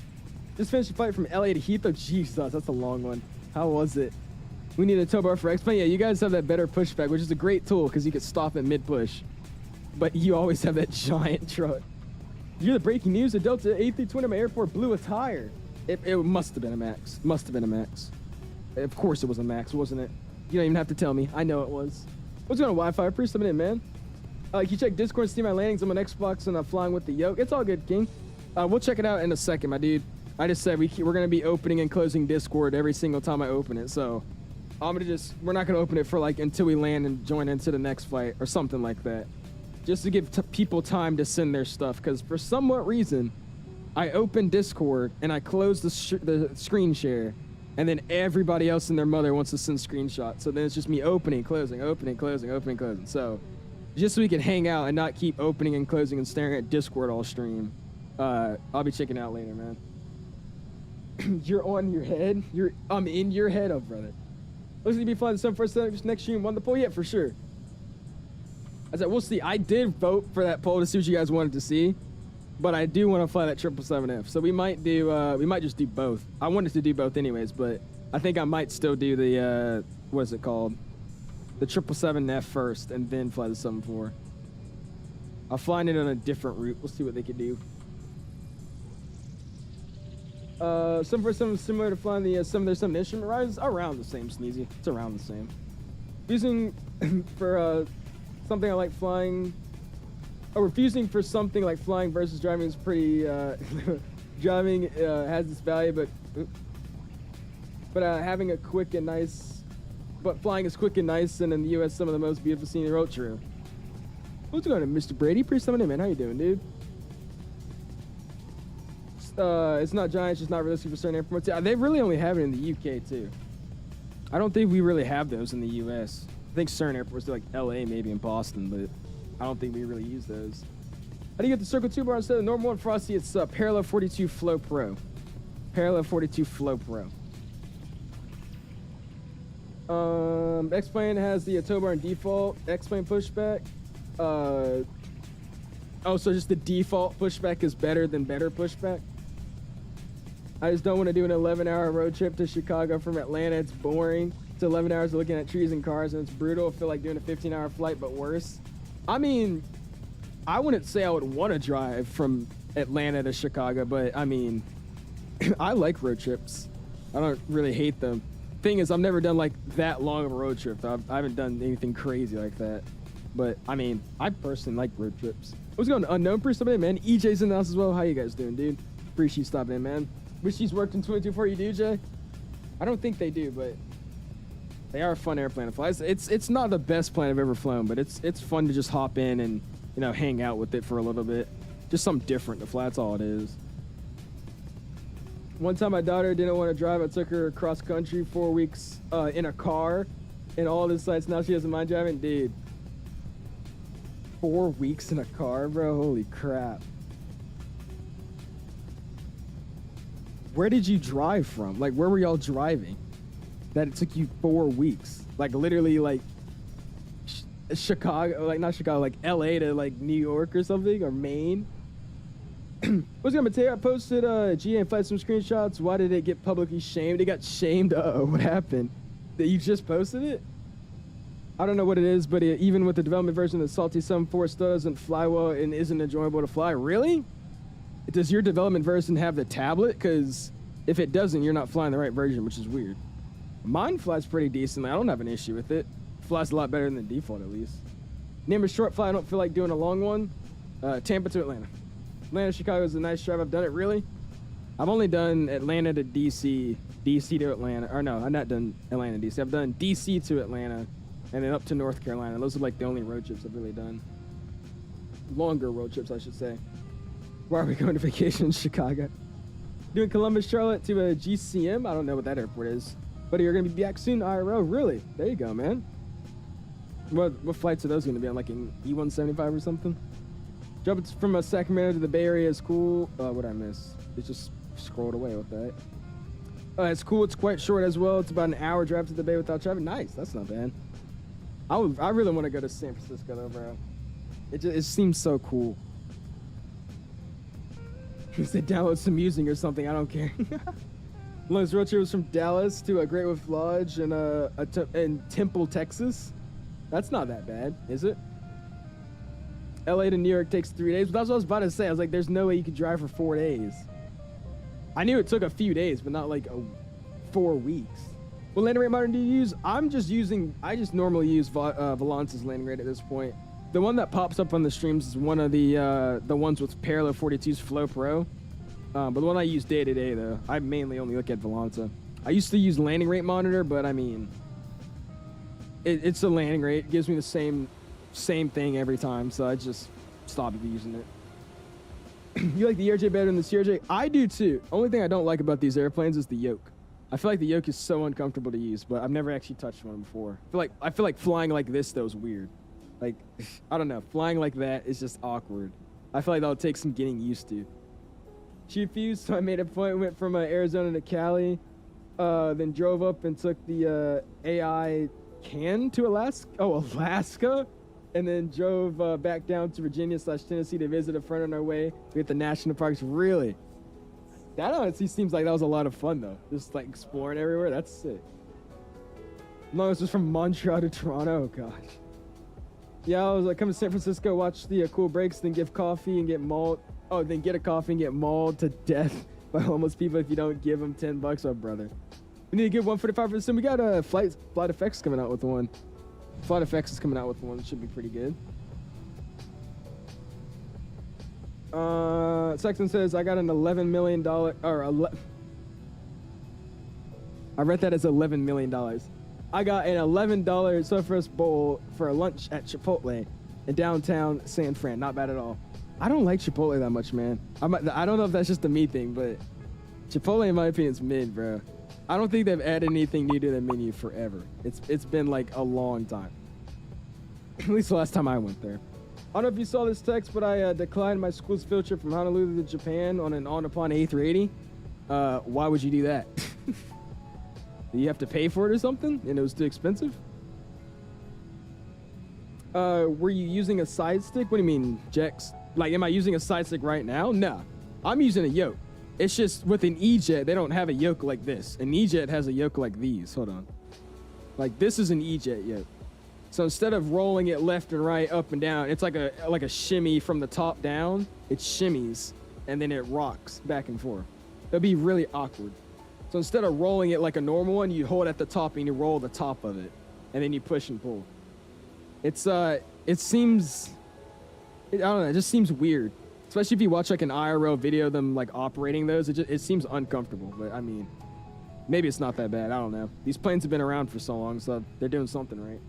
Just finished a flight from LA to Heathrow. Jesus, that's a long one. How was it? We need a tow bar for X-Plane. Yeah, you guys have that better pushback, which is a great tool because you can stop at mid-push. But you always have that giant truck. You're the breaking news. The Delta A320 at my airport blew a tire. It must have been a Max. Must have been a Max. Of course it was a Max, wasn't it? You don't even have to tell me. I know it was. What's going on, Wi-Fi? Appreciate coming in, man. Can you check Discord and see my landings on my Xbox and flying with the yoke? It's all good, King. We'll check it out in a second, my dude. I just said we're going to be opening and closing Discord every single time I open it. So we're not going to open it for like until we land and join into the next flight or something like that. Just to give people time to send their stuff, because for somewhat reason, I open Discord and I close the screen share, and then everybody else and their mother wants to send screenshots. So then it's just me opening, closing, opening, closing, opening, closing. So just so we can hang out and not keep opening and closing and staring at Discord all stream, I'll be checking out later, man. You're on your head? I'm in your head, oh brother. Looks like you be flying the 747 next stream. Won the poll? Yeah, for sure. I said, we'll see. I did vote for that poll to see what you guys wanted to see, but I do want to fly that 777F. So we might just do both. I wanted to do both anyways, but I think I might still do the, what is it called? The 777F first and then fly the 74. I'll fly it on a different route. We'll see what they can do. 747 is similar to flying the 737 instrument rise. Around the same, Sneezy. It's around the same. Using for, something I like flying, refusing for something like flying versus driving is pretty, driving has its value, but having a quick and nice, but flying is quick and nice, and in the U.S. some of the most beautiful scenery. Road true. What's going on, Mr. Brady? Pretty coming in, man. How you doing, dude? It's not giant, it's just not realistic for certain airports. Yeah, they really only have it in the UK too. I don't think we really have those in the US. I think certain airports, like LA maybe in Boston, but I don't think we really use those. How do you get the Circle 2 bar instead of the normal one, Frosty? It's Parallel 42 Flow Pro. Parallel 42 Flow Pro. X-Plane has the tow bar and default X-Plane pushback. Oh, so just the default pushback is better than better pushback? I just don't want to do an 11-hour road trip to Chicago from Atlanta. It's boring. It's 11 hours of looking at trees and cars, and it's brutal. I feel like doing a 15-hour flight, but worse. I mean, I wouldn't say I would want to drive from Atlanta to Chicago, but I mean, I like road trips. I don't really hate them. Thing is, I've never done like that long of a road trip. I haven't done anything crazy like that. But I mean, I personally like road trips. What's going on? Unknown for somebody, man. EJ's in the house as well. How you guys doing, dude? Appreciate you stopping in, man. Wish these worked in 22 for you, do, Jay? I don't think they do, but they are a fun airplane to fly. It's not the best plane I've ever flown, but it's fun to just hop in and, you know, hang out with it for a little bit. Just something different to fly. That's all it is. One time my daughter didn't want to drive. I took her cross country 4 weeks in a car and all the sites. Now she doesn't mind driving. Dude, 4 weeks in a car, bro? Holy crap. Where did you drive from? Like, where were y'all driving that it took you 4 weeks? Like, literally, like, Chicago, like, not Chicago, like, LA to, like, New York or something, or Maine? What's going on, Mateo? I posted GA and FlightSim screenshots. Why did it get publicly shamed? It got shamed. Uh-oh, what happened? That you just posted it? I don't know what it is, but even with the development version, the Salty 7.4 still doesn't fly well and isn't enjoyable to fly. Really? Does your development version have the tablet? Because if it doesn't, you're not flying the right version, which is weird. Mine flies pretty decently. I don't have an issue with it. Flies a lot better than the default, at least. Name a short flight. I don't feel like doing a long one. Tampa to Atlanta. Atlanta, Chicago is a nice drive. I've done it, really. I've only done Atlanta to DC, DC to Atlanta. Or no, I've not done Atlanta to DC. I've done DC to Atlanta, and then up to North Carolina. Those are like the only road trips I've really done. Longer road trips, I should say. Why are we going to vacation in Chicago? Doing Columbus, Charlotte to a GCM. I don't know what that airport is. But you're going to be back soon, IRL. Really? There you go, man. What flights are those going to be on? Like an E175 or something? Jumping from Sacramento to the Bay Area is cool. What I miss? It just scrolled away with that. It's cool. It's quite short as well. It's about an hour drive to the Bay without traffic. Nice. That's not bad. I really want to go to San Francisco though, bro. It seems so cool. You said download some music or something. I don't care. Longest road trip was from Dallas to a Great Wolf Lodge in Temple, Texas. That's not that bad, is it? LA to New York takes 3 days. But that's what I was about to say. I was like, there's no way you could drive for 4 days. I knew it took a few days, but not like 4 weeks. What landing rate monitor do you use? I just normally use Volance's landing rate at this point. The one that pops up on the streams is one of the ones with Parallel 42's Flow Pro. But the one I use day to day, though, I mainly only look at Volanta. I used to use landing rate monitor, but I mean, it's a landing rate. It gives me the same thing every time, so I just stopped using it. You like the ERJ better than the CRJ? I do too. Only thing I don't like about these airplanes is the yoke. I feel like the yoke is so uncomfortable to use, but I've never actually touched one before. I feel like flying like this though is weird. Like, I don't know, flying like that is just awkward. I feel like that'll take some getting used to. She fused, so I made a point, went from Arizona to Cali, then drove up and took the AI can to Alaska. Oh, Alaska? And then drove back down to Virginia/Tennessee to visit a friend on our way. We hit the national parks. Really? That honestly seems like that was a lot of fun, though. Just like exploring everywhere. That's sick. Longest was from Montreal to Toronto. Oh, gosh. Yeah, I was like, come to San Francisco, watch the cool breaks, then give coffee and get mauled. Oh, then get a coffee and get mauled to death by homeless people if you don't give them $10. Oh, brother. We need to give 145 for the sim. We got Flight Effects coming out with one. Flight Effects is coming out with one. It should be pretty good. Sexton says, I got an $11 million, I read that as $11 million. I got an $11 surface bowl for a lunch at Chipotle in downtown San Fran. Not bad at all. I don't like Chipotle that much, man. I don't know if that's just a me thing, but Chipotle, in my opinion, is mid, bro. I don't think they've added anything new to the menu forever. It's been like a long time. At least the last time I went there. I don't know if you saw this text, but I declined my school's field trip from Honolulu to Japan on an on-upon A380. Why would you do that? Do you have to pay for it or something? And it was too expensive? Were you using a side stick? What do you mean, Jex? Like, am I using a side stick right now? No. I'm using a yoke. It's just with an E-Jet, they don't have a yoke like this. An E-Jet has a yoke like these. Hold on. Like, this is an E-Jet yoke. So instead of rolling it left and right, up and down, it's like a shimmy from the top down. It shimmies, and then it rocks back and forth. It'd be really awkward. So instead of rolling it like a normal one, you hold it at the top and you roll the top of it, and then you push and pull. It seems, I don't know, it just seems weird. Especially if you watch like an IRL video of them like operating those, it seems uncomfortable. But I mean, maybe it's not that bad. I don't know. These planes have been around for so long, so they're doing something right.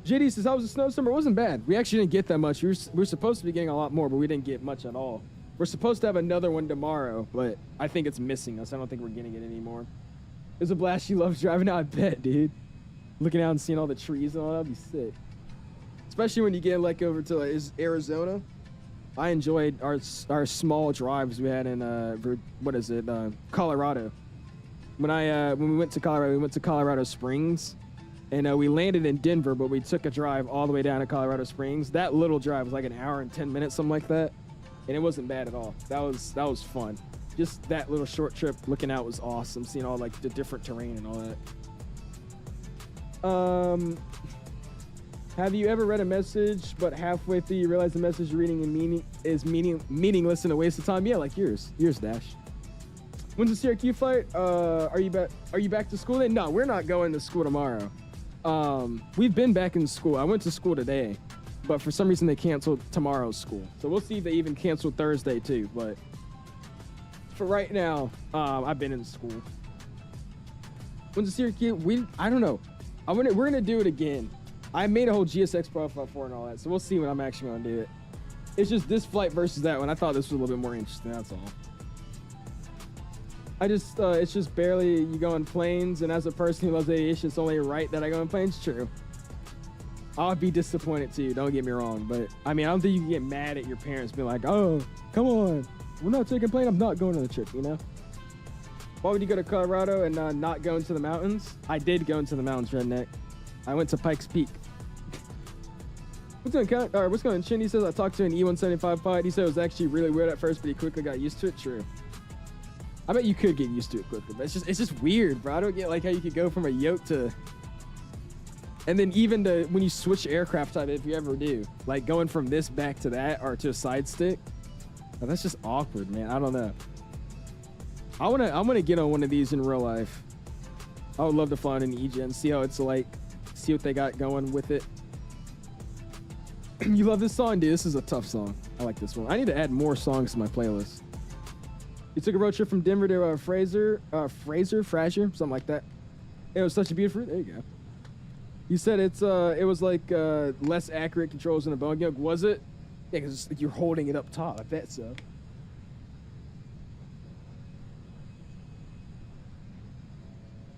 JD says, how was the snowstorm? It wasn't bad. We actually didn't get that much. We were supposed to be getting a lot more, but we didn't get much at all. We're supposed to have another one tomorrow, but I think it's missing us. I don't think we're getting it anymore. It was a blast. She loves driving. I bet, dude. Looking out and seeing all the trees and all that'd be sick. Especially when you get like over to like, Arizona. I enjoyed our small drives we had in Colorado. When we went to Colorado, we went to Colorado Springs, and we landed in Denver, but we took a drive all the way down to Colorado Springs. That little drive was like an hour and 10 minutes, something like that, and it wasn't bad at all. That was fun. Just that little short trip looking out was awesome, seeing all like the different terrain and all that. Have you ever read a message, but halfway through you realize the message you're reading is meaningless and a waste of time? Yeah, like yours, Dash. When's the Syracuse flight? Are you back to school then? No, we're not going to school tomorrow. We've been back in school. I went to school today, but for some reason they canceled tomorrow's school. So we'll see if they even cancel Thursday too. But for right now, I've been in school. When's the Syracuse? I don't know. We're gonna do it again. I made a whole GSX profile for it and all that, so we'll see when I'm actually gonna do it. It's just this flight versus that one. I thought this was a little bit more interesting, that's all. It's just barely you go in planes, and as a person who loves aviation, it's only right that I go in planes. True. I'll be disappointed too, don't get me wrong, but I mean, I don't think you can get mad at your parents being like, oh, come on, we're not taking a plane, I'm not going on the trip, you know? Why would you go to Colorado and not go into the mountains? I did go into the mountains, Redneck. I went to Pikes Peak. What's going on, Chin? He says I talked to an E175 pilot. He said it was actually really weird at first, but he quickly got used to it. True. I bet you could get used to it quickly, but it's just weird, bro. I don't get like how you could go from a yoke to, and then even when you switch aircraft type, if you ever do, like going from this back to that or to a side stick, oh, that's just awkward, man. I don't know. I wanna get on one of these in real life. I would love to fly on an E-Jet and see how it's like. See what they got going with it. You love this song? Dude, this is a tough song. I like this one. I need to add more songs to my playlist. You took a road trip from Denver to Fraser, something like that. It was such a beautiful, there you go. You said it was like less accurate controls in a Boeing yoke. Was it? Yeah, because you're holding it up top. I bet so.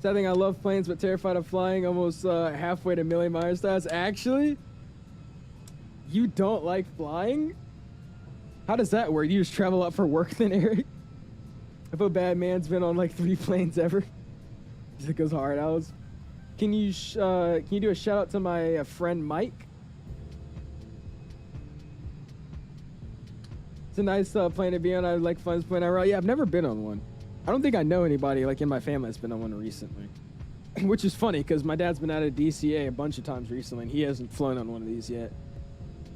Sad thing, I love planes, but terrified of flying almost halfway to Millie Myers stars. Actually, you don't like flying? How does that work? You just travel up for work then, Eric? If a bad man's been on like 3 planes ever, it goes hard out. Can you do a shout out to my friend Mike? It's a nice plane to be on. I like fun plane I ride. Yeah, I've never been on one. I don't think I know anybody like in my family that's been on one recently, which is funny because my dad's been out of DCA a bunch of times recently and he hasn't flown on one of these yet.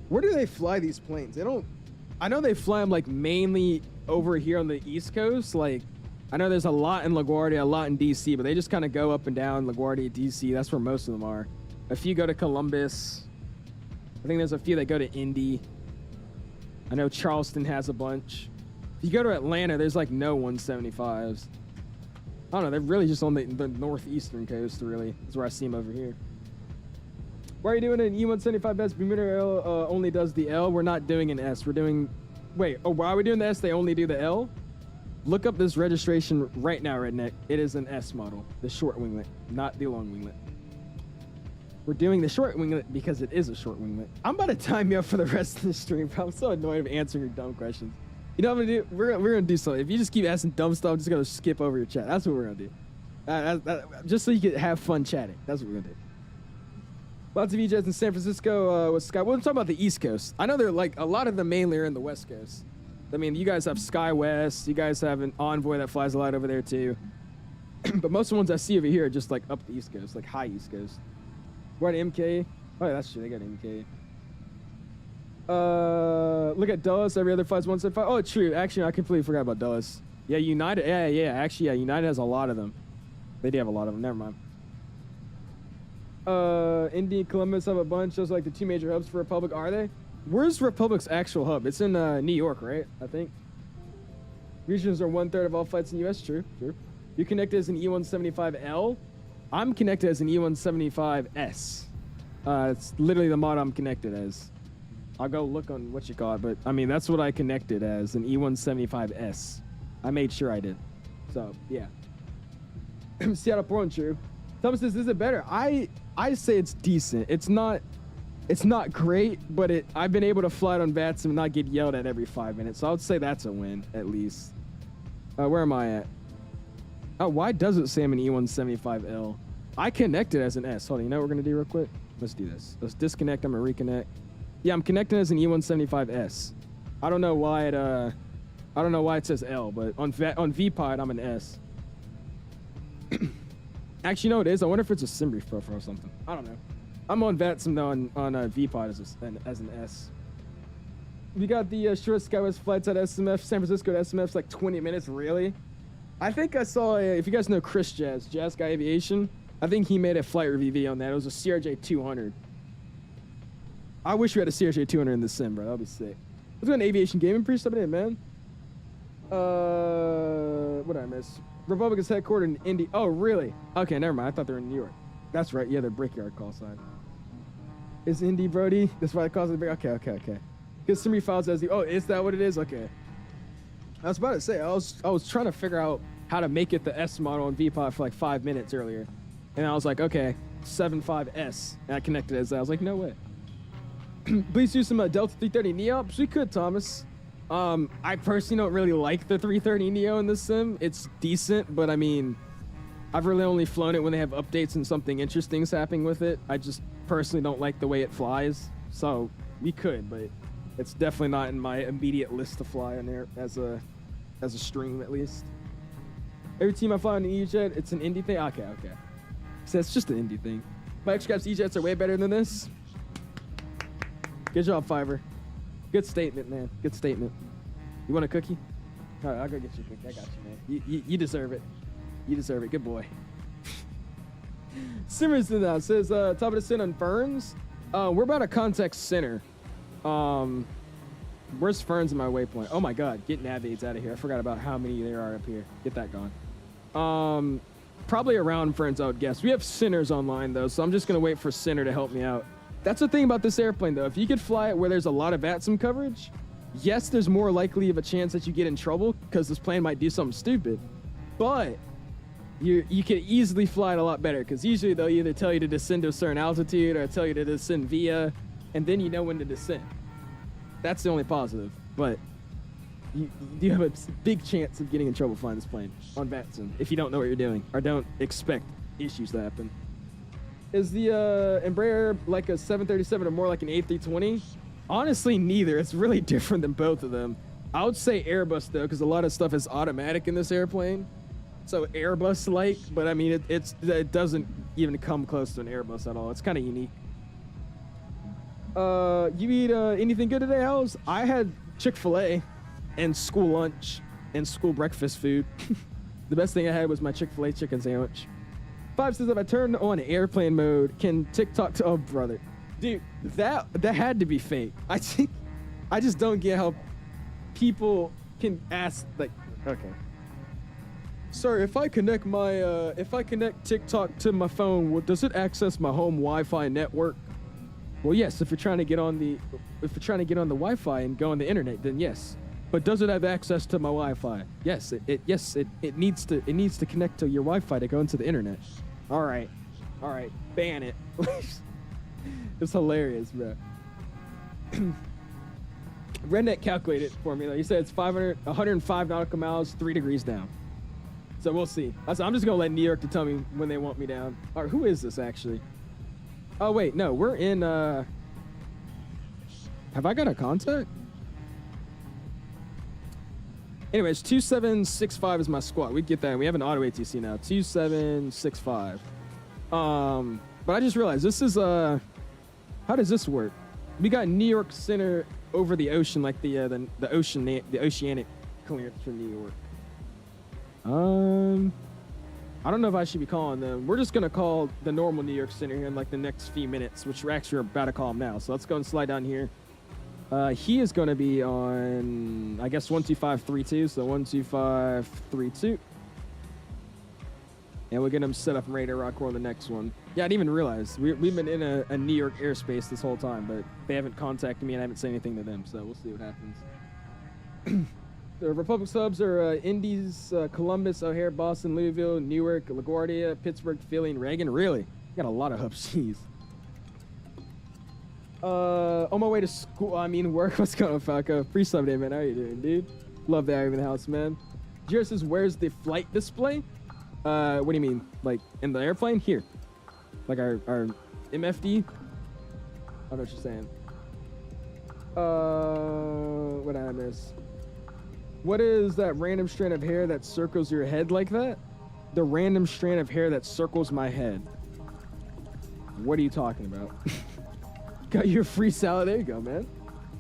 Where do they fly these planes? I know they fly them like mainly over here on the East Coast. Like I know there's a lot in LaGuardia, a lot in DC, but they just kind of go up and down LaGuardia, DC. That's where most of them are. A few go to Columbus. I think there's a few that go to Indy. I know Charleston has a bunch. If you go to Atlanta, there's like no 175s. I don't know, they're really just on the northeastern coast, really. That's where I see them over here. Why are you doing an E175S? BermudAir only does the L. We're not doing an S. We're doing... Wait, oh, why are we doing the S? They only do the L? Look up this registration right now, Redneck. It is an S model. The short winglet, not the long winglet. We're doing the short winglet because it is a short winglet. I'm about to time you up for the rest of the stream, bro. I'm so annoyed of answering your dumb questions. You know what I'm gonna do? We're gonna do something. If you just keep asking dumb stuff, I'm just gonna skip over your chat. That's what we're gonna do. Just so you can have fun chatting. That's what we're gonna do. Lots of EJs in San Francisco with Sky. Well, I'm talking about the East Coast. I know they're like a lot of them mainly are in the West Coast. I mean, you guys have Sky West. You guys have an Envoy that flies a lot over there too. But most of the ones I see over here are just like up the East Coast, like high East Coast. What MK? Oh, yeah, that's true. They got MK. Look at Dulles. Every other flight's 175. Oh, true. Actually, I completely forgot about Dulles. Yeah, United. Yeah. Actually, yeah, United has a lot of them. They do have a lot of them. Never mind. Indy and Columbus have a bunch. Those are like the two major hubs for Republic. Are they? Where's Republic's actual hub? It's in New York, right? I think. Regions are 1/3 of all flights in the U.S. True. You connected as an E175L. I'm connected as an E175S. It's literally the mod I'm connected as. I'll go look on what you call it, but I mean, that's what I connected as, an E175S. I made sure I did. So, yeah. Seattle Portland, true. Thomas says, is it better? I say it's decent. It's not great, but I've been able to fly it on VATSIM and not get yelled at every 5 minutes. So I would say that's a win, at least. Where am I at? Oh, why does it say I'm an E175L? I connected as an S. Hold on, you know what we're gonna do real quick? Let's do this. Let's disconnect. I'm gonna reconnect. Yeah, I'm connected as an E175S. I don't know why it says L, but on VPod I'm an S. Actually, you know what it is? I wonder if it's a sim brief profile or something. I don't know. I'm on VATSIM though on VPod as an S. We got the short SkyWest flights at SMF, San Francisco to SMF's like 20 minutes, really? I think I saw, if you guys know Chris Jazz Guy Aviation, I think he made a flight review video on that. It was a CRJ 200. I wish we had a CRJ 200 in the sim, bro. That'd be sick. Let's go an aviation gaming pre-subbing in, man. What did I miss? Republic is headquartered in Indy. Oh, really? Okay, never mind. I thought they were in New York. That's right. Yeah, they're Brickyard call sign. Is Indy, Brody? That's why it calls it. Okay. Get some files as the. Oh, is that what it is? Okay. I was about to say, I was trying to figure out how to make it the S model on VPod for like 5 minutes earlier. And I was like, okay, 75S. And I connected it as that. I was like, no way. Please do some Delta 330 Neo. We could, Thomas. I personally don't really like the 330 Neo in this sim. It's decent, but I mean, I've really only flown it when they have updates and something interesting's happening with it. I just personally don't like the way it flies. So we could, but it's definitely not in my immediate list to fly on there as a stream, at least. Every team I fly on an E-Jet, it's an Indy thing? Okay. So it's just an Indy thing. My X-Craps E-Jets are way better than this. Good job, Fiverr. Good statement, man. Good statement. You want a cookie? All right, I'll go get you a cookie. I got you, man. You deserve it. You deserve it. Good boy. Simmers in that says, top of the sin on Ferns. We're about to contact center. Where's Ferns in my waypoint? Oh my God, get nav aids out of here. I forgot about how many there are up here. Get that gone. Probably around Ferns, I would guess. We have Sinners online though, so I'm just gonna wait for Sinner to help me out. That's the thing about this airplane though. If you could fly it where there's a lot of VATSIM coverage, yes, there's more likely of a chance that you get in trouble because this plane might do something stupid. But you can easily fly it a lot better because usually they'll either tell you to descend to a certain altitude or tell you to descend via, and then you know when to descend. That's the only positive, but you have a big chance of getting in trouble flying this plane on VATSIM if you don't know what you're doing or don't expect issues to happen. Is the Embraer like a 737 or more like an A320? Honestly, neither. It's really different than both of them. I would say Airbus though, because a lot of stuff is automatic in this airplane. So Airbus-like, but I mean, it doesn't even come close to an Airbus at all. It's kind of unique. You eat anything good today, Owls? I had Chick-fil-A and school lunch and school breakfast food. The best thing I had was my Chick-fil-A chicken sandwich. 5 says if I turn on airplane mode, can TikTok to, oh brother. Dude, that had to be fake. I just don't get how people can ask, like, okay. Sorry, if I connect TikTok to my phone, does it access my home Wi-Fi network? Well, yes, if you're trying to get on the Wi-Fi and go on the internet, then yes. But does it have access to my Wi-Fi? Yes, it needs to connect to your Wi-Fi to go into the internet. All right, ban it. It's hilarious, bro. Redneck calculated it for me. He said it's 105 nautical miles, 3 degrees down. So we'll see. I'm just gonna let New York to tell me when they want me down. All right, who is this actually? Oh wait, no, we're in. Have I got a contact? Anyways, 2765 is my squad. We get that. We have an auto ATC now. 2765. But I just realized this is how does this work? We got New York Center over the ocean, like the oceanic clearance for New York. I don't know if I should be calling them. We're just gonna call the normal New York Center here in like the next few minutes, which we're actually about to call him now. So let's go and slide down here. He is gonna be on, I guess, 12532. So 12532. And we'll get him set up and ready to rock roll the next one. Yeah, I didn't even realize. We've been in a New York airspace this whole time, but they haven't contacted me and I haven't said anything to them, so we'll see what happens. The Republic subs are Indies, Columbus, O'Hare, Boston, Louisville, Newark, LaGuardia, Pittsburgh, Philly, and Reagan. Really? Got a lot of hubs. Jeez. On my way to school, work. What's going on, Falco? Free sub day, man. How you doing, dude? Love that area in the house, man. Jared says, where's the flight display? What do you mean? Like, in the airplane? Here. Like our MFD? I don't know what you're saying. What did I miss? What is that random strand of hair that circles your head like that? The random strand of hair that circles my head. What are you talking about? Got your free salad. There you go, man.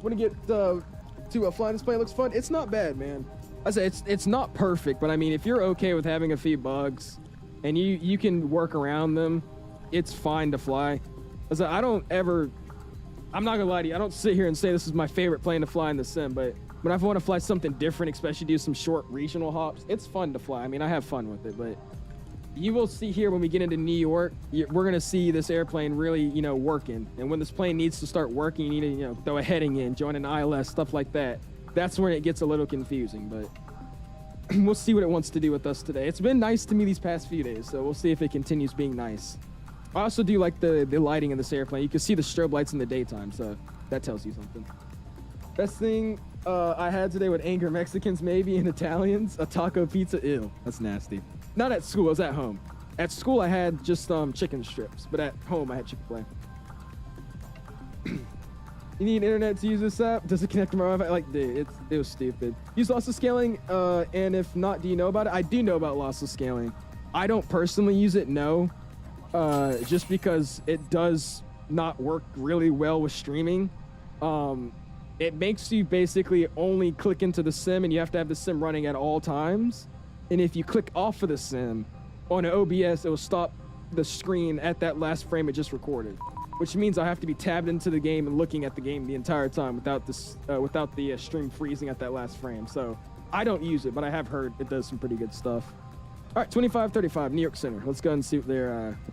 Want to get to a flying display? It looks fun. It's not bad, man. I say it's not perfect, but I mean, if you're okay with having a few bugs and you can work around them, it's fine to fly. I say I'm not gonna lie to you. I don't sit here and say this is my favorite plane to fly in the sim, but when I want to fly something different, especially do some short regional hops, it's fun to fly. I mean, I have fun with it, but you will see here when we get into New York, we're going to see this airplane really, working. And when this plane needs to start working, you need to, throw a heading in, join an ILS, stuff like that. That's when it gets a little confusing, but we'll see what it wants to do with us today. It's been nice to me these past few days, so we'll see if it continues being nice. I also do like the lighting in this airplane. You can see the strobe lights in the daytime, so that tells you something. Best thing I had today with anger Mexicans, maybe, and Italians, a taco pizza. Ew, that's nasty. Not at school, I was at home. At school, I had just chicken strips, but at home, I had Chick-fil-A. You need internet to use this app? Does it connect to my Wi-Fi? Like, dude, it was stupid. Use lossless scaling, and if not, do you know about it? I do know about lossless scaling. I don't personally use it, no. Just because it does not work really well with streaming. It makes you basically only click into the sim, and you have to have the sim running at all times. And if you click off of the sim on an OBS, it will stop the screen at that last frame it just recorded, which means I have to be tabbed into the game and looking at the game the entire time without the stream freezing at that last frame. So I don't use it, but I have heard it does some pretty good stuff. All right, 2535 New York Center. Let's go and see what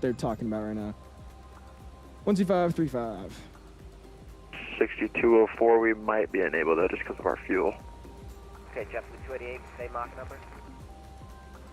they're talking about right now. 12535. 6204, we might be enabled though, just because of our fuel. Okay, JetBlue 288, say Mach number.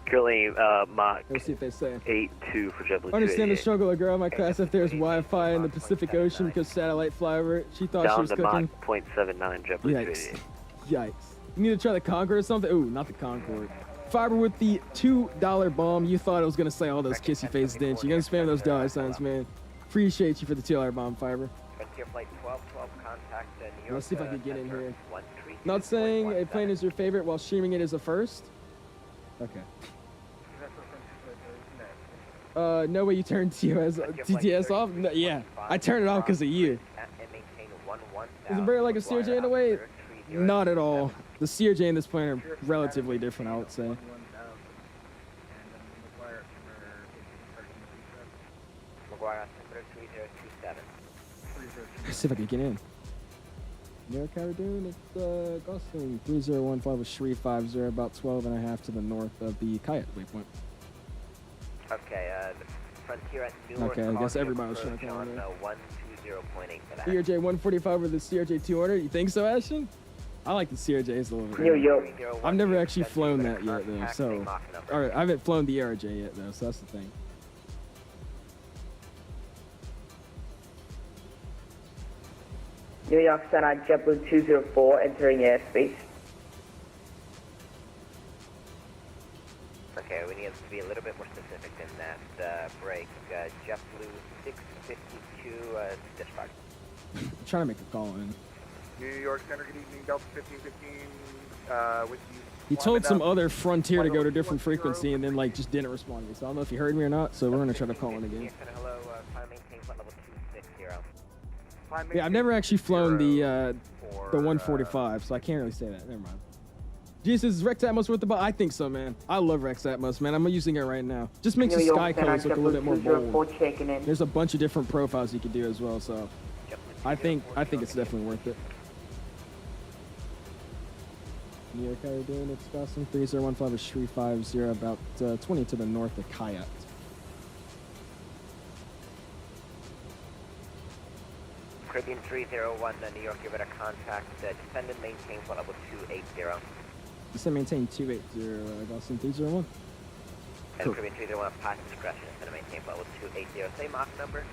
Currently, Mach Let's see if they say. 82 for JetBlue 288. I understand the struggle of a girl in my class if there's Wi-Fi in the Pacific Ocean because satellite fly over it. She thought she was cooking. Down to Mach 0.79 JetBlue 288. Yikes. You need to try the Concorde or something? Ooh, not the Concorde. Fiber with the $2 bomb. You thought it was going to say all those kissy face, didn't you? You're going to spam those dollar signs, man. Appreciate you for the $2 bomb, Fiber. Frontier Flight 1212, contact New York. Let's see if I can get in here. 132.17. Not saying a plane is your favorite while streaming it is a first. Okay. No way you turn TTS off? No, yeah, I turned it off because of you. Isn't Barry like a CRJ in a way? Not at all. The CRJ and this plane are relatively different, I would say. Let's see if I can get in. Yeah, how we doing? It's Gosling 3015 with Shree 50, about 12 and a half to the north of the Kayak waypoint. Okay, Frontier at Newark. Okay, I guess on everybody was trying approach to call on in. 120.8 for that. CRJ 145 or the CRJ 200. You think so, Ashton? I like the CRJs a little bit. New York. I've never actually flown that yet, though. So, all right, I haven't flown the RJ yet, though. So that's the thing. New York Center, JetBlue 204, entering airspace. Okay, we need to be a little bit more specific than that. Break. JetBlue 652, dispatch. I'm trying to make a call in. New York Center, good evening, Delta 1515, with you. He told some other Frontier to go to a different frequency and then, like, just didn't respond to me. So I don't know if he heard me or not, so we're going to try to call in again. Hello, climb maintain flight level 260. Yeah, I've never actually flown the 145, so I can't really say that. Never mind. Jesus, is Rex Atmos worth the ball? I think so, man. I love Rex Atmos, man. I'm using it right now. Just makes the sky colors look a little bit more bold. There's a bunch of different profiles you can do as well, so I think it's definitely worth it. New York, how are you doing? It's Boston 3015 is 350, about 20 to the north of Kayat. Caribbean 301, New York, give it a contact. Descendant maintain flight level 280. Descend maintain 280, Boston 301. And Cool. Caribbean 301, pass discretion, descendant maintain flight level 280. Same Mach number.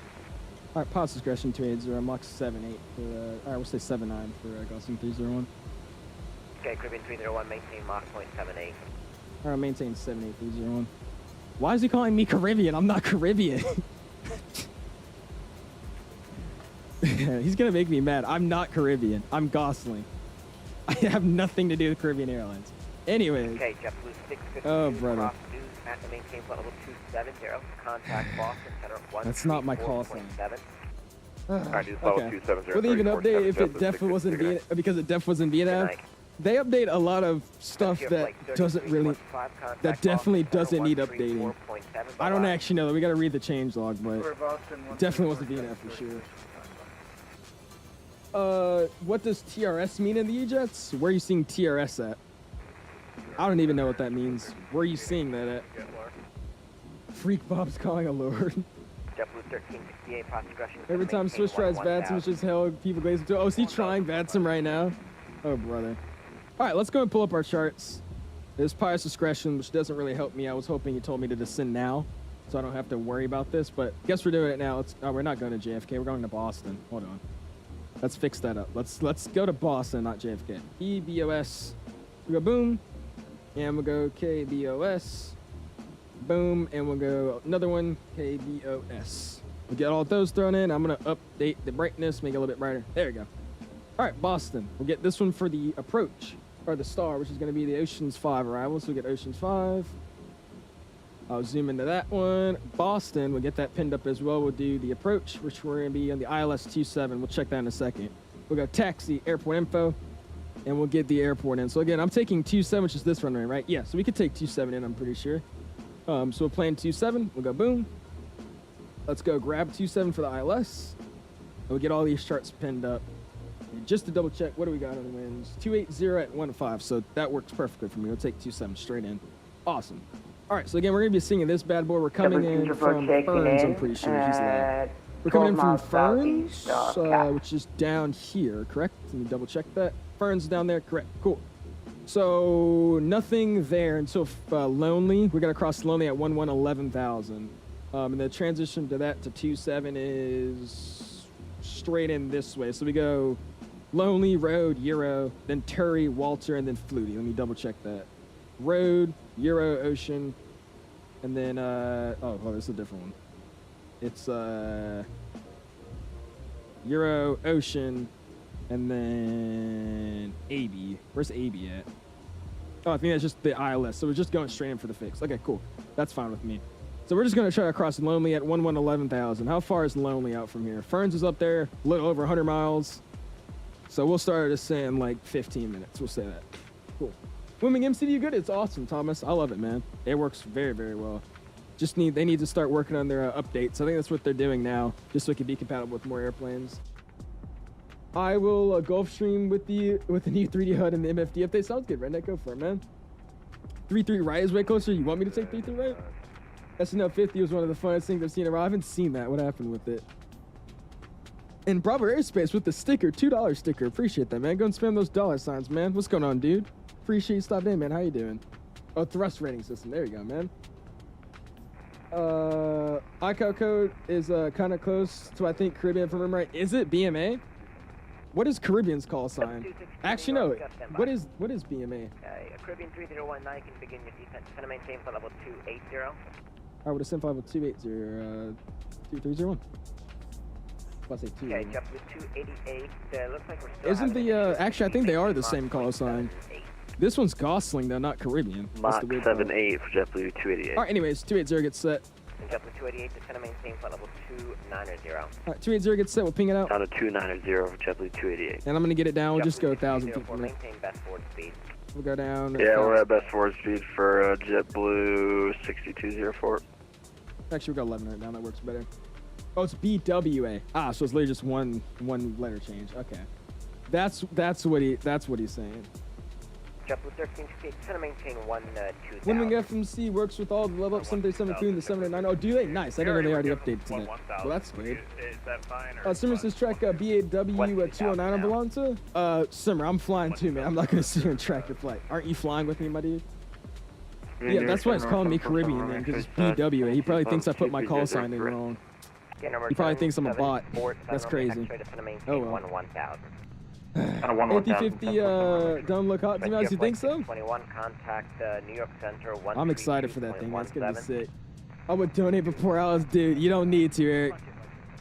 All right, pause discretion 280, Mach 78 for, all right, we'll say 79 for Boston 301. Okay, Caribbean 301, maintain Mach 0.78. All right, maintain 78301. Why is he calling me Caribbean? I'm not Caribbean. He's gonna make me mad. I'm not Caribbean. I'm Gosling. I have nothing to do with Caribbean Airlines. Anyways. Okay, JetBlue 652. Oh, brother. Cross news at the maintain flight level 270. Contact Boston Center 1. That's not my call sign. Alright, news level Okay. 270. With even update if it definitely wasn't Vietnam, because it definitely was in Vietnam. They update a lot of stuff that doesn't really, that definitely doesn't need updating. I don't actually know. We got to read the change log, but definitely wasn't Vietnam for sure. What does TRS mean in the E-Jets? Where are you seeing TRS at? I don't even know what that means. Where are you seeing that at? Freak Bob's calling a lord. Every time Swiss tries VATSIM, it's just hell. People glaze into. Oh, is he trying VATSIM right now? Oh, brother. All right, let's go and pull up our charts. There's pious discretion, which doesn't really help me. I was hoping you told me to descend now, so I don't have to worry about this. But guess we're doing it now. We're not going to JFK. We're going to Boston. Hold on. Let's fix that up. Let's go to Boston, not JFK. BOS. We go boom, and we'll go KBOS. Boom, and we'll go another one, KBOS. We'll get all those thrown in. I'm gonna update the brightness, make it a little bit brighter. There we go. All right, Boston. We'll get this one for the approach, or the star, which is gonna be the Oceans 5 arrival. So we get Oceans 5. I'll zoom into that one. Boston, we'll get that pinned up as well. We'll do the approach, which we're gonna be on the ILS 27. We'll check that in a second. We'll go taxi, airport info, and we'll get the airport in. So again, I'm taking 27, which is this runway, right? Yeah, so we could take 27 in, I'm pretty sure. So we'll plan 27, we'll go boom. Let's go grab 27 for the ILS. And we'll get all these charts pinned up. And just to double check, what do we got on the winds? 280 at 1.5, so that works perfectly for me. We'll take 27 straight in. Awesome. All right, so again, we're gonna be singing this bad boy. We're coming in from Ferns, I'm pretty sure. He's loud. We're coming in from Ferns, which is down here, correct? Let me double check that. Ferns down there, correct, cool. So nothing there until Lonely. We're gonna cross Lonely at 11,000. And the transition to that to 27 is straight in this way. So we go Lonely, Road, Euro, then Turry, Walter, and then Flutie. Let me double check that. Road, Euro, Ocean, and then, oh, this is a different one. It's Euro, Ocean, and then AB. Where's AB at? Oh, I think that's just the ILS. So we're just going straight in for the fix. Okay, cool. That's fine with me. So we're just going to try to cross Lonely at 11,000. How far is Lonely out from here? Ferns is up there, a little over 100 miles. So we'll start our descent in like 15 minutes. We'll say that. Cool. WINWING MCD good? It's awesome, Thomas. I love it, man. It works very, very well. They need to start working on their updates. I think that's what they're doing now, just so it can be compatible with more airplanes. I will Gulfstream with the new 3D HUD and the MFD update. Sounds good, Redneck. Go for it, man. 3-3 right is way closer. You want me to take 3-3 right? SNL 50 was one of the funnest things I've seen in a while. I haven't seen that. What happened with it? And Bravo Airspace with the sticker, $2 sticker. Appreciate that, man. Go and spam those $signs, man. What's going on, dude? Appreciate you stopping in, man. How you doing? Oh, thrust rating system. There you go, man. ICAO code is kind of close to, I think, Caribbean, if I remember right. Is it BMA? What is Caribbean's call sign? Actually, no. What is BMA? Caribbean 3019 can begin your descent. Descend and maintain for level 280. All right, with a SIM 50280, 2301. Let's say 2. Okay, JetBlue 288. Looks like we're still Isn't the, actually, I think they are the same call sign. This one's Gosling, though, not Caribbean. Mach 78 for JetBlue 288. All right, anyways, 280 gets set. And JetBlue 288, descend and maintain for level 290. All right, 280 gets set. We'll ping it out. Down to 290 for JetBlue 288. And I'm going to get it down. We'll just go 1,000 feet from it. Maintain best forward speed. We'll go down. Yeah, we're at best forward speed for JetBlue 6204. Actually, we'll go 11 right now. That works better. Oh, it's BWA. Ah, so it's literally just one letter change. Okay. That's what he's saying. JetBlue 1368, descend and maintain 120. WINWING FMC works with all the level up 737 crew and the 709. Oh, do they? Nice. I didn't know they already updated to that. Well, that's good. Is that fine? Simmer says track BAW 209 on Volanta. Simmer, I'm flying too, man. I'm not going to sit here and track your flight. Aren't you flying with me, my dude? Yeah, that's why it's calling me Caribbean, man, because it's BWA. He probably thinks I put my call sign in wrong. He probably thinks I'm a bot. That's crazy. Oh, well. 50-50, don't look hot. Do you think so? 21, contact New York Center. I'm excited for that thing. That's going to be sick. I would donate before hours, dude. You don't need to, Eric.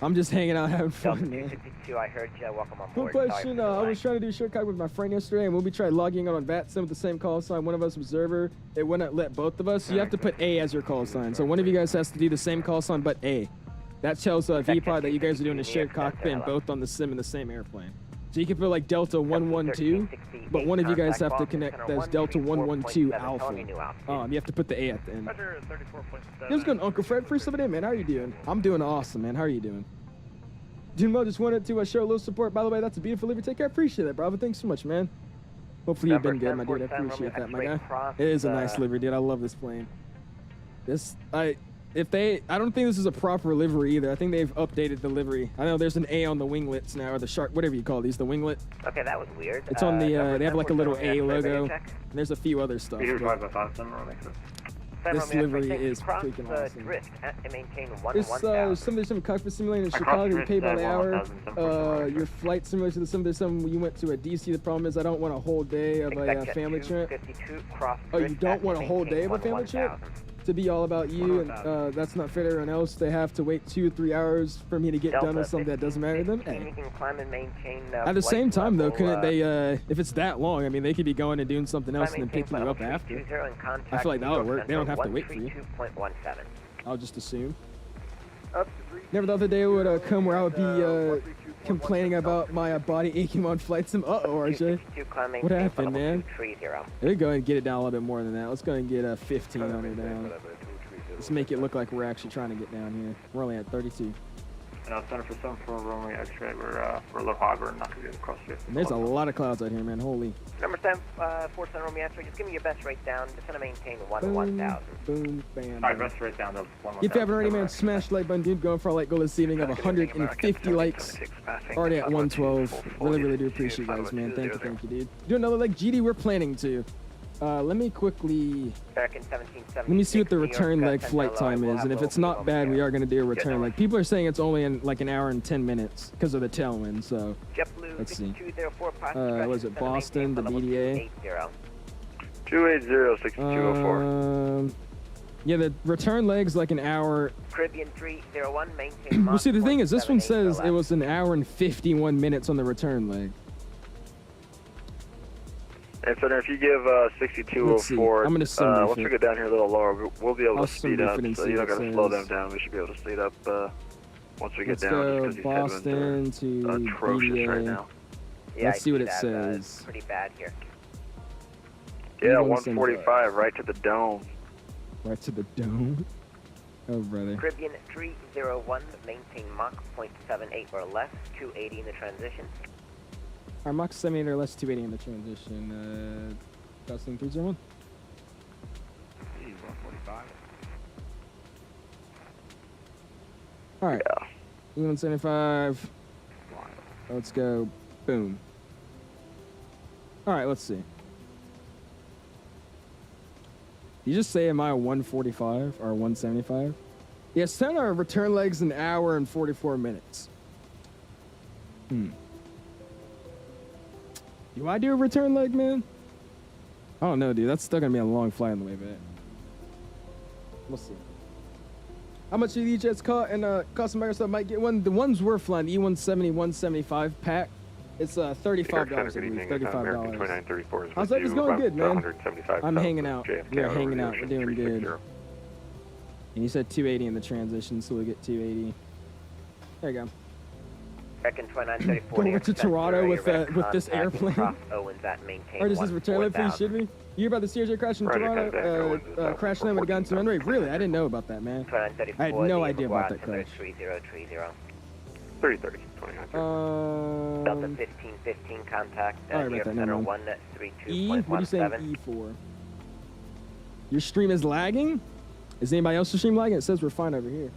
I'm just hanging out having fun, man. I heard you. Welcome on Cool board. question. I was trying to do shortcut with my friend yesterday, and when we tried logging on VATSIM with the same call sign, one of us observer, it wouldn't let both of us. So you have to put A as your call sign. So one of you guys has to do the same call sign, but A. That tells VPod that you guys are doing a shared cockpit and both on the sim in the same airplane. So you can put like Delta 112, but one of you guys have to connect as Delta 112 Alpha. You have to put the A at the end. What's going on, Uncle Fred? Free somebody in, man. How are you doing? I'm doing awesome, man. How are you doing? Junmo just wanted to show a little support. By the way, that's a beautiful livery. Take care. I appreciate that, bravo. Thanks so much, man. Hopefully you've been good, my dude. I appreciate that, my guy. It is a nice livery, dude. I love this plane. I don't think this is a proper livery either. I think they've updated the livery. I know there's an A on the winglets now, or the shark, whatever you call these, the winglet. Okay, that was weird. It's on the, they have like a little A logo, and there's a few other stuff. This livery is freaking awesome. It's some cockpit simulator in Chicago. You pay by the hour. Your flight simulator to the 737 when you went to a DC. The problem is I don't want a whole day of a family trip. Oh, you don't want a whole day of a family trip? To be all about you, and that's not fair to everyone else. They have to wait 2 or 3 hours for me to get done with something that doesn't matter to them. Hey. At the same time, though, couldn't they, if it's that long, I mean, they could be going and doing something else and then picking you up after. I feel like that would work. They don't have to wait for you. I'll just assume. Never thought the day would come where I would be complaining about my body aching on FlightSim. Uh-oh, RJ. What happened, man? Let's go and get it down a little bit more than that. Let's go and get 15 on it down. Let's make it look like we're actually trying to get down here. We're only at 32. And Center for 7 for runway X-ray. We're a little high. We're not going to get across here. And there's a lot of clouds out here, man. Holy. Number 7, 4 Center Romeo X-ray. Just give me your best rate down. Just going to maintain 1,000. Boom, bam. All right, best rate down to 1,000. If you haven't already, man, smash the like button, dude. Going for a like goal this evening of 150 likes. Already at 112. Really do appreciate you guys, man. Thank you, dude. Do another like GD. We're planning to. Let me quickly. Let me see what the return leg flight time is, and if it's not bad, we are going to do a return leg. People are saying it's only in like an hour and 10 minutes because of the tailwind. So let's see. Was it Boston, the BDA? 280-6204. Yeah, the return leg's like an hour. Caribbean 301, maintain. Well, see, the thing is, this one says it was an hour and 51 minutes on the return leg. And so if you give 6204, I'm gonna once we get down here a little lower, we'll be able to speed up. So you don't got to slow them says. down. We should be able to speed up once we get Let's down. go Just 'cause Boston these to headwinds are atrocious BDA. right now. Yeah, Let's see what it that, says. pretty bad here. Yeah, 145 right to the dome. Right to the dome. Oh, brother. Caribbean 301, maintain Mach 0.78 or less, 280 in the transition. Our Mach 78 or less, 280 in the transition. Gosling 301. All right. Yeah. E175. Let's go. Boom. All right, let's see. You just say, am I a 145 or 175? Yeah, send our return legs an hour and 44 minutes. Do I do a return leg, man? I don't know, dude. That's still gonna be a long flight on the way back. We'll see. How much do these jets cost? And custom Microsoft might get one. The ones we're flying, the E170, 175 pack. It's $35, I believe. $35. How's life is going? Good, man. I'm hanging out. We're hanging out. We're doing good. And you said 280 in the transition, so we'll get 280. There you go. Go over to Toronto with this airplane. Or does this return leg, please? Should we? You hear about the CRJ crash in Toronto? Crash land with a gun to runway? Really? I didn't know about that, man. I had no idea about that crash. 3030, 29. Delta 1515 contact. All right, about that, never mind. 132.17. E? What are you saying E for? Your stream is lagging? Is anybody else's stream lagging? It says we're fine over here.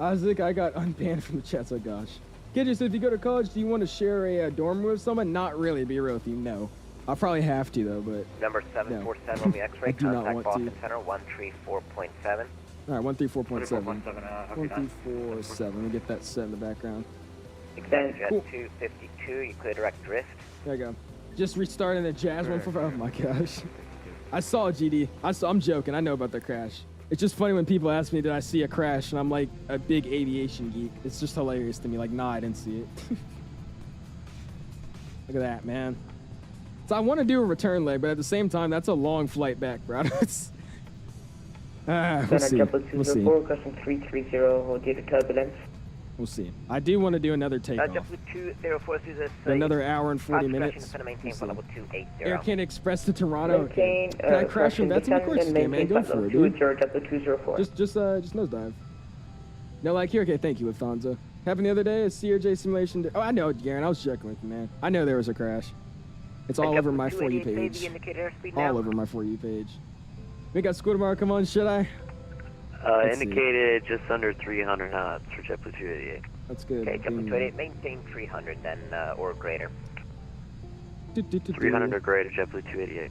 Isaac, I got unbanned from the chat, so gosh. Kid just said, if you go to college, do you want to share a dorm with someone? Not really, to be real with you, no. I'll probably have to, though, but Number 747 on the X-ray, contact Boston Center, 134.7. All right, 134.7. 134.7. Let me get that set in the background. Extend jet 252, you clear direct drift. There you go. Just restarting the Jazz 145. Oh my gosh. I saw a GD. I'm joking. I know about the crash. It's just funny when people ask me, did I see a crash? And I'm like a big aviation geek. It's just hilarious to me. Like, nah, I didn't see it. Look at that, man. So I want to do a return leg, but at the same time, that's a long flight back, bro. We'll see. We'll see. We'll see. I do want to do another takeoff. Another hour and 40 minutes. Air Canada Express to Toronto. Okay. Can I crash from VATSIM? Of course you can, man. Go for it, dude. Just nosedive. No, like here. Okay, thank you, Alfonso. Happened the other day. A CRJ simulation. Oh, I know, Garen. I was joking with you, man. I know there was a crash. It's all over my For You page. All over my For You page. We got school tomorrow. Come on, should I? Indicated just under 300 knots for JetBlue 288. That's good. Okay, JetBlue 288, maintain 300 then, or greater. 300 or greater, JetBlue 288.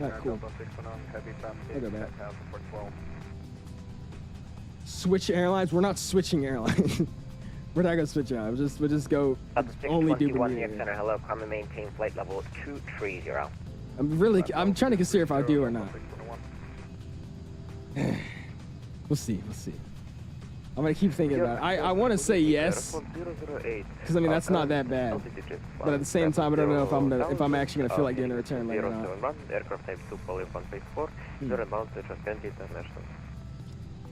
Alright, cool. Look at that. Switch airlines? We're not switching airlines. We're not gonna switch out. We'll just go only do Bermuda. Center, hello, come and maintain flight level 230. I'm trying to consider if I do or not. We'll see. I'm gonna keep thinking about it. I want to say yes, because I mean that's not that bad. But at the same time, I don't know if I'm actually gonna feel like doing a return leg or not.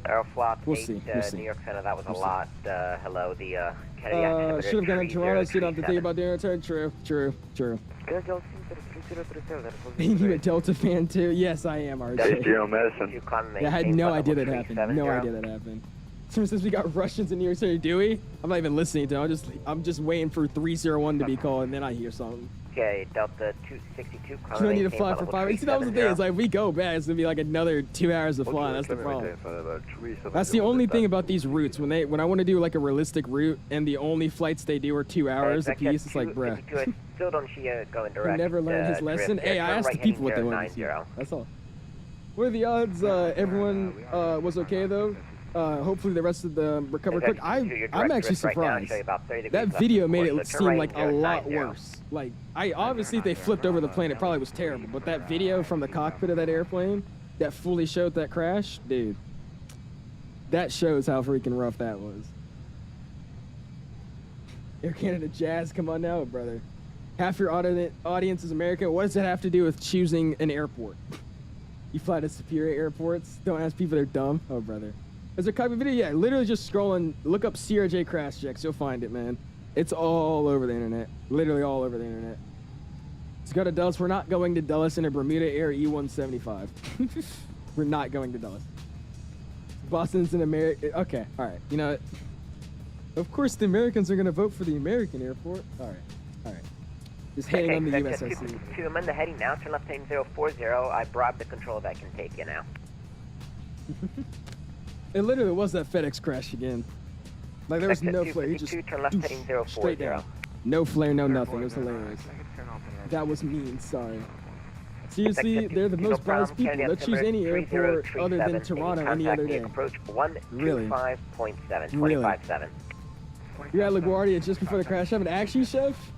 Aeroflot We'll see. New York Center, that was a lot. Hello, the Kennedy should have gone to Toronto, so you don't have to think about doing a return. True. You a Delta fan too? Yes, I am, RJ. Yeah, I had no idea that happened. Since we got Russians in New York City, do we? I'm not even listening to them. I'm just waiting for 301 to be called, and then I hear something. Okay, Delta 262. You don't need to fly for 5 weeks. See, that was the thing. It's like, we go back, it's gonna be like another 2 hours of flying. That's the problem. That's the only thing about these routes. When I want to do like a realistic route, and the only flights they do are 2 hours a piece, it's like, bruh. He never learned his lesson. Hey, I asked the people what they wanted to see. That's all. What are the odds everyone was okay though? Hopefully the rest of them recover quick. I'm actually surprised. That video made it seem like a lot worse. Like, obviously if they flipped over the plane, it probably was terrible. But that video from the cockpit of that airplane that fully showed that crash, dude, that shows how freaking rough that was. Air Canada Jazz, come on now, brother. Half your audience is American. What does that have to do with choosing an airport? You fly to superior airports? Don't ask people they're dumb. Oh, brother. Is there a copy video? Yeah, literally just scrolling. Look up CRJ crash checks. You'll find it, man. It's all over the internet. Literally all over the internet. Let's go to Dulles. We're not going to Dulles in a BermudAir E175. We're not going to Dulles. Boston's an American. Okay, all right. You know what? Of course, the Americans are going to vote for the American airport. All right. Just heading on the USSC. To amend the heading now, turn left heading 040. I bribed the control that can take you now. It literally was that FedEx crash again. Like there was no flare. He just turn left heading 040. straight down. No flare, no nothing. It was hilarious. That was mean. Sorry. Seriously, they're the most biased people. They'll choose any airport other than Toronto any other day. Approach Really? 125.7, Really? 25.7. You're at LaGuardia just before the crash. Have an action, chef?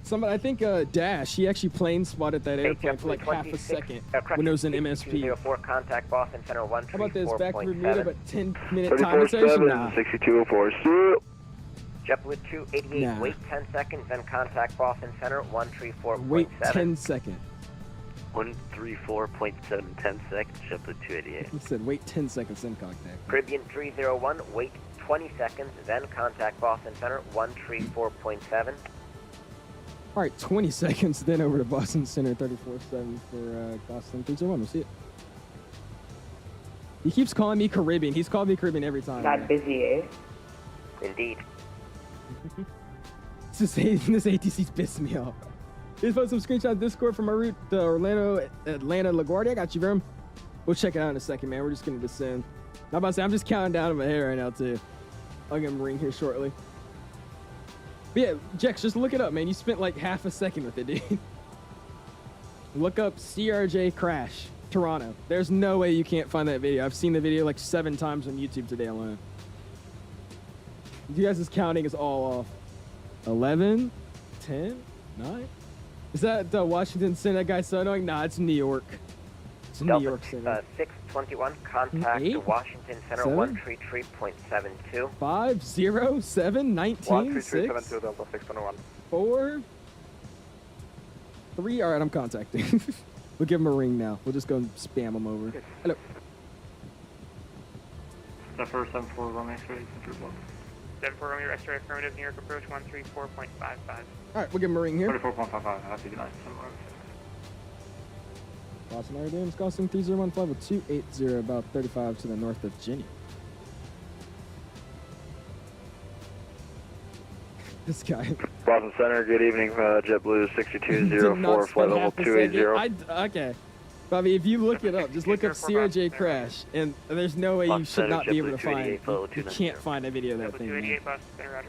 Somebody, I think Dash, he actually plane spotted that airplane for like half a second when it was in MSP. 04, contact Boston Center 134.7. How about this? Back to Bermuda, but 10-minute time extension? Nah. 6204. JetBlue 288, Nah. wait 10 seconds, then contact Boston Center 134.7. Wait 10 seconds. 134.7, 10 seconds, JetBlue 288. He said wait 10 seconds, then contact. Caribbean 301, wait 20 seconds, then contact Boston Center 134.7. All right, 20 seconds, then over to Boston Center 34-7 for Boston 301. We'll see it. He keeps calling me Caribbean. He's called me Caribbean every time. Not busy, eh? Indeed. This ATC's pissed me off. Here's put some screenshots Discord from my route to Orlando, Atlanta, LaGuardia. I got you, Verm. We'll check it out in a second, man. We're just gonna descend. I'm about to say, I'm just counting down in my head right now too. I'll get him a ring here shortly. But yeah, Jex, just look it up, man. You spent like half a second with it, dude. Look up CRJ crash, Toronto. There's no way you can't find that video. I've seen the video like 7 times on YouTube today alone. You guys' counting is all off. 11, 10, 9. Is that Washington Center? That guy's so annoying. Nah, it's New York. It's New Delta York Center. 621, contact 8, Washington Center 7, 133.72. 5, 0, 7, 19, 6, 13372 Delta 621. 4, 3. All right, I'm contacting. We'll give him a ring now. We'll just go and spam him over. Hello. The first 74 Romeo X-ray, 74 Romeo X-ray, affirmative, New York approach 134.55. All right, we'll give him a ring here. 24.55, have a good night. Boston Air Dams, costing 301 flight with 280, about 35 to the north of Ginny. This guy. Boston Center, good evening, JetBlue 6204, flight level 280. Okay. Bobby, if you look it up, just look up CRJ crash, and there's no way you should not be able to find it. You can't find a video of that thing, man. 288 Boston Center, roger.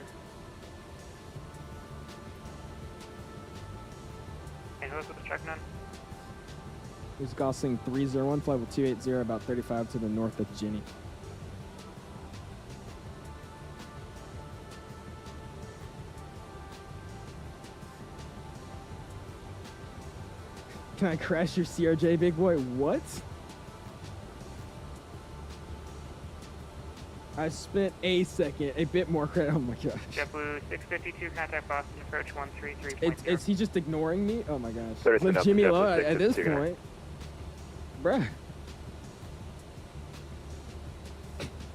And who was with the check none? He's Gosling 301, flight with 280, about 35 to the north of Ginny. Can I crash your CRJ, big boy? What? I spent a second, a bit more credit. Oh my gosh. JetBlue 652, contact Boston approach 133.0. Is he just ignoring me? Oh my gosh. 37 Leave Jimmy JetBlue alone at this 652. point. Bruh.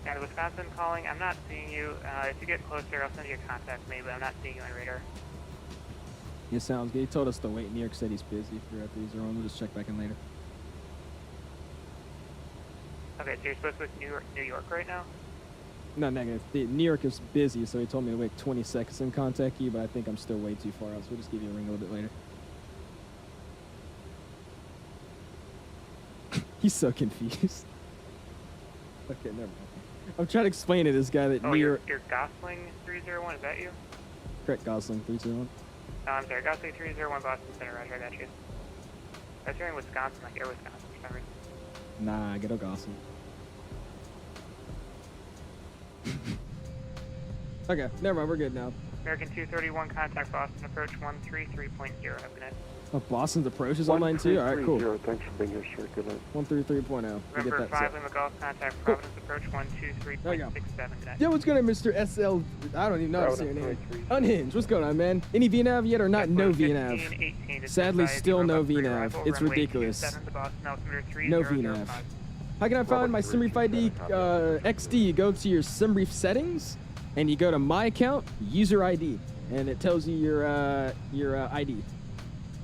And Wisconsin calling, I'm not seeing you. If you get closer, I'll send you a contact me, but I'm not seeing you on radar. Yeah, sounds good. He told us to wait. New York said he's busy. We're at 301. We'll just check back in later. Okay, so you're supposed to be with New York right now? No, negative. New York is busy, so he told me to wait 20 seconds and contact you, but I think I'm still way too far out, so we'll just give you a ring a little bit later. He's so confused. Okay, never mind. I'm trying to explain to this guy that Oh, New York... you're Gosling 301, is that you? Correct, Gosling 301. Oh, I'm sorry, Gosling 301 Boston Center, roger, I got you. I was hearing Wisconsin, like Air Wisconsin for some reason. Nah, get a Gosling. Okay, never mind, we're good now. American 231, contact Boston approach 133.0, have a good night. Oh, Boston's approach is online too? Alright, cool. Thanks for being here, sir. Good night. 133.0. We'll get November that 5, set. Lima Golf, contact Providence approach 123.67, There you go. good night. Yeah, what's going on, Mr. SL? I don't even know how to say your name. Unhinged, what's going on, man? Any VNAV yet or not? No VNAV. Sadly, still no VNAV. It's ridiculous. No VNAV. How can I find my SimReef ID XD? You go to your SimReef settings, and you go to My Account, User ID, and it tells you your ID.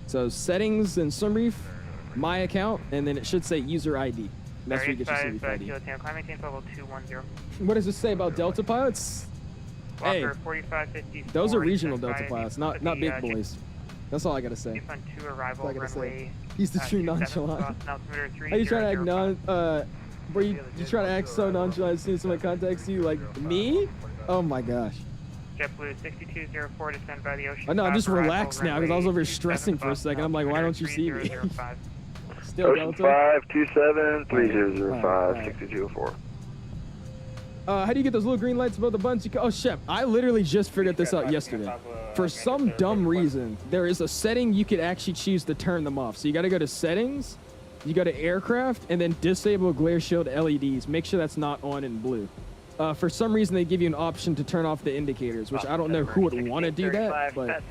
So settings and SimReef, My Account, and then it should say User ID. And that's where you get your SimReef ID. What does it say about Delta pilots? Hey, those are regional Delta pilots, not big boys. That's all I gotta say. That's all I gotta say. He's the true nonchalant. How you trying to act Bro, you try to act so nonchalant as soon as someone contacts you, like, me? Oh my gosh. JetBlue 6204 descend by the ocean. Oh, no, I'm just arrival, relaxed now because I was runway over here stressing for a second. I'm like, why don't you see me? 3005. Still Ocean Delta? 527 3005 Alright. 6204. How do you get those little green lights above the buttons? Oh, Shep, I literally just figured this out yesterday. For some dumb reason, there is a setting you could actually choose to turn them off. So you got to go to settings, you go to aircraft, and then disable glare shield LEDs. Make sure that's not on in blue. For some reason, they give you an option to turn off the indicators, which I don't know who would want to do that, but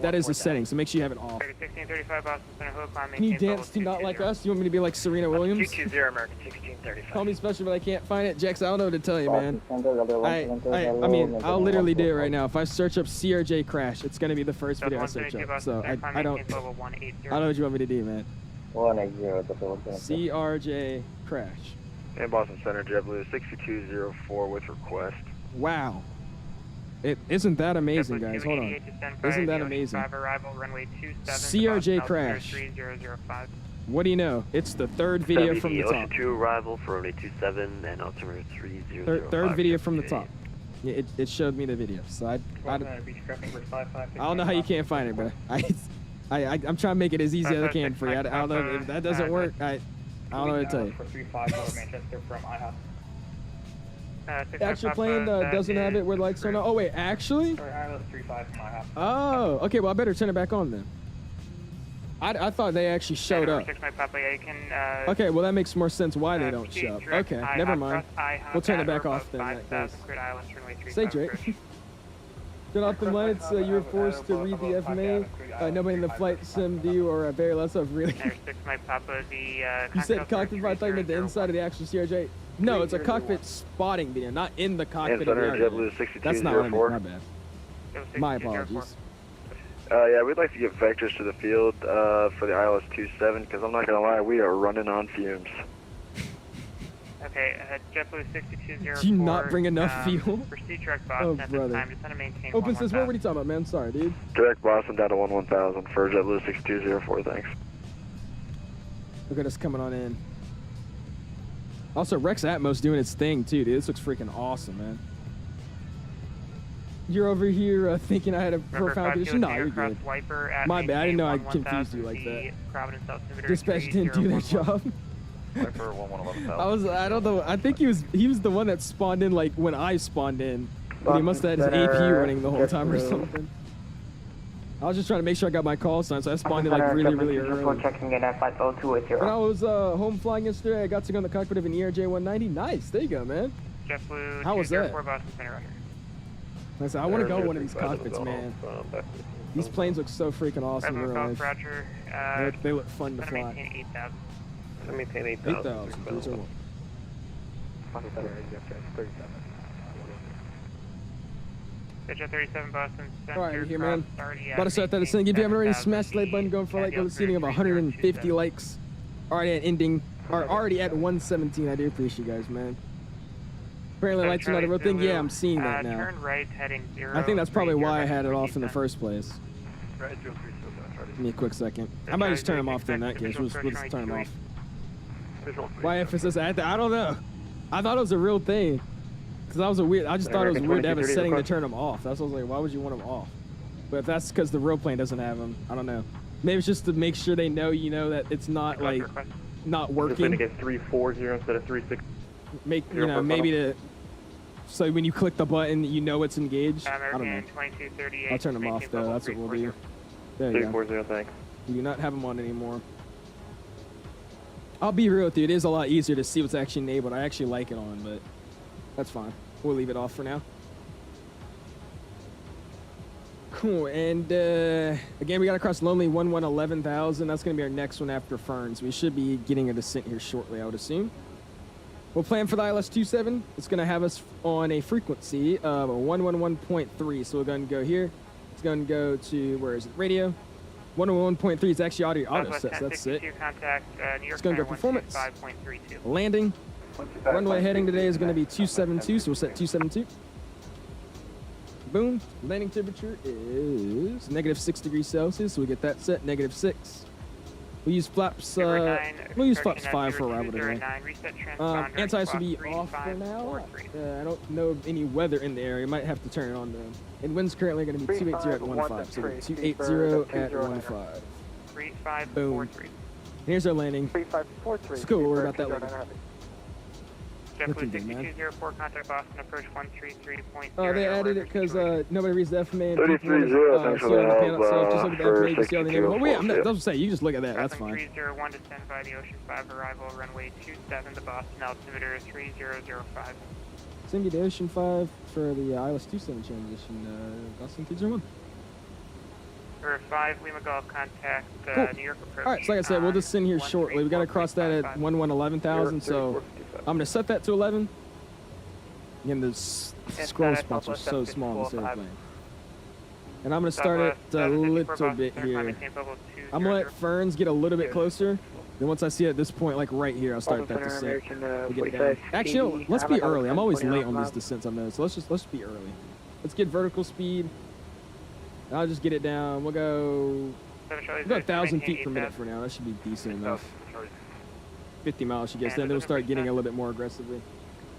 that is a setting, so make sure you have it off. 1635 Boston Center, Hill Climb. Can you dance to Not Like Us? You want me to be like Serena Williams? 220 American 1635. Call me special, but I can't find it. Jax, I don't know what to tell you, man. I mean, I'll literally do it right now. If I search up CRJ crash, it's going to be the first video I search up. So I don't know what you want me to do, man. CRJ crash. And Boston Center, JetBlue 6204 with request. Wow. It isn't that amazing, guys. Hold on. Isn't that amazing? CRJ crash. What do you know? It's the third video from the top. Ocean 2 arrival for runway 27 and altimeter 3005. Third video from the top. Yeah, it showed me the video. So I don't know how you can't find it, but I'm trying to make it as easy as I can for you. I don't know if that doesn't work. I don't know what to tell you. For 354 Manchester from IHOP. The actual plane doesn't have it where the lights turn on. Oh wait, actually? Sorry, ILS 35 from IHOP. Oh, okay. Well, I better turn it back on then. I thought they actually showed up. Okay, well that makes more sense why they don't show up. Okay, never mind. We'll turn it back off then. In that case. Say Drake. Turn off the lights. You were forced to read the FMA. Nobody in the flight sim do or very less of really. You said cockpit, I thought you meant the inside of the actual CRJ. No, it's a cockpit spotting video, not in the cockpit of the RJ. That's not what I meant, my bad. My apologies. Yeah, we'd like to get vectors to the field for the ILS 27 because I'm not going to lie, we are running on fumes. Okay, JetBlue 6204. Did you not bring enough fuel? Proceed direct Oh, Boston at this brother. time. Just want to maintain Open says, what were you talking about, man? Sorry, dude. Direct Boston down to 11,000 for JetBlue 6204, thanks. Look at us coming on in. Also, Rex Atmos doing its thing, too, dude. This looks freaking awesome, man. You're over here thinking I had a profound condition? No, you're good. My bad. I didn't know I confused you like that. Dispatch didn't do their job. I don't know. I think he was the one that spawned in like when I spawned in. But he must have had his AP running the whole time or something. I was just trying to make sure I got my call sign, so I spawned in like really early. Checking in at 50280. When I was home flying yesterday, I got to go in the cockpit of an ERJ-190. Nice. There you go, man. JetBlue How was that? 204 Boston Center Roger. I said, I want to go in one of these cockpits, man. These planes look so freaking awesome in real life. Roger. They look fun to fly. Maintain 8,000. I maintain 8,000. Jet 37 Boston Center. Alright, here, man. About to start that ascent. If you haven't already, smash the like button. Going for like a ceiling of 150 likes. Already at ending, or already at 117. I do appreciate you guys, man. Apparently, lights are not a real thing. Yeah, I'm seeing that now. Turn right, heading 0. I think that's probably why I had it off in the first place. Give me a quick second. I might just turn them off then. In that case, we'll just turn them off. Why FSS? I don't know. I thought it was a real thing. Cause I just thought it was weird to have a setting to turn them off. That's what I was like, why would you want them off? But if that's because the real plane doesn't have them, I don't know. Maybe it's just to make sure they know, that it's not like not working. Just get 340 instead of 36. Maybe so when you click the button, it's engaged. I don't know. 2238. I'll turn them off though. That's what we'll do. There you go. 340, thanks. We do not have them on anymore. I'll be real with you. It is a lot easier to see what's actually enabled. I actually like it on, but that's fine. We'll leave it off for now. Cool. And again, we got to cross Lonely 11,000. That's going to be our next one after Ferns. We should be getting a descent here shortly, I would assume. We'll plan for the ILS-27. It's going to have us on a frequency of 111.3. So we're going to go here. It's going to go to, where is it? Radio. 101.3 is actually auto sets. That's it. It's going to go performance. Landing. Runway heading today is going to be 272, so we'll set 272. Boom. Landing temperature is -6 degrees Celsius, so we get that set, -6. We'll use flaps. We'll use flaps 5 for arrival today. Anti-ice will be off for now. I don't know of any weather in the area. Might have to turn it on though. And wind's currently going to be 280 at 15. So 280 at 15. Boom. Here's our landing. It's cool. We'll worry about that later. JetBlue 6204, contact Boston, approach 133.0. Oh, they added it because nobody reads the FMA. 33-0, thanks for the help, so just look at the FMA to see all the name. Oh, wait, I'm not, yeah. don't say, you just look at that, that's fine. 301 to stand by the Ocean 5 arrival, runway 27 to Boston, altimeter 3005. Send me the Ocean 5 for the ILS 27 transition, Boston 301. For 5, Lima Golf, contact Cool. New York approach. Alright, so like I said, we'll just send here shortly. We got to cross that at 11,000, so I'm going to set that to 11. Again, the scroll spots are so small in this airplane. And I'm going to start it a little bit here. I'm going to let Ferns get a little bit closer. Then once I see it at this point, like right here, I'll start that descent. We'll get it down. Actually, let's be early. I'm always late on these descents on those, so let's be early. Let's get vertical speed. I'll just get it down. We'll go 1,000 feet per minute for now. That should be decent enough. 50 miles, I guess. Then it'll start getting a little bit more aggressively.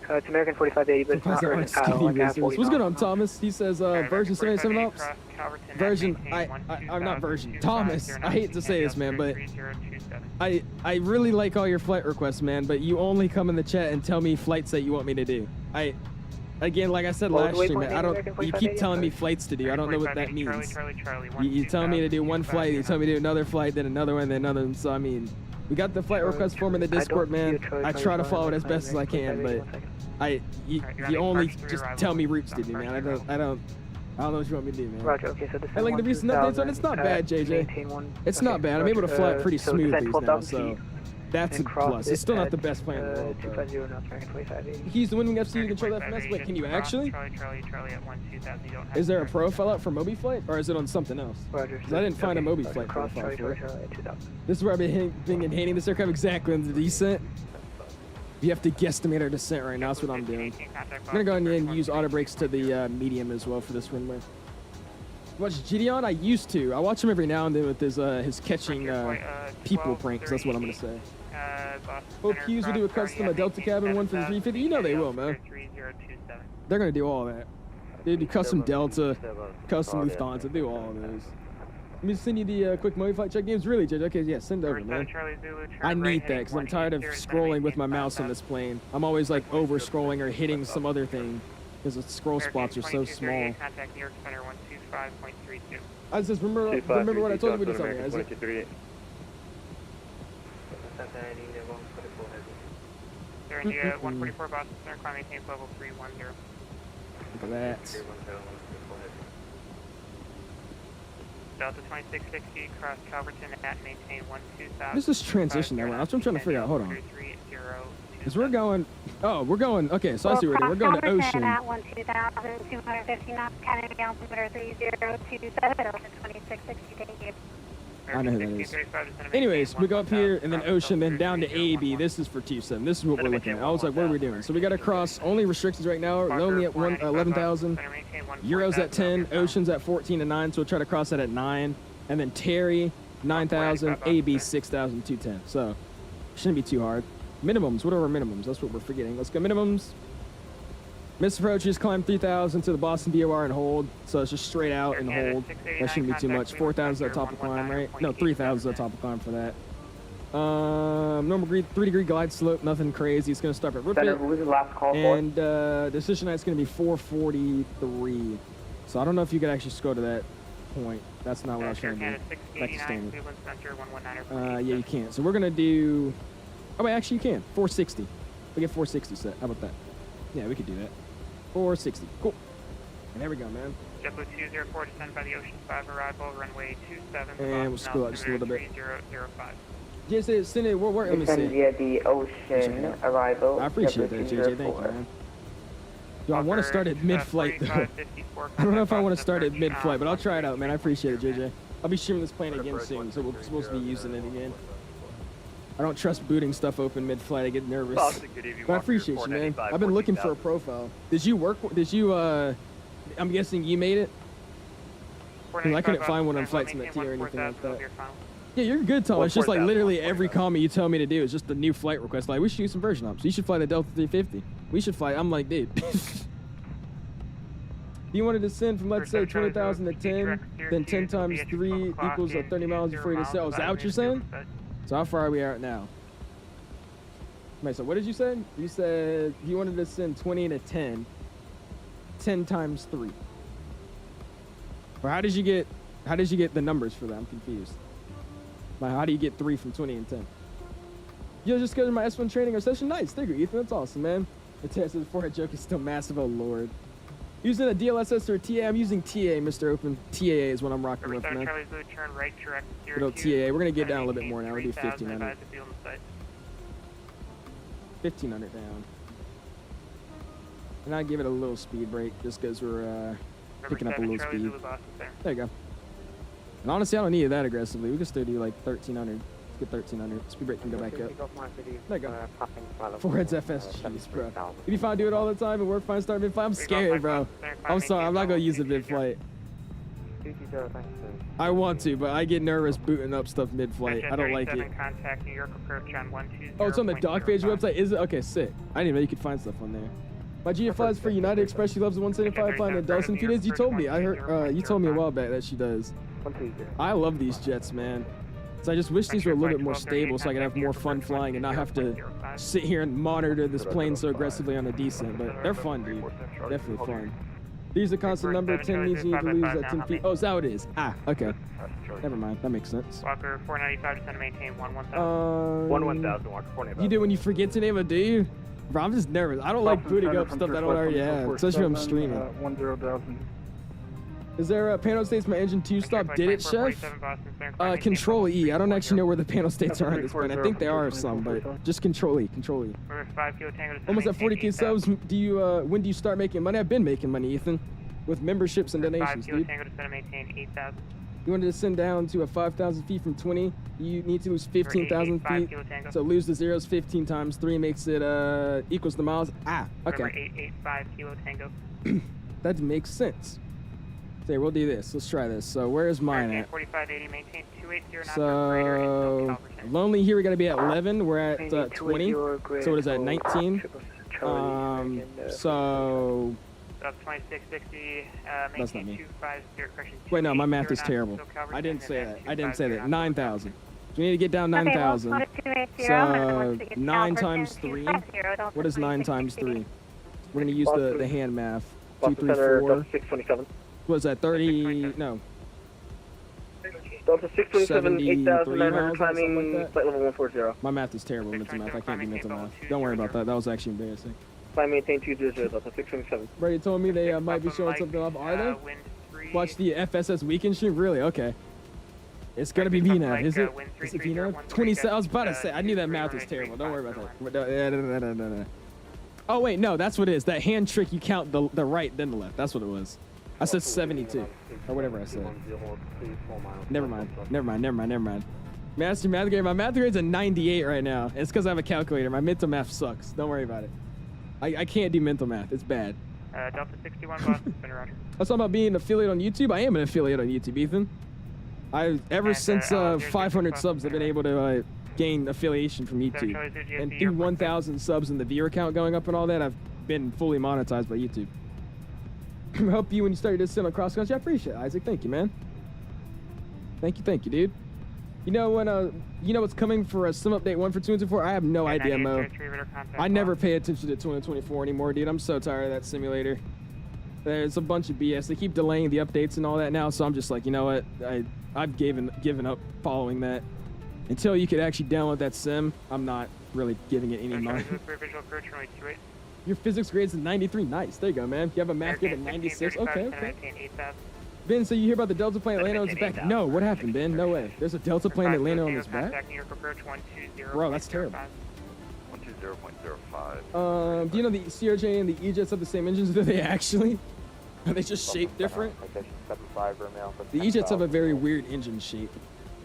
It's American 4580, but it's not urgent. What's going on, Thomas? He says version 77 ops. Version, I'm not version. Thomas, I hate to say this, man, but I really like all your flight requests, man, but you only come in the chat and tell me flights that you want me to do. Again, like I said last stream, man, you keep telling me flights to do. I don't know what that means. You tell me to do one flight, you tell me to do another flight, then another one, then another one. So, I mean, we got the flight request form in the Discord, man. I try to follow it as best as I can, but you only just tell me routes to do, man. I don't know what you want me to do, man. Roger, okay, so And like the recent updates on it's not bad, JJ. It's not bad. I'm able to fly pretty smooth these now, so that's a plus. It's still not the best plane in the world, though. He used the WINWING FC to control the FMS. Wait, can you actually? Is there a profile out for Moby Flight, or is it on something else? Because I didn't find a Moby Flight profile for it. This is where I've been hating this aircraft exactly in the descent. You have to guesstimate our descent right now. That's what I'm doing. I'm gonna go ahead and use auto brakes to the medium as well for this runway. Watch Gideon? I used to. I watch him every now and then with his catching people pranks. That's what I'm gonna say. Hope Hughes will do a custom Delta cabin one for the 350. You know they will, man. They're gonna do all that. They do custom Delta, custom Lufthansa, do all of those. Let me send you the quick Moby Flight check games. Really, Judge? Okay, yeah, send over, man. I need that because I'm tired of scrolling with my mouse on this plane. I'm always like over scrolling or hitting some other thing because the scroll spots are so small. I just remember what I told you to tell me, guys. They're in the 144 Boston Center, climbing maintain level 310. Look at that. Delta 2660, cross Calverton at maintain 12000. This is transition that one. That's what I'm trying to figure out. Hold on. Because we're going, okay, so I see where we're going to Ocean. At 12,000, 250 knots, Kennedy altimeter 3027, Ocean 2660, thank you. I know who that is. Anyways, we go up here and then Ocean, then down to AB. This is for T7. This is what we're looking at. I was like, what are we doing? So we got to cross. Only restrictions right now are only at 11,000. Euro's at 10. Ocean's at 14 and 9. So we'll try to cross that at 9. And then Terry 9,000. AB 6,210. So shouldn't be too hard. Minimums. What are our minimums? That's what we're forgetting. Let's go minimums. Miss approaches, climb 3,000 to the Boston DOR and hold. So it's just straight out and hold. That shouldn't be too much. 4,000 is our top of climb, right? No, 3,000 is our top of climb for that. Normal 3-degree glide slope, nothing crazy. It's going to start at Center, who was the last call for? And decision height's going to be 443. So I don't know if you could actually go to that point. That's not what I was trying to do. Back to standard. Yeah, you can't. So we're going to do... Oh, wait, actually you can. 460. We get 460 set. How about that? Yeah, we could do that. 460. Cool. And there we go, man. JetBlue 204 descend by the Ocean 5 arrival, runway 27. And we'll scroll out just a little bit. 3005. Yes, send it. Let me see. Via the Ocean arrival. I appreciate that, JJ. Thank you, man. Do I want to start at mid-flight, though? I don't know if I want to start at mid-flight, but I'll try it out, man. I appreciate it, JJ. I'll be streaming this plane again soon, so we're supposed to be using it again. I don't trust booting stuff open mid-flight. I get nervous. But I appreciate you, man. I've been looking for a profile. Did you, I'm guessing you made it? Because I couldn't find one on FlightSim or anything like that. Yeah, you're good, Tom. Well, It's just like 4,000, literally every 4,000. comment you tell me to do is just a new flight request. Like, we should use some version ups. You should fly the Delta 350. We should fly. I'm like, dude. If you wanted to send from, let's say, 20,000 to 10, then 10 times 3 equals 30 miles before you descend. Oh, is that what you're saying? So how far are we at now? Wait, so what did you say? You said you wanted to send 20 to 10, 10 times 3. Or how did you get the numbers for that? I'm confused. Like, how do you get 3 from 20 and 10? Yo, just scheduled my S1 training or session. Nice, thank you, Ethan. That's awesome, man. The test of the forehead joke is still massive. Oh lord. Using a DLSS or a TA? I'm using TA, Mr. Open. TAA is what I'm rocking with, man. Charlie Blue, turn right direct. Good old TAA. We're gonna get down a little bit more now. We'll do 1,500. 1,500 down. And I give it a little speed break just because we're picking up a little speed. There you go. And honestly, I don't need it that aggressively. We can still do like 1,300. Let's get 1,300. Speed break can go back up. There you go. Forehead's FS. Jeez, bro. If you find do it all the time and work fine, start mid-flight, I'm scared, bro. I'm sorry. I'm not going to use it mid-flight. I want to, but I get nervous booting up stuff mid-flight. I don't like it. Oh, it's on the dock page website? Is it? Okay, sick. I didn't even know you could find stuff on there. My GF flies for United Express. She loves the 175 flying in Dallas in a few days. You told me. I heard. You told me a while back that she does. I love these jets, man. So I just wish these were a little bit more stable so I could have more fun flying and not have to sit here and monitor this plane so aggressively on a descent. But they're fun, dude. Definitely fun. These are constant number. 10 means you need to lose at 10 feet. Oh, is that what it is? Ah, okay. Never mind. That makes sense. Walker 495, just to maintain 1,000. 1,000, Walker 495. You do when you forget to name a dude? Bro, I'm just nervous. I don't like booting up stuff that I don't already have, especially when I'm streaming. 10,000. Is there a panel states my engine 2 stop? Did it, Chef? Control E. I don't actually know where the panel states are at this point. I think there are some, but just Control E. Control E. Almost at 40k subs. Do you? When do you start making money? I've been making money, Ethan, with memberships and donations, dude. You wanted to send down to a 5,000 feet from 20. You need to lose 15,000 feet. So lose the zeros 15 times 3 makes it equals the miles. Ah, okay. 885 Kilo Tango. That makes sense. Okay, we'll do this. Let's try this. So where's mine at? 4580, maintain 280. So lonely here we got to be at 11. We're at 20. So what is that? 19. So. Up 2660, That's not me. 250, correction. Wait, no, my math is terrible. I didn't say that. I didn't say that. 9,000. We need to get down 9,000. So 9 times 3. What is 9 times 3? We're gonna use the hand math. 2, 3, 4. 627. What is that? 30? No. Delta 627, 8,900 miles, climbing, something like that. flight level 140. My math is terrible. Mental math. I can't do mental math. Don't worry about that. That was actually embarrassing. Climb maintain 200, Delta 627. Brady told me they might be showing something off. Are they? Watch the FSS weekend stream. Really? Okay. It's gonna be VNAV, is it? Is it VNAV? 27. I was about to say. I knew that math was terrible. Don't worry about that. No. Oh wait, no. That's what it is. That hand trick. You count the right, then the left. That's what it was. I said 72 or whatever I said. Never mind. Master math grade. My math grade's a 98 right now. It's because I have a calculator. My mental math sucks. Don't worry about it. I can't do mental math. It's bad. Delta 61, Boston, spin around. I was talking about being an affiliate on YouTube. I am an affiliate on YouTube, Ethan. Ever since 500 subs, I've been able to gain affiliation from YouTube. And through 1,000 subs and the viewer count going up and all that, I've been fully monetized by YouTube. Help you when you start your descent on cross country. I appreciate it, Isaac. Thank you, man. Thank you, dude. You know when you know what's coming for a sim update 1 for 224? I have no idea, Mo. I never pay attention to 2024 anymore, dude. I'm so tired of that simulator. There's a bunch of BS. They keep delaying the updates and all that now, so I'm just like, you know what? I've given up following that. Until you could actually download that sim, I'm not really giving it any mind. Your physics grade's a 93. Nice. There you go, man. You have a math grade at 96. Okay. Ben, so you hear about the Delta plane that landed on its back? No, what happened, Ben? No way. There's a Delta plane that landed on its back? Bro, that's terrible. 120.05. Do you know the CRJ and the E-Jets have the same engines? Do they actually? Are they just shaped different? The E-Jets have a very weird engine shape.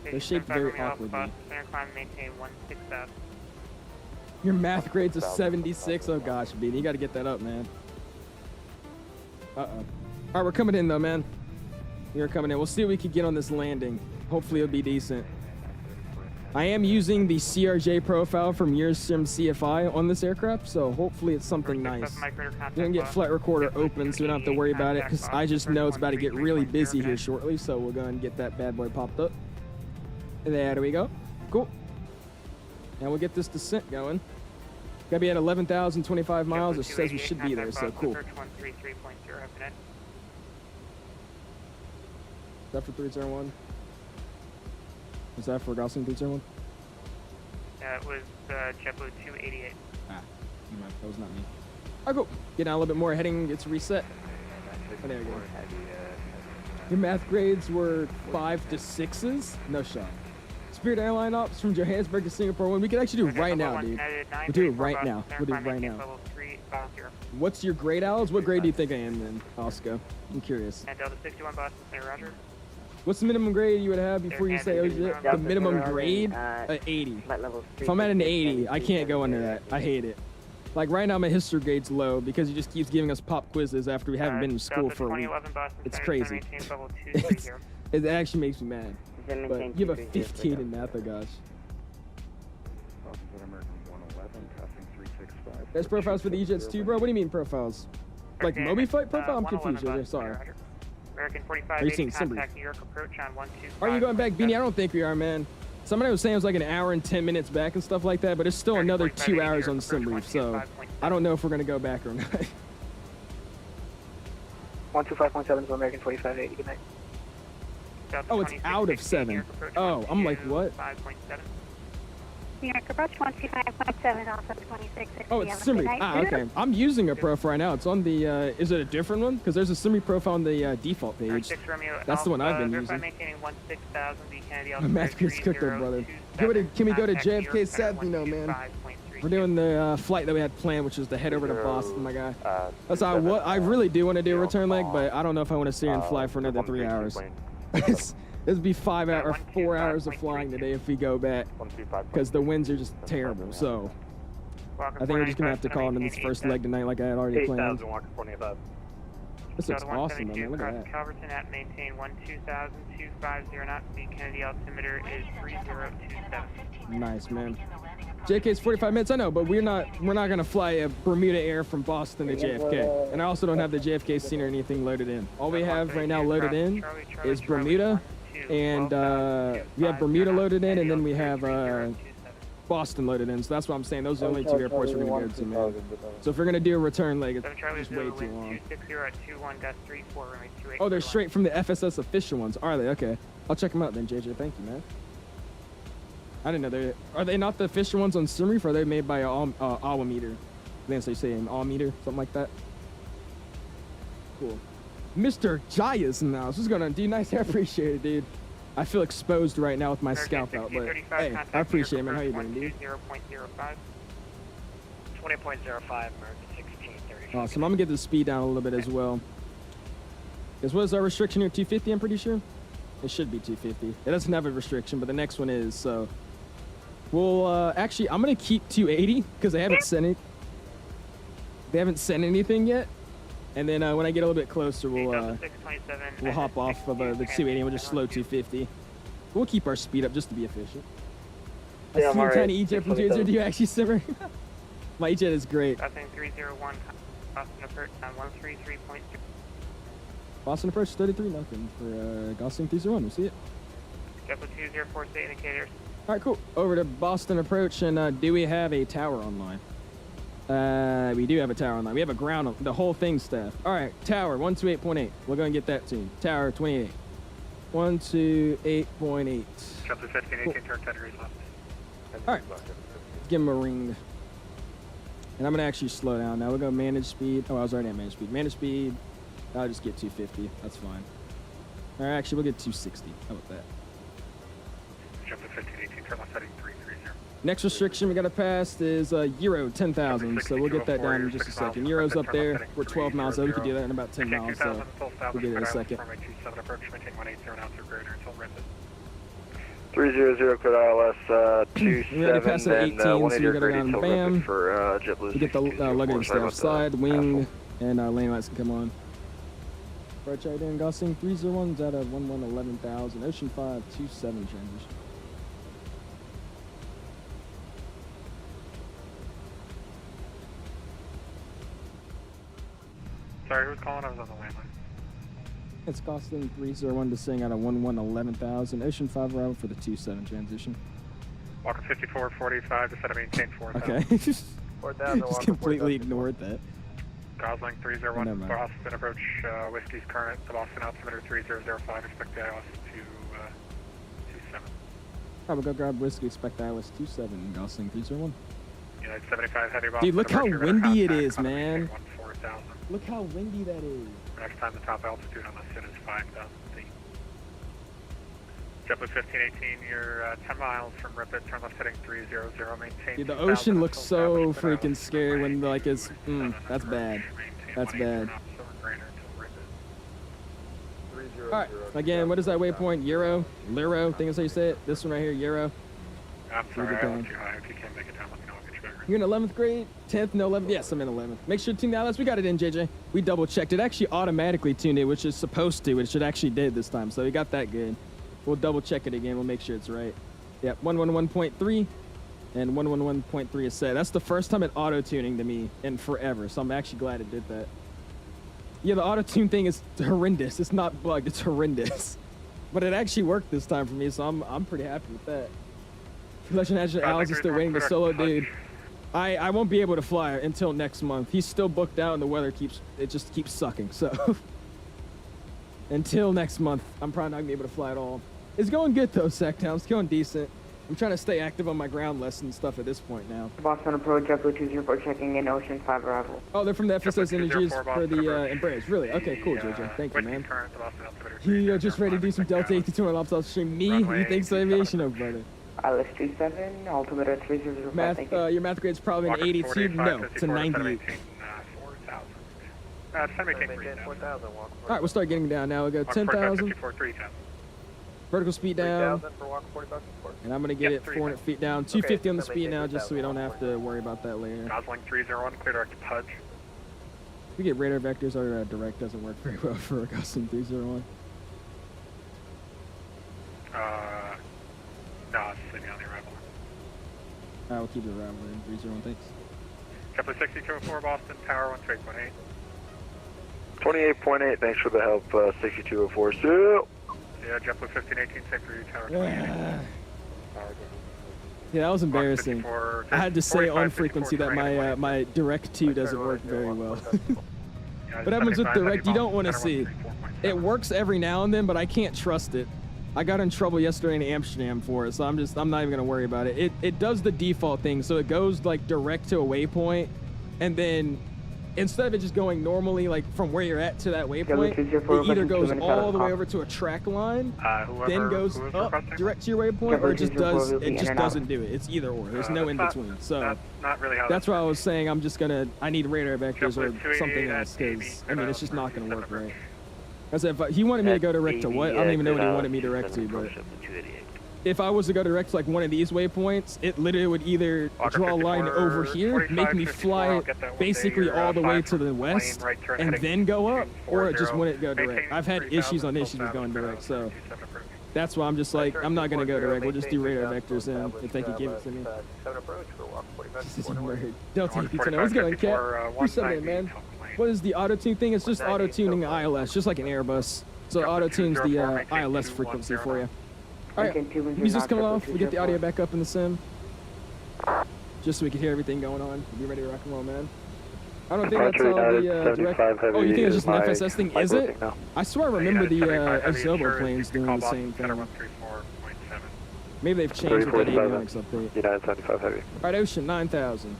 They're shaped very awkwardly. Your math grade's a 76. Oh gosh, Bean, you gotta get that up, man. Alright, we're coming in though, man. We're coming in. We'll see what we can get on this landing. Hopefully it'll be decent. I am using the CRJ profile from Sim CFI on this aircraft, so hopefully it's something nice. You're gonna get flight recorder open, so we don't have to worry about it, because I just know it's about to get really busy here shortly, so we'll go ahead and get that bad boy popped up. There we go. Cool. And we'll get this descent going. Gotta be at 11,025 miles. It says we should be there, so cool. Is that for 301? Was that for Gosling 301? It was JetBlue 288. Ah, that was not me. Alright, cool. Get down a little bit more. Heading gets reset. Oh, there we go. Your math grades were 5 to 6s? No shot. Spirit Airline ops from Johannesburg to Singapore. One we could actually do it right now, dude. We'll do it right now. We'll do it right now. What's your grade, Alex? What grade do you think I am then, Oscar? I'm curious. And Delta 61 Boston Center, Roger. What's the minimum grade you would have before you say, oh shit? The minimum grade? 80. If I'm at an 80, I can't go under that. I hate it. Like right now, my history grade's low because he just keeps giving us pop quizzes after we haven't been in school for a week. It's crazy. It actually makes me mad. But you have a 15 in math, oh gosh. There's profiles for the E-Jets too, bro? What do you mean profiles? Like Moby Flight profile? I'm confused. Okay, sorry. American 45, are you seeing Simbri? New York approach on 125. Are you going back, Beanie? I don't think we are, man. Somebody was saying it was like an hour and 10 minutes back and stuff like that, but it's still another 2 hours on Simbri, so I don't know if we're going to go back or not. 125.7 to American 4580, good night. Oh, it's out of 7. Oh, I'm like, what? New York approach 125.7, also 2660. Oh, it's Simbri. Ah, okay. I'm using a profile right now. It's on the, is it a different one? Because there's a Simbri profile on the default page. That's the one I've been using. My math grid's cooked up, brother. Can we go to JFK Saturday, no, man? We're doing the flight that we had planned, which is to head over to Boston, my guy. That's I really do want to do a return leg, but I don't know if I want to sit here and fly for another 3 hours. It'd be 5 hours or 4 hours of flying today if we go back, because the winds are just terrible. So I think we're just gonna have to call it in this first leg tonight, like I had already planned. This looks awesome, man. Look at that. Calverton at maintain 12,250 knots. The Kennedy altimeter is 3027. Nice, man. JK's 45 minutes. I know, but we're not gonna fly a Bermuda Air from Boston to JFK, and I also don't have the JFK scene or anything loaded in. All we have right now loaded in is Bermuda, and we have Bermuda loaded in, and then we have Boston loaded in. So that's what I'm saying. Those are the only 2 airports we're gonna go to, man. So if we're gonna do a return leg, it's just way too long. Oh, they're straight from the FSS official ones, are they? Okay, I'll check them out then, JJ. Thank you, man. I didn't know are they not the official ones on Simreef, or are they made by AWA meter? I think they say an AWA meter, something like that. Cool. Mr. Jaya's in the house. What's going on, dude? Nice, I appreciate it, dude. I feel exposed right now with my scalp out, but hey, I appreciate it, man. How you doing, dude? 20.05, American 1630. Awesome. I'm gonna get the speed down a little bit as well. Because what is our restriction here? 250, I'm pretty sure. It should be 250. It doesn't have a restriction, but the next one is, so. Well, actually, I'm gonna keep 280 because they haven't sent it. They haven't sent anything yet. And then when I get a little bit closer, we'll hop off of the 280 and we'll just slow 250. We'll keep our speed up just to be efficient. Yeah, I see a tiny E-Jet from Jazer. Do you actually simmer? My E-Jet is great. Boston 301, Boston approach on 133.0. Boston approach 33, nothing for Gosling 301. We'll see it. JetBlue 2046 indicators. All right, cool. Over to Boston approach, and do we have a tower online? We do have a tower online. We have a ground, the whole thing staff. All right, tower 128.8. We'll go and get that tuned. Tower 28. 128.8. JetBlue 1518, turn 10 degrees left. All right, give him a ring. And I'm gonna actually slow down now. We'll go manage speed. Oh, I was already at manage speed. Manage speed. I'll just get 250. That's fine. All right, actually, we'll get 260. How about that? JetBlue 1518, turn left heading 330. Next restriction we got to pass is Euro 10,000. So we'll get that down in just a second. Euro's up there. We're 12 miles out. We can do that in about 10 miles. So we'll get it in a second. 300, clear ILS 27, we already passed at 18, so we got to go down to BAM. For JetBlue. We get the luggage staff side, wing, and lane lights can come on. Right, right in Gosling 301's out of 11,000. Ocean 527 transition. sorry, who's calling? I was on the landline. It's costing 301 to sing out of 11,000. Ocean 5 arrival for the 27 transition. Walker 5445 to set a maintain 4,000. Okay. 4,000. Just completely ignored that. Gosling Oh, 301, never mind. Boston approach, Whiskey's current, the Boston altimeter 3005, expect the ILS to 27. Alright, we'll go grab whiskey, expect ILS 27, Gosling 301. United 75 heavy Boston. Dude, look how approach, windy it contact, is, man. 4,000. Look how windy that is. Next time the top altitude on the SID is 5,000 feet. JetBlue 1518, you're 10 miles from Ripet, turn left heading 300, maintain. Dude, the 2,000 ocean looks until so established, but freaking ILS scary when, runway like, it's, 27 that's bad. maintain That's 18 bad. knots or greater until Ripet. Alright, again, what is that waypoint? Euro? Liro? I think that's how you say it. This one right here, Euro. I'm sorry, Leave it I down. went too high. If you can't make it down, let me know. I'll get you back. You're in 11th grade? 10th? No, 11th? Yes, I'm in 11th. Make sure to tune the ILS. We got it in, JJ. We double checked. It actually automatically tuned it, which is supposed to, which it actually did this time. So we got that good. We'll double check it again. We'll make sure it's right. Yep, 111.3 and 111.3 is set. That's the first time it auto-tuning to me in forever. So I'm actually glad it did that. Yeah, the auto-tune thing is horrendous. It's not bugged. It's horrendous. But it actually worked this time for me, so I'm pretty happy with that. Legend Alex is still waiting, but solo dude. I won't be able to fly until next month. He's still booked out and the weather just keeps sucking. So until next month, I'm probably not gonna be able to fly at all. It's going good though, Sacktown. It's going decent. I'm trying to stay active on my ground lesson stuff at this point now. Boston approach, JetBlue 204 checking in, Ocean 5 arrival. Oh, they're from the FSS JetBlue Energies 204 for the Boston Embraers. Really? Okay, cool, The, JJ. Thank you, Whiskey's man. current, the Boston altimeter You're just ready to do some 3005, Delta 82 on lobster stream. Me? Runway You think so, 27 aviation? No, brother. ILS 27, altimeter 3005, Math, thank you. your math grade's probably an Walker 82. 45, No, it's a 54, 98. 4,000. It's time maintain 3,000. All right, we'll start getting down now. We'll go 10,000. 54, 3,000. Vertical speed down. for Walker 45. And I'm going to get Yep, it 400 feet down. 250 on the speed now, just so we don't have to worry about that later. Gosling 301, clear direct to Pudge. We get radar vectors. Our direct doesn't work very well for a Gosling 301. No, it's sitting on the arrival. We'll keep it around in 301, thanks. JetBlue 6204, Boston, Tower 128.8. 28.8, thanks for the help, 6204. So, Yeah, JetBlue 1518, same for you, Tower 28. Yeah, that was embarrassing. 54, I had to say 45, on frequency that my my direct 2 doesn't work very well. What happens with direct, you don't want to see. It works every now and then, but I can't trust it. I got in trouble yesterday in Amsterdam for it, so I'm not even gonna worry about it. It does the default thing, so it goes like direct to a waypoint, and then instead of it just going normally like from where you're at to that waypoint, it either goes all the way over to a track line, then goes up direct to your waypoint, or it just doesn't do it. It's either or. There's no in between. So That's not really how that's why I was saying I need radar vectors or something else, because I mean it's just not gonna work right. I said, if he wanted me to go direct to what? I don't even know what he wanted me direct to, but if I was to go direct to like one of these waypoints, it literally would either draw a line over here, make me fly basically all the way to the west, and then go up, or it just wouldn't go direct. I've had issues on issues with going direct, so that's why I'm just like, I'm not gonna go direct. We'll just do radar vectors in if they can give it to me. Delta 82, what's going on, Cat? Who's sending, man? What is the auto-tune thing? It's just auto-tuning the ILS, just like an Airbus. So it auto-tunes the ILS frequency for you. Alright, music's coming off. We get the audio back up in the sim. Just so we can hear everything going on. Be ready to rock and roll, man. I don't think that's all the direct... Oh, you think it's just an FSS thing? Is it? I swear I remember the Xiaobo planes doing the same thing. Maybe they've changed with that avionics update. United 75 Heavy. Alright, Ocean, 9,000.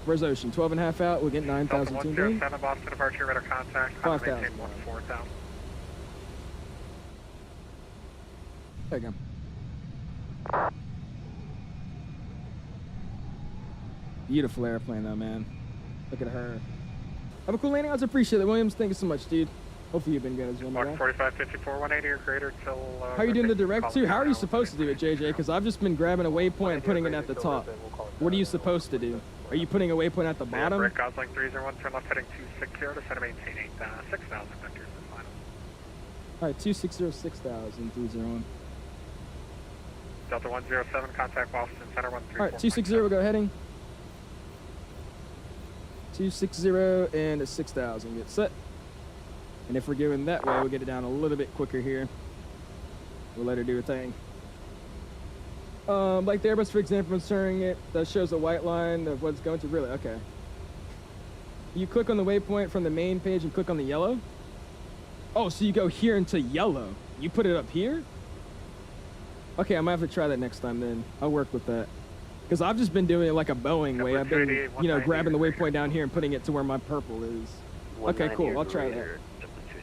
Where's Ocean? 12.5 out. We'll get 9,000 tuned in. 107, Boston departure, radar contact. 5,000. 4,000. There you go. Beautiful airplane though, man. Look at her. Have a cool landing. I appreciate it, Williams. Thank you so much, dude. Hopefully you've been good as well, man. 45, 54, 180 or greater till... How are you doing the direct too? How are you supposed to do it, JJ? Because I've just been grabbing a waypoint and putting it at the top. What are you supposed to do? Are you putting a waypoint at the bottom? Break Gosling 301, turn left heading 260 to set a maintain 6,000 vectors in final. Alright, 260, 6,000, 301. Delta 107, contact Boston Center 134. Alright, 260, we'll go heading. 260 and a 6,000. Get set. And if we're going that way, we'll get it down a little bit quicker here. We'll let her do her thing. Like the Airbus, for example, inserting it, that shows a white line of what's going to. Really? Okay. You click on the waypoint from the main page and click on the yellow. Oh, so you go here into yellow. You put it up here? Okay, I might have to try that next time then. I'll work with that. Because I've just been doing it like a Boeing way. I've been, you know, grabbing the waypoint down here and putting it to where my purple is. Okay, cool. I'll try that.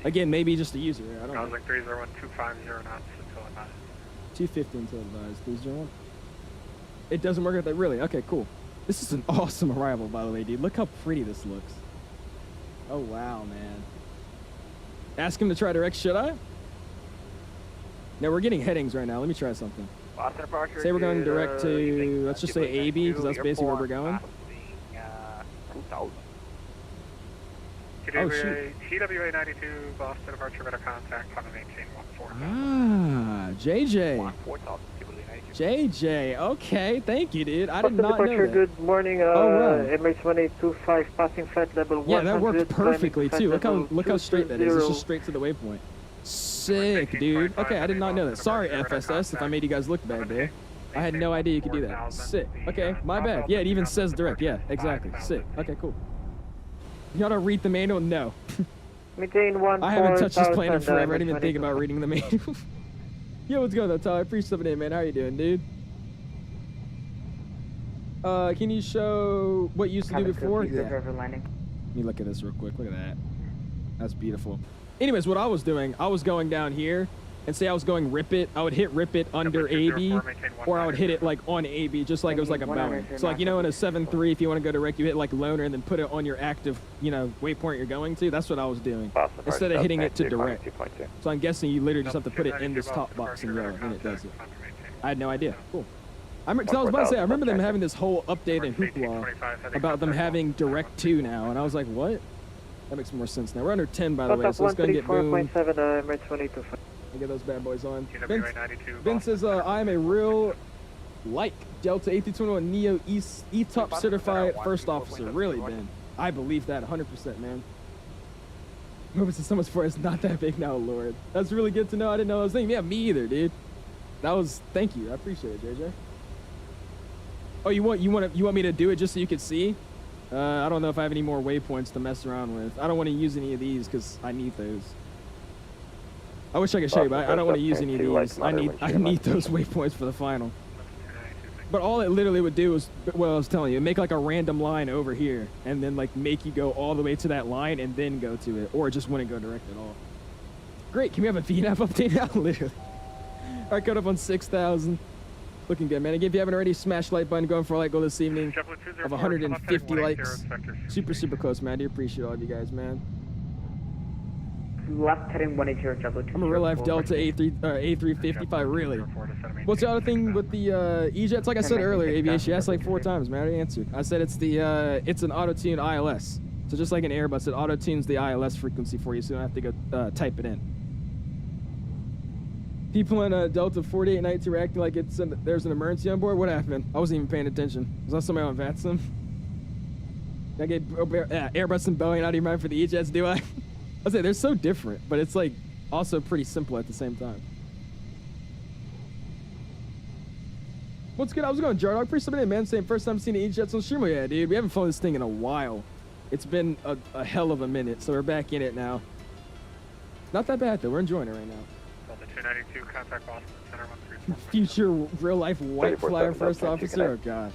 Again, maybe just a user. I don't know. Like 301, 250 knots until advised. 250 until advised. 301. It doesn't work at that. Really? Okay, cool. This is an awesome arrival, by the way, dude. Look how pretty this looks. Oh, wow, man. Ask him to try direct, should I? No, we're getting headings right now. Let me try something. Say we're going direct to, let's just say AB, because that's basically where we're going. Oh, shoot. TWA 92, Boston departure, better contact, climb and maintain 14. Ah, JJ. JJ, okay, thank you, dude. I did not know that. Good morning, Emirates 125 passing flight level 100. Yeah, that worked perfectly too. Look how straight that is. It's just straight to the waypoint. Sick, dude. Okay, I did not know that. Sorry, FSS, if I made you guys look bad there. I had no idea you could do that. Sick. Okay, my bad. Yeah, it even says direct. Yeah, exactly. Sick. Okay, cool. You ought to read the manual? No. I haven't touched this plane in forever. I didn't even think about reading the manual. Yo, what's going on, Tyler? I appreciate something in, man. How you doing, dude? Can you show what you used to do before? Yeah. Let me look at this real quick. Look at that. That's beautiful. Anyways, what I was doing, I was going down here, and say I was going rip it, I would hit rip it under AB, or I would hit it like on AB, just like it was like a Boeing. So like, you know, in a 7-3, if you want to go direct, you hit like loaner and then put it on your active, you know, waypoint you're going to. That's what I was doing, instead of hitting it to direct. So I'm guessing you literally just have to put it in this top box and yellow, and it does it. I had no idea. Cool. Cause I was about to say, I remember them having this whole update in Hoopla about them having direct 2 now, and I was like, what? That makes more sense now. We're under 10, by the way, so let's go and get boom. Get those bad boys on. Ben says, I'm a real like Delta A321neo E-Top certified first officer. Really, Ben? I believe that 100%, man. Moving to someone's for it's not that big now, Lord. That's really good to know. I didn't know I was thinking. Yeah, me either, dude. That was, thank you. I appreciate it, JJ. Oh, you want me to do it just so you could see? I don't know if I have any more waypoints to mess around with. I don't want to use any of these because I need those. I wish I could show you, but I don't want to use any of these. I need those waypoints for the final. But all it literally would do is, well, I was telling you, it'd make like a random line over here, and then like make you go all the way to that line and then go to it, or it just wouldn't go direct at all. Great, can we have a VNAV update now? Literally. All right, code up on 6,000. Looking good, man. Again, if you haven't already, smash like button, going for a light goal this evening of 150 likes. Super, super close, man. I do appreciate all of you guys, man. Left heading 180, I'm a real life Delta A355, really. What's the other thing with the E-Jets? Like I said earlier, Aviation, you asked like 4 times, man. I already answered. I said it's an auto-tune ILS. So just like an Airbus, it auto-tunes the ILS frequency for you, so you don't have to go type it in. People in Delta 4892 were acting like there's an emergency on board. What happened? I wasn't even paying attention. Was that somebody on VATSIM? I gave Airbus and Boeing not even mind for the E-Jets, do I? I say they're so different, but it's like also pretty simple at the same time. What's good? I was going Jardog. Appreciate it, man. Saying first time seeing the E-Jets on stream. Yeah, dude. We haven't flown this thing in a while. It's been a hell of a minute, so we're back in it now. Not that bad though. We're enjoying it right now. 292, contact Boston Center 134. Future real life white flyer first officer. Oh gosh.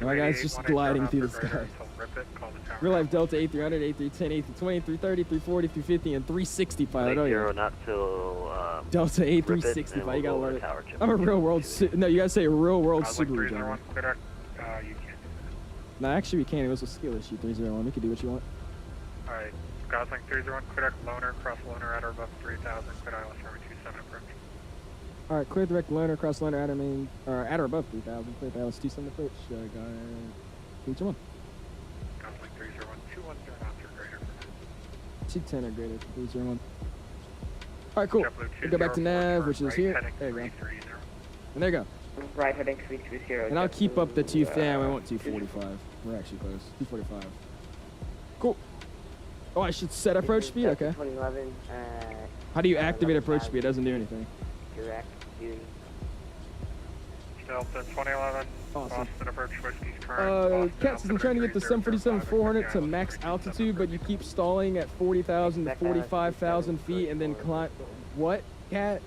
My guy's just gliding through the sky. Real life Delta A300, A310, A320, 330, 340, 350, and 360 pilot. Oh yeah. Not till, Delta A365. You gotta love it. I'm a real world. No, you gotta say real world Subaru driver. No, actually we can't. It was a skill issue. 301. We can do what you want. All right. Gosling 301, clear deck loaner, cross loaner at or above 3,000, clear ILS runway 27 approach. All right, clear direct loaner, cross loaner at or main, or at or above 3,000, clear ILS 27 approach. Got 321. Gosling 301, 210 knots or greater. 210 or greater, 301. All right, cool. We go back to nav, which is here. There you go. And there you go. Right heading 320. And I'll keep up the 2. Yeah, we want 245. We're actually close. 245. Cool. Oh, I should set approach speed? Okay. 2011, How do you activate approach speed? It doesn't do anything. direct duty. Delta 2011, Awesome. Boston approach whiskey's current. Cats, I'm trying to get the 747-400 to max altitude, but you keep stalling at 40,000 to 45,000 feet and then climb. What, Cat?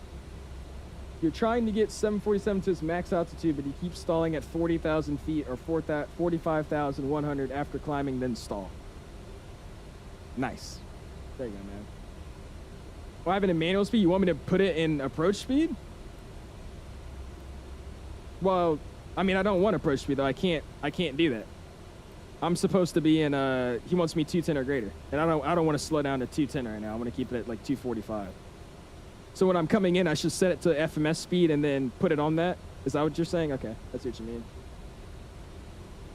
You're trying to get 747 to its max altitude, but you keep stalling at 40,000 feet or 45,100 after climbing, then stall. Nice. There you go, man. Well, I have it in manual speed. You want me to put it in approach speed? Well, I mean, I don't want approach speed though. I can't do that. I'm supposed to be in he wants me 210 or greater. And I don't want to slow down to 210 right now. I want to keep it at like 245. So when I'm coming in, I should set it to FMS speed and then put it on that. Is that what you're saying? Okay, that's what you mean.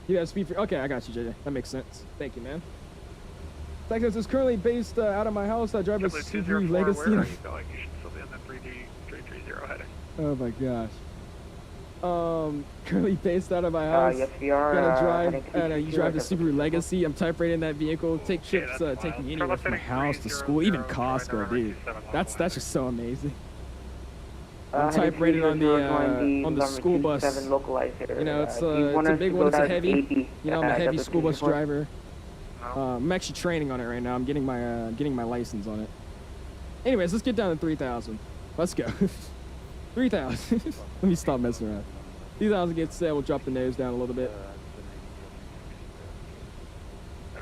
You have speed for, okay, I got you, JJ. That makes sense. Thank you, man. Texas is currently based out of my house. I drive a Subaru Legacy. Where are you going? You should still be on the 3D330 heading. Oh my gosh. Currently based out of my house. Yes, we are. Gonna drive. You drive the Subaru Legacy. I'm type rating that vehicle. Take trips, taking me anywhere from my house to school, even Costco, dude. That's just so amazing. I'm type rated on the school bus. You know, it's a big one. It's a heavy. You know, I'm a heavy school bus driver. I'm actually training on it right now. I'm getting my license on it. Anyways, let's get down to 3,000. Let's go. 3,000. Let me stop messing around. 3,000 gets set. We'll drop the nose down a little bit.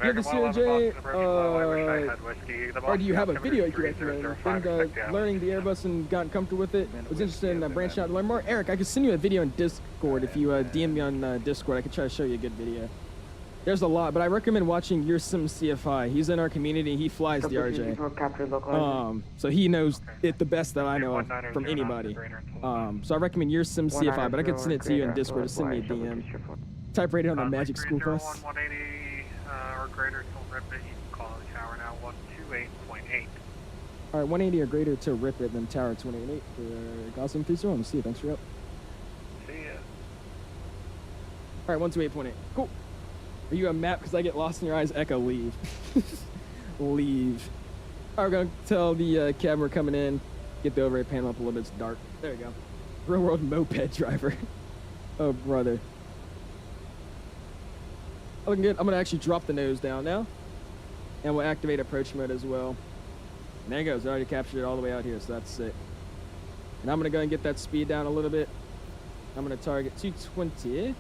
Good to see you, Jay. Or do you have a video you could recommend? I think learning the Airbus and gotten comfortable with it. Was interested in branching out to learn more. Eric, I could send you a video in Discord. If you DM me on Discord, I could try to show you a good video. There's a lot, but I recommend watching Your Sim CFI. He's in our community. He flies the RJ. So he knows it the best that I know of from anybody. So I recommend Your Sim CFI, but I could send it to you in Discord. Just send me a DM. Type rated on the Magic School Bus. 180 or greater to rip it. You can call the tower now 128.8. All right, 180 or greater to rip it, then tower 28 for Gotham 301. See you. Thanks for up. See ya. All right, 128.8. Cool. Are you a map? Because I get lost in your eyes. Echo, leave. Leave. All right, we're going to tell the cab we're coming in. Get the overhead panel up a little bit. It's dark. There you go. Real world moped driver. Oh, brother. Looking good. I'm going to actually drop the nose down now. And we'll activate approach mode as well. And there it goes. I already captured it all the way out here, so that's it. And I'm going to go and get that speed down a little bit. I'm going to target 220.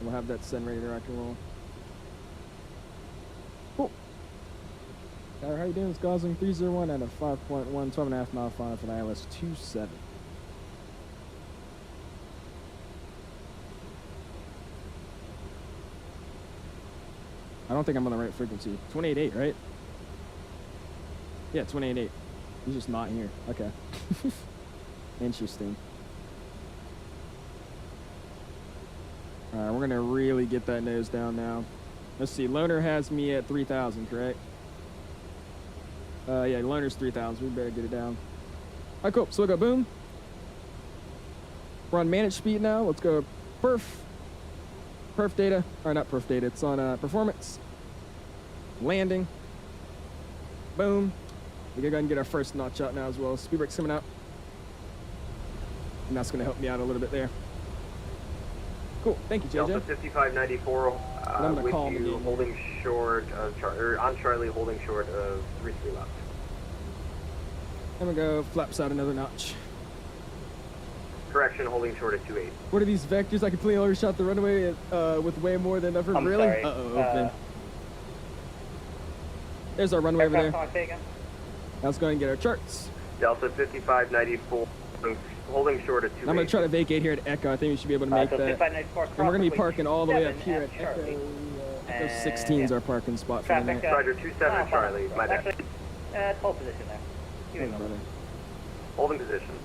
We'll have that send ready to rock and roll. Cool. How you doing? It's Gosling 301 at a 5.1, 12.5 mile final for the ILS 27. I don't think I'm on the right frequency. 28.8, right? Yeah, 28.8. He's just not here. Okay. Interesting. Alright, we're gonna really get that nose down now. Let's see, Loner has me at 3,000, correct? Yeah, Loner's 3,000, we better get it down. Alright, cool, so we'll go boom. We're on managed speed now, let's go perf data, or not perf data, it's on performance. Landing. Boom. We gotta go and get our first notch out now as well. Speed brake's coming out. And that's gonna help me out a little bit there. Cool, thank you, JJ. Delta 5594, with you holding short of, on Charlie, holding short of 3 left. There we go, flaps out another notch. Correction, holding short of 28. What are these vectors? I completely overshot the runway with way more than ever. I'm really? sorry. Uh-oh, open. There's our runway over there. Let's go and get our charts. Delta 5594, holding short of 28. I'm going to try to vacate here at Echo. I think we should be able to make that. And we're going to be parking all the way up here at Echo. Echo 16 is our parking spot for the night. Roger, 27 Charlie, my bad. Hold position there. Brother. Holding position.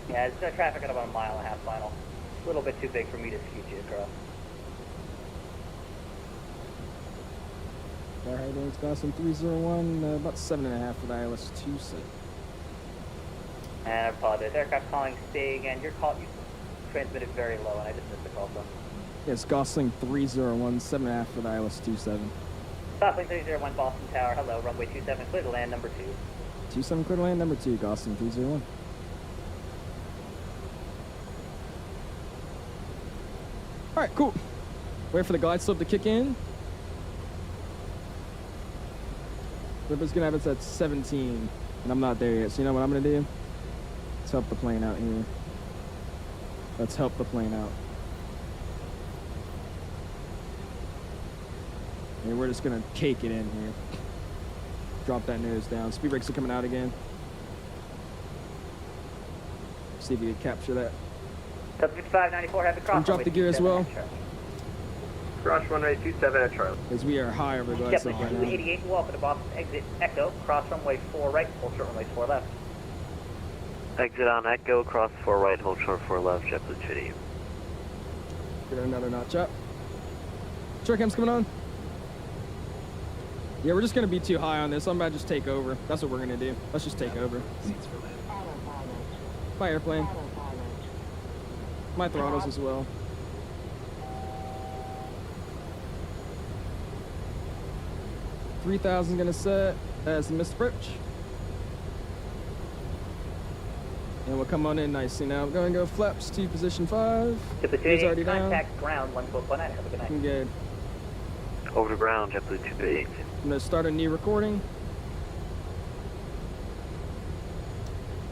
Yeah, it's traffic at about 1.5 miles final. A little bit too big for me to scoot you across. Alright, it's Gotham 301, about 7.5 for the ILS 27. And I apologize. Aircraft calling, stay again. Your call, you transmitted very low, and I just missed the call, so. Yes, Gosling 301, 7.5 for the ILS 27. Gosling 301 Boston Tower, hello, runway 27, clear to land number 2. 27 clear to land number 2, Gosling 301. All right, cool. Wait for the glide slope to kick in. River's gonna have us at 17, and I'm not there yet. So you know what I'm gonna do? Let's help the plane out here. Let's help the plane out. And we're just gonna cake it in here. Drop that nose down. Speed brakes are coming out again. See if we can capture that. 5594, have the cross. And drop the gear as well. Cross runway 27 at Charlie. As we are high over the glide slope right now. 288, welcome to Boston exit Echo, cross runway 4 right, hold short runway 4 left. Exit on Echo, cross 4 right, hold short 4 left, JetBlue 280. Get another notch up. Short cam's coming on. Yeah, we're just gonna be too high on this. I'm about to just take over. That's what we're gonna do. Let's just take over. My airplane. My throttles as well. $3,000 gonna set as the missed approach. And we'll come on in nicely now. We're gonna go flaps to position 5. He's already down. Contact ground 1419. Have a good night. I'm good. Over to ground, JetBlue 280. I'm gonna start a new recording.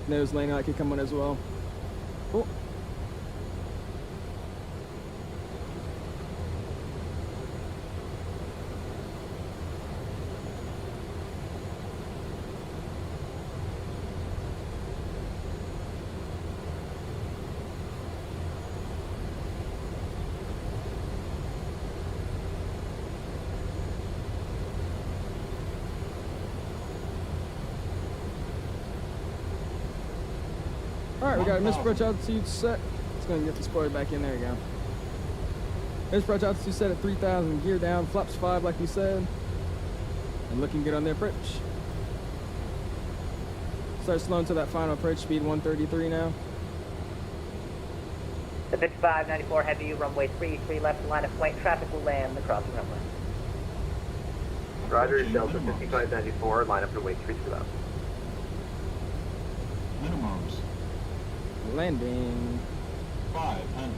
Nose lane light could come on as well. Cool. All right, we got a misapproach altitude set. It's gonna get the spoiler back in. There you go. Misapproach altitude set at 3,000. Gear down. Flaps 5, like we said. And looking good on the approach. Start slowing to that final approach speed, 133 now. The 5594 heavy, runway 33 left, line of flight. Traffic will land the crossing runway. Roger, Delta 5594, line up to wait 33 left. Minimums, Landing. 500.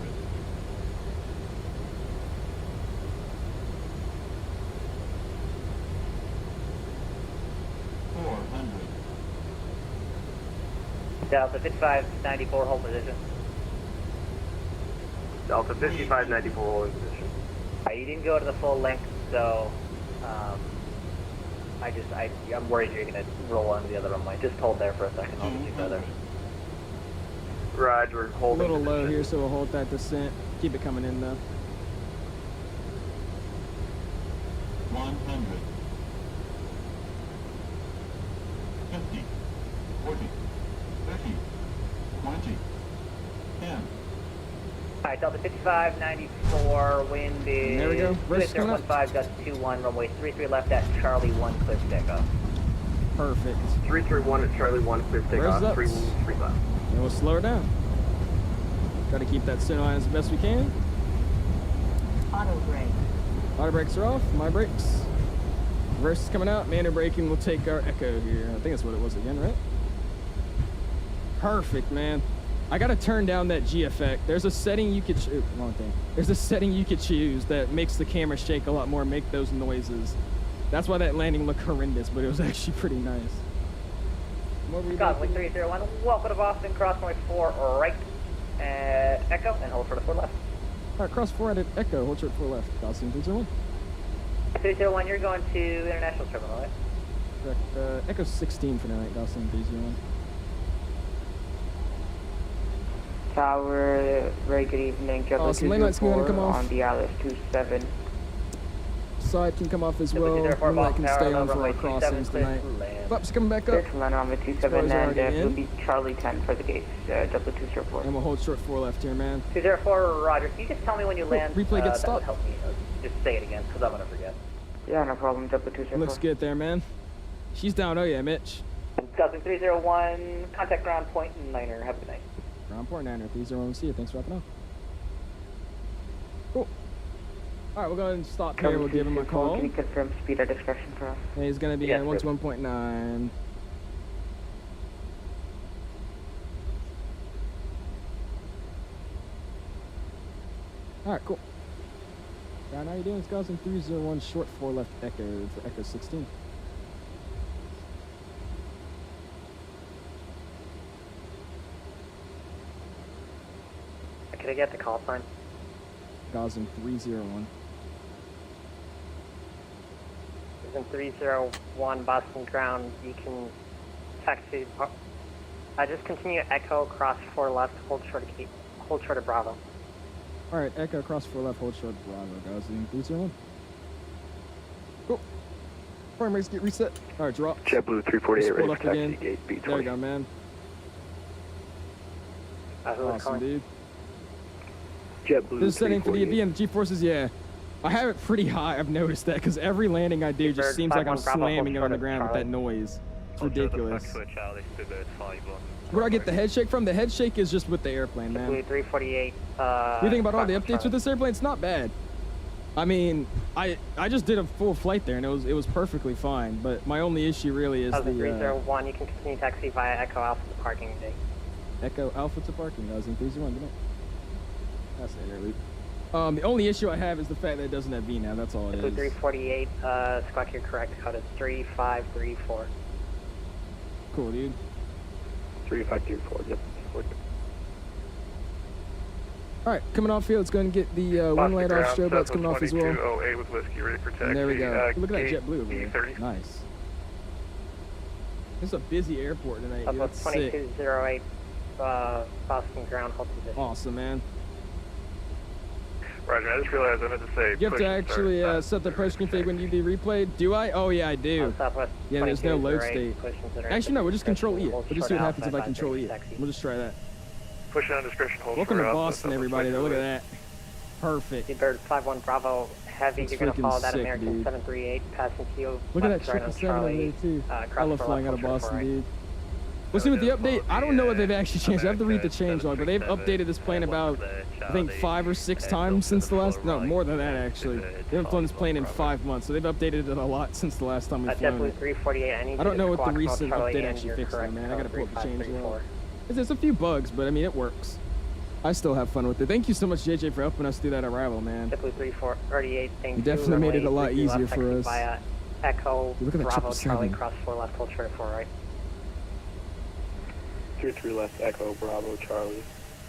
Delta 5594, hold position. Delta 5594, holding position. You didn't go to the full length, so I'm worried you're gonna roll onto the other runway. Just hold there for a second. I'll get you further. Roger, we're A holding little low position. here, so we'll hold that descent. Keep it coming in though. 100. 50. 40. 30. 20. 10. Alright, Delta 5594, wind is... There we go. Versus coming up. 15.21, runway 33 left at Charlie 1, clear for takeoff. Perfect. 331 at Charlie 1, clear for takeoff, Where's 3 left. And we'll slow her down. Got to keep that center line as best we can. Auto brake. Auto brakes are off. My brakes. Reverse is coming out. Manual braking will take our Echo here. I think that's what it was again, right? Perfect, man. I gotta turn down that G effect. There's a setting you could wrong thing. There's a setting you could choose that makes the camera shake a lot more, make those noises. That's why that landing looked horrendous, but it was actually pretty nice. Gosling 301, welcome to Boston, cross runway 4 right at Echo, and hold for the 4 left. All right, cross 4 right at Echo, hold short 4 left. Gosling 301. 301, you're going to International Terminal, right? Correct. Echo 16 for now, Gosling 301. Tower, very good evening. JetBlue Some lane lights gonna come off. on the Alice 27. Side can come off as well. 204 Moon light can Boston stay Tower, on for runway our 27, crossings clear tonight. to land. Flaps coming back up. Clear to land on the 27 Spoilers and already in. will be Charlie 10 for the gates. JetBlue 204. And we'll hold short 4 left here, man. 204, Roger. Can you just tell me when you land? replay gets That would stopped. help me. Just say it again, because I'm going to forget. Yeah, no problem. JetBlue 204. Looks good there, man. She's down. Oh, yeah, Mitch. Gosling 301, contact ground point Niner. Have a good night. Ground port 9 301. See you. Thanks for wrapping up. Cool. All All right, we'll go ahead and stop here. We'll give him a call. Can you confirm speed at discretion for us? And he's going to be Yes, at sir. 121.9. All right, cool. John, how you doing? It's Goslin 301 short 4 left Echo for Echo 16. Can I get the call sign? Goslin 301. In 301 Boston ground, you can taxi. Just continue Echo, cross 4 left, hold short of Bravo. All right, Echo cross 4 left, hold short Bravo. Goslin 301. Cool. Frame rates get reset. All right, drop. JetBlue 348 Just ready pull for up taxi again. gate B20. There you go, man. Who is Awesome, calling? dude. JetBlue This is setting for the 348. VM G-forces, yeah. I have it pretty high, I've noticed that, because every landing I do just seems like I'm slamming it on the ground with that noise. It's ridiculous. Where do I get the head shake from? The head shake is just with the airplane, man. Blue 348. What do you think about all the updates with this airplane? It's not bad. I mean, I just did a full flight there, and it was perfectly fine, but my only issue really is the... 301, you can continue taxi via Echo Alpha to parking bay. Echo Alpha to parking, guys, in 301, good night. That's the air loop. The only issue I have is the fact that it doesn't have VNAV, that's all it Blue is. 348, Squawk, you're correct. Code is 3534. Cool, dude. 3534, yep. Alright, coming off field, let's go ahead and get the wing light off, strobe lights coming off as well. 2208 with whiskey ready for taxi. And there we go. Look at that gate JetBlue over there. B30. Nice. This is a busy airport tonight, dude. Up That's sick. 2208, Boston ground, hold position. Awesome, man. Roger, I just realized I meant to say. You have to actually set the push config when you do replayed. Do I? Oh, yeah, I do. Southwest Yeah, there's no load 2208, state. push consideration. Actually, no, we'll just control E. Hold We'll just see what short happens if I Alpha, control E. 530 We'll just try that. Push on discretion, hold Welcome for to Alpha, Boston, Southwest everybody, though. Look at 2208. that. Perfect. Seabird 51 Bravo Heavy, That's you're going to freaking follow that sick, American dude. 738, passing to you. Look at left that right on 777 over there, Charlie, too. I cross love four flying out left, of hold short Boston, right. dude. We'll see with the update. I don't know what they've actually changed. I have to read the change log, but they've updated this plane about, I think, 5 or 6 times since the last... No, more than that, actually. They haven't flown this plane in 5 months, so they've updated it a lot since the last time we've flown JetBlue it. 348, I need I don't you know to what the squawk mode recent Charlie, update and actually you're fixed, though, correct, man. I gotta pull up the change 3534. log. There's a few bugs, but I mean, it works. I still have fun with it. Thank you so much, JJ, for helping us do that arrival, man. JetBlue 348, thank You definitely made it a lot easier for us. Via Echo, Look at that Bravo, Charlie, 777. cross 4 left, hold short 4 right. 33 left, Echo, Bravo, Charlie.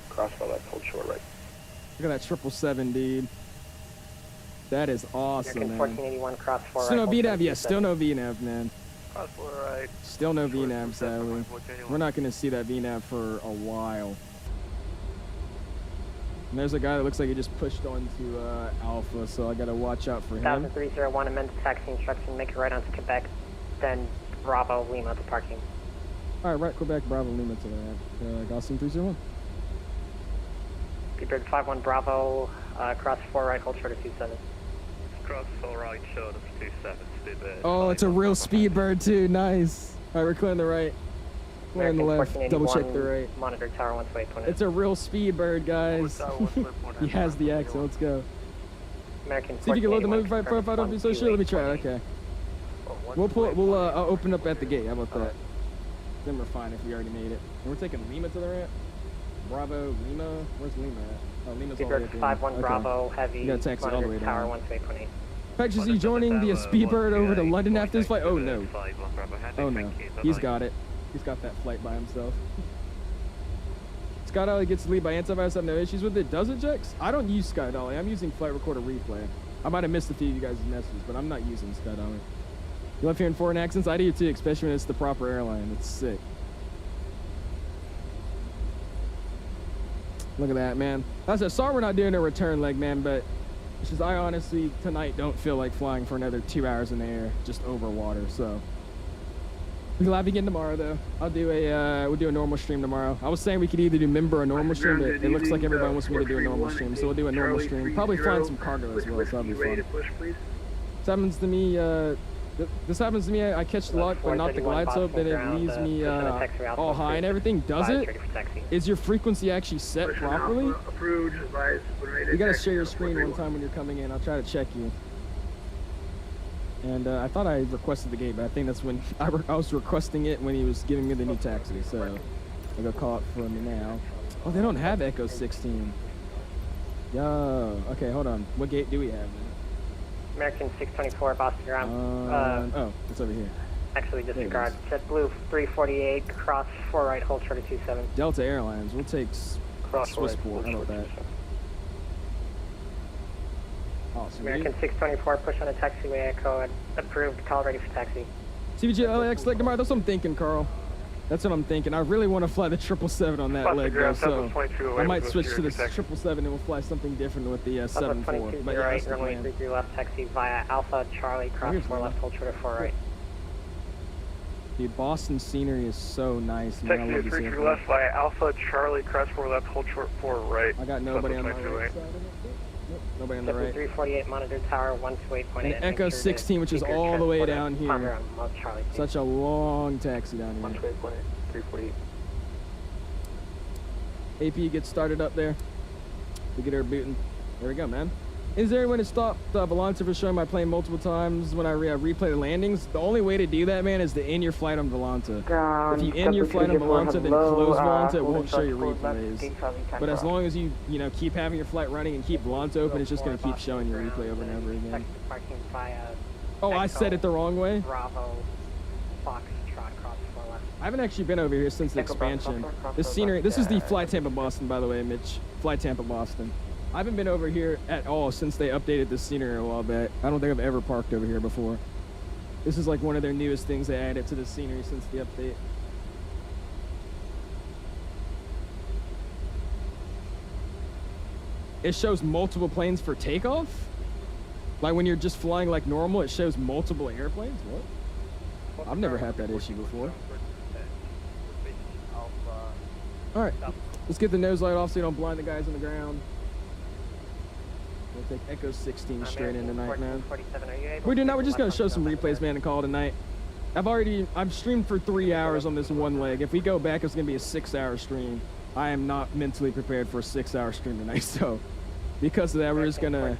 Cross 4 left, hold short right. Look at that 777, dude. That is awesome, American man. 1481, cross 4 Still right. no hold VNAV, short yes, still 27. no VNAV, man. Cross 4 right. Still no Short VNAV, 27, sadly. We're not going to see that VNAV for a while. And there's a guy that looks like he just pushed onto Alpha, so I got to watch out for him. 1301, amend the taxi instruction, make it right onto Quebec, then Bravo, Lima to parking. All right, right, Quebec, Bravo, Lima to that. Goslin 301. Seabird 51 Bravo, cross 4 right, hold short of 27. Cross 4 right, short of 27, Speedbird. Oh, it's a real speed bird, too. Nice. All right, we're clearing the right. Clearing the left. Double check the right. Monitor tower 128. It's a real speed bird, guys. He has the accent. Let's go. American See if you can load the 1481, movie profile. Don't be so sure. Let me try it. Okay. We'll pull it. We'll open up at the gate. How about that? Then we're fine if we already made it. And we're taking Lima to the ramp. Bravo, Lima. Where's Lima at? Oh, Lima's all the way Seabird at the end. 51 Okay. Bravo, heavy, You gotta taxi all the way monitor tower down. 128.8. Patrick, is he joining the Speedbird over to London after this flight? Oh no. Oh no. He's got it. He's got that flight by himself. Sky Dolly gets the lead by antivirus. I have no issues with it. Does it, Jex? I don't use Sky Dolly. I'm using Flight Recorder Replay. I might have missed a few of you guys' messages, but I'm not using Sky Dolly. You love hearing foreign accents? I do too, especially when it's the proper airline. It's sick. Look at that, man. I said, sorry we're not doing a return leg, man, but it's just I honestly tonight don't feel like flying for another 2 hours in the air, just over water. So we'll be live again tomorrow, though. I'll do a we'll do a normal stream tomorrow. I was saying we could either do member or normal stream, but it looks like everybody wants me to do a normal stream, so we'll do a normal stream. Probably find some cargo as well, so that'll be fun. This happens to me. This This happens to me. I catch the lock, but not the glide slope, then it leaves me all high and everything. Does it? Is your frequency actually set properly? You gotta share your screen one time when you're coming in. I'll try to check you. And I thought I requested the gate, but I think that's when I was requesting it when he was giving me the new taxi. So I'll go call it for me now. Oh, they don't have Echo 16. Yo, okay, hold on. What gate do we have, man? American 624 Boston ground. Oh, it's over here. Actually, disregard. JetBlue 348, cross 4 right, hold short of 27. Delta Airlines. We'll take Swissport. How about that? Awesome. American 624, push on a taxiway echo, approved, call ready for taxi. CVG LAX leg tomorrow. That's what I'm thinking, Carl. That's what I'm thinking. I really want to fly the 777 on that leg, though, so I might switch to the 777 and we'll fly something different with the 74. But yeah, that's the plan. 33 left taxi via Alpha Charlie, cross 4 left, hold short of 4 right. Dude, Boston scenery is so nice, man. Taxi 33 left via Alpha Charlie, cross 4 left, hold short 4 right. I got nobody on my right side. Nobody on the right. 348 monitor tower 128.8. And Echo 16, which is all the way down here. Such a long taxi down here. 128.8, 348. AP gets started up there. We get her booting. There we go, man. Is there anyone to stop Volante for showing my plane multiple times when I replay the landings? The only way to do that, man, is to end your flight on Volante. If you end your flight on Volante, then close Volante, it won't show your replays. But as long as you keep having your flight running and keep Volante open, it's just going to keep showing your replay over and over again. Oh, I said it the wrong way? Bravo, Fox, Trot, cross 4 left. I haven't actually been over here since the expansion. This scenery, this is the Flight Tampa Boston, by the way, Mitch. Flight Tampa Boston. I haven't been over here at all since they updated the scenery a while back. I don't think I've ever parked over here before. This is like one of their newest things they added to the scenery since the update. It shows multiple planes for takeoff? Like when you're just flying like normal, it shows multiple airplanes? What? I've never had that issue before. All right, let's get the nose light off so you don't blind the guys on the ground. We'll take Echo 16 straight in tonight, man. We're just gonna show some replays, man, and call it a night. I've streamed for 3 hours on this one leg. If we go back, it's gonna be a 6-hour stream. I am not mentally prepared for a 6-hour stream tonight, so because of that, we're just gonna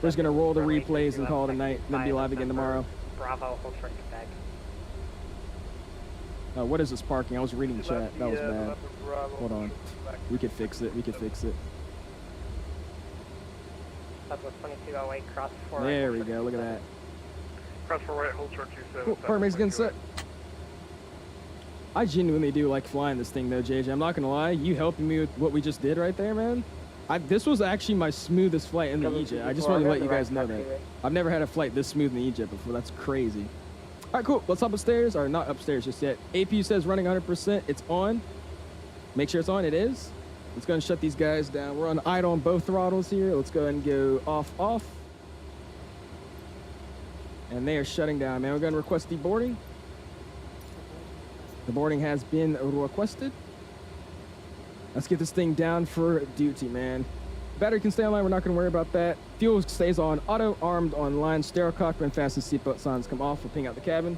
roll the replays and call it a night, and then be live again tomorrow. Bravo, hold short of bag. What is this parking? I was reading chat. That was bad. Hold on. We could fix it. We could fix it. There we go. Look at that. Cross 4 right, hold short 27. Cool. Permits getting set. I genuinely do like flying this thing, though, JJ. I'm not gonna lie. You helping me with what we just did right there, man. This was actually my smoothest flight in the EJet. I just wanted to let you guys know that. I've never had a flight this smooth in the EJet before. That's crazy. All right, cool. Let's hop upstairs, or not upstairs just yet. APU says running 100%. It's on. Make sure it's on. It is. Let's go and shut these guys down. We're on idle on both throttles here. Let's go ahead and go off. And they are shutting down, man. We're going to request deboarding. The boarding has been requested. Let's get this thing down for duty, man. Battery can stay online. We're not going to worry about that. Fuel stays on. Auto, armed, online. Stereo cockpit and fasten seatbelt signs come off. We'll ping out the cabin.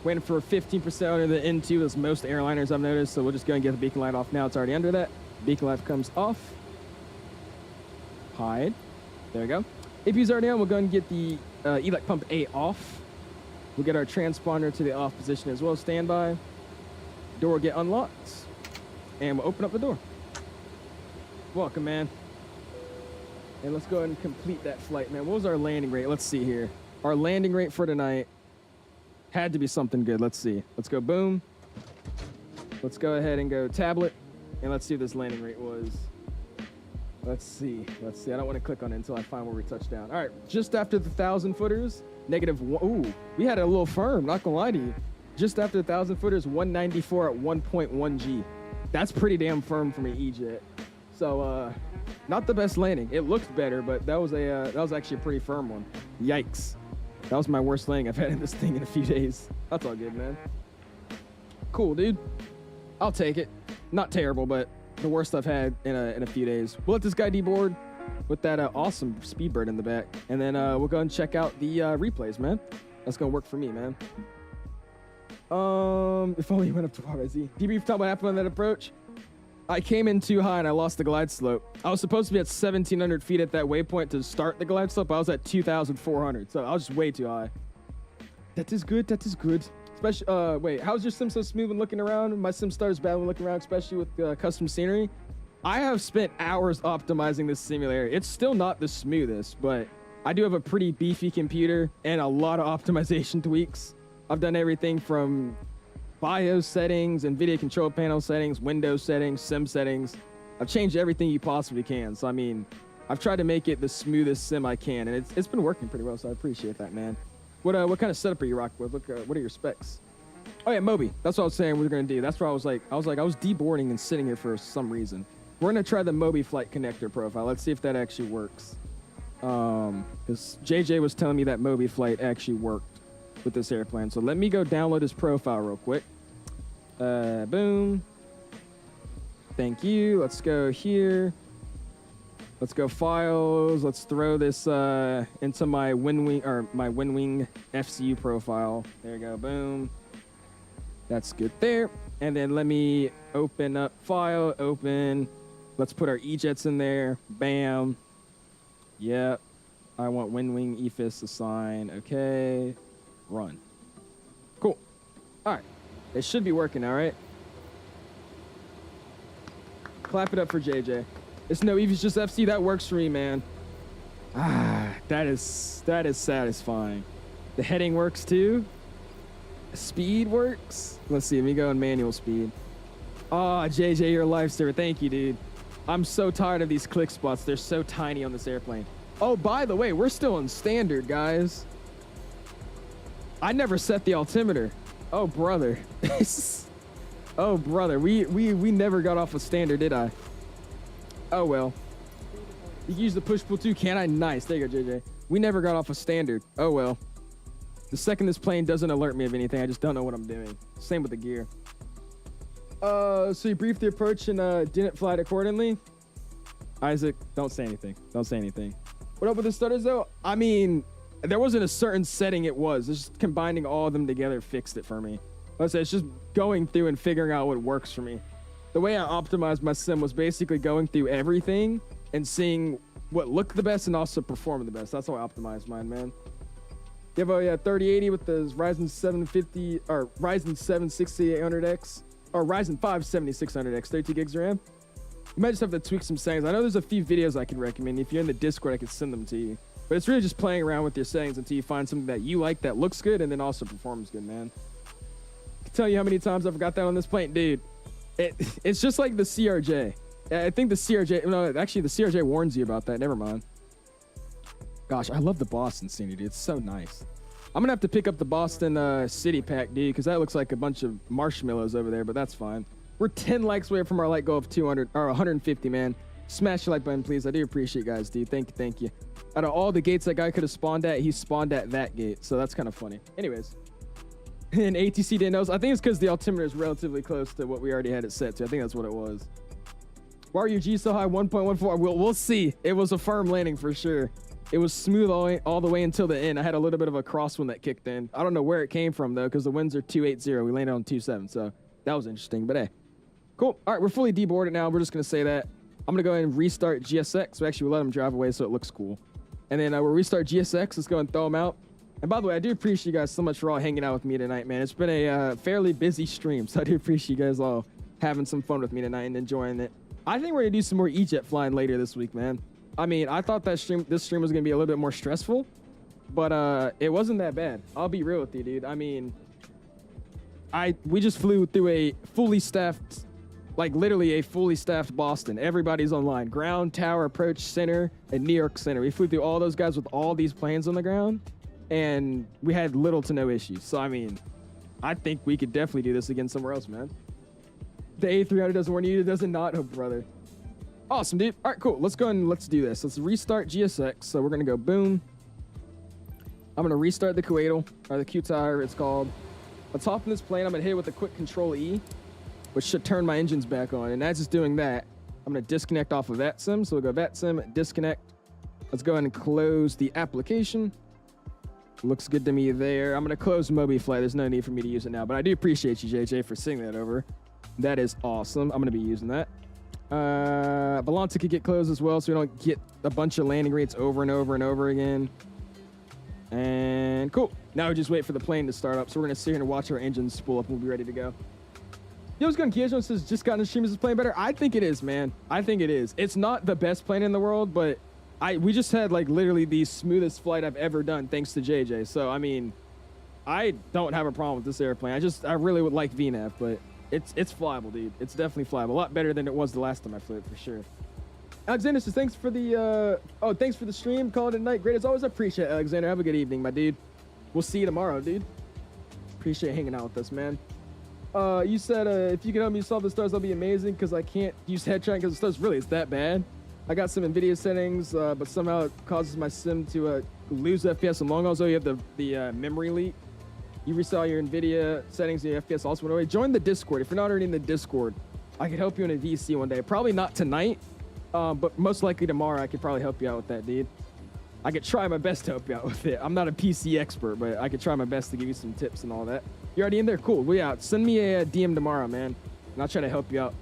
Waiting for 15% under the N2 as most airliners I've noticed, so we'll just go and get the beacon light off now. It's already under that. Beacon light comes off. Hide. There we go. APU's already on. We'll go and get the ELEC pump A off. We'll get our transponder to the off position as well. Standby. Door will get unlocked. And we'll open up the door. Welcome, man. And let's go ahead and complete that flight, man. What was our landing rate? Let's see here. Our landing rate for tonight had to be something good. Let's see. Let's go boom. Let's go ahead and go tablet. And let's see what this landing rate was. Let's see. I don't want to click on it until I find where we touch down. All right. Just after the 1,000 footers, -1. Ooh, we had it a little firm. Not gonna lie to you. Just after the 1,000 footers, 194 at 1.1 G. That's pretty damn firm for me, EJet. So, not the best landing. It looked better, but that was actually a pretty firm one. Yikes. That was my worst landing I've had in this thing in a few days. That's all good, man. Cool, dude. I'll take it. Not terrible, but the worst I've had in a few days. We'll let this guy deboard. with that awesome Speedbird in the back. And then we'll go and check out the replays, man. That's gonna work for me, man. If only you went up to YZ. Debrief, tell what happened on that approach. I came in too high and I lost the glide slope. I was supposed to be at 1,700 feet at that waypoint to start the glide slope. I was at 2,400, so I was just way too high. That is good. That is good. Especially, wait, how's your sim so smooth when looking around? My sim starts bad when looking around, especially with custom scenery. I have spent hours optimizing this simulator. It's still not the smoothest, but I do have a pretty beefy computer and a lot of optimization tweaks. I've done everything from BIOS settings, NVIDIA control panel settings, Windows settings, sim settings. I've changed everything you possibly can. So, I mean, I've tried to make it the smoothest sim I can, and it's been working pretty well, so I appreciate that, man. What kind of setup are you rocking with? What are your specs? Oh, yeah, Moby. That's what I was saying we were going to do. That's where I was deboarding and sitting here for some reason. We're going to try the Moby flight connector profile. Let's see if that actually works. Because JJ was telling me that Moby flight actually worked with this airplane. So let me go download his profile real quick. Boom. Thank you. Let's go here. Let's go files. Let's throw this into my WINWING FCU profile. There you go. Boom. That's good there. And then let me open up file. Open. Let's put our E-jets in there. Bam. Yep. I want WINWING EFIS assign. Okay. Run. Cool. All right. It should be working, all right? Clap it up for JJ. It's no EV's just FC. That works for me, man. Ah, that is satisfying. The heading works too. Speed works. Let's see. Let me go in manual speed. Oh, JJ, you're a lifesaver. Thank you, dude. I'm so tired of these click spots. They're so tiny on this airplane. Oh, by the way, we're still in standard, guys. I never set the altimeter. Oh, brother. Oh, brother. We never got off a standard, did I? Oh, well. You can use the push-pull too, can I? Nice. There you go, JJ. We never got off a standard. Oh, well. The second this plane doesn't alert me of anything, I just don't know what I'm doing. Same with the gear. So you briefed the approach and didn't fly it accordingly? Isaac, don't say anything. Don't say anything. What up with the stutters, though? I mean, there wasn't a certain setting it was. It's just combining all of them together fixed it for me. Let's say it's just going through and figuring out what works for me. The way I optimized my sim was basically going through everything and seeing what looked the best and also performed the best. That's how I optimized mine, man. You have a 3080 with the Ryzen 750 or Ryzen 7 6800X or Ryzen 5 7600X, 32 gigs of RAM. You might just have to tweak some settings. I know there's a few videos I can recommend. If you're in the Discord, I can send them to you. But it's really just playing around with your settings until you find something that you like that looks good and then also performs good, man. I can tell you how many times I forgot that on this plane, dude. It's just like the CRJ. I think the CRJ, no, actually the CRJ warns you about that. Never mind. Gosh, I love the Boston scenery, dude. It's so nice. I'm gonna have to pick up the Boston city pack, dude, because that looks like a bunch of marshmallows over there, but that's fine. We're 10 likes away from our like goal of 200 or 150, man. Smash the like button, please. I do appreciate you guys, dude. Thank you. Out of all the gates that guy could have spawned at, he spawned at that gate, so that's kind of funny. Anyways, and ATC didn't know. I think it's because the altimeter is relatively close to what we already had it set to. I think that's what it was. Why are your G so high? 1.14. We'll see. It was a firm landing for sure. It was smooth all the way until the end. I had a little bit of a crosswind that kicked in. I don't know where it came from though, because the winds are 280. We landed on 27, so that was interesting. But hey, cool. All right, we're fully deboarded now. We're just gonna say that. I'm gonna go ahead and restart GSX. We actually will let them drive away so it looks cool. And then we'll restart GSX. Let's go and throw them out. And by the way, I do appreciate you guys so much for all hanging out with me tonight, man. It's been a fairly busy stream, so I do appreciate you guys all having some fun with me tonight and enjoying it. I think we're gonna do some more E-Jet flying later this week, man. I mean, I thought that this stream was gonna be a little bit more stressful, but it wasn't that bad. I'll be real with you, dude. I mean, we just flew through a fully staffed, like literally a fully staffed Boston. Everybody's online. Ground, tower, approach, center, and New York Center. We flew through all those guys with all these planes on the ground, and we had little to no issues. So, I mean, I think we could definitely do this again somewhere else, man. The A300 doesn't warn you, it doesn't not. Oh, brother. Awesome, dude. All right, cool. Let's go and let's do this. Let's restart GSX. So we're going to go boom. I'm going to restart the 𝐂𝐸, or the 𝐂𝐸, it's called. Let's hop in this plane. I'm going to hit it with a quick Control E, which should turn my engines back on. And as it's doing that, I'm going to disconnect off of VATSIM. So we'll go VATSIM, disconnect. Let's go ahead and close the application. Looks good to me there. I'm going to close Moby Flight. There's no need for me to use it now, but I do appreciate you, JJ, for sending that over. That is awesome. I'm going to be using that. Volanta could get closed as well, so we don't get a bunch of landing rates over and over and over again. And cool. Now we just wait for the plane to start up, so we're going to sit here and watch our engines spool up and we'll be ready to go. Yo, what's going on? Kiyojo says, just got in the stream. Is this plane better? I think it is, man. I think it is. It's not the best plane in the world, but we just had like literally the smoothest flight I've ever done thanks to JJ. So, I mean, I don't have a problem with this airplane. I really would like VNAV, but it's flyable, dude. It's definitely flyable. A lot better than it was the last time I flew it, for sure. Alexander says, thanks for the, thanks for the stream. Call it a night. Great as always. I appreciate it, Alexander. Have a good evening, my dude. We'll see you tomorrow, dude. Appreciate hanging out with us, man. You said, if you can help me solve the stars, that'll be amazing, because I can't use head tracking because the stars really is that bad. I got some NVIDIA settings, but somehow it causes my sim to lose FPS and long hauls. Oh, you have the memory leak. You resaw your NVIDIA settings and your FPS also went away. Join the Discord. If you're not already in the Discord, I could help you in a VC one day. Probably not tonight, but most likely tomorrow I could probably help you out with that, dude. I could try my best to help you out with it. I'm not a PC expert, but I could try my best to give you some tips and all that. You're already in there? Cool. Well, yeah, send me a DM tomorrow, man, and I'll try to help you out.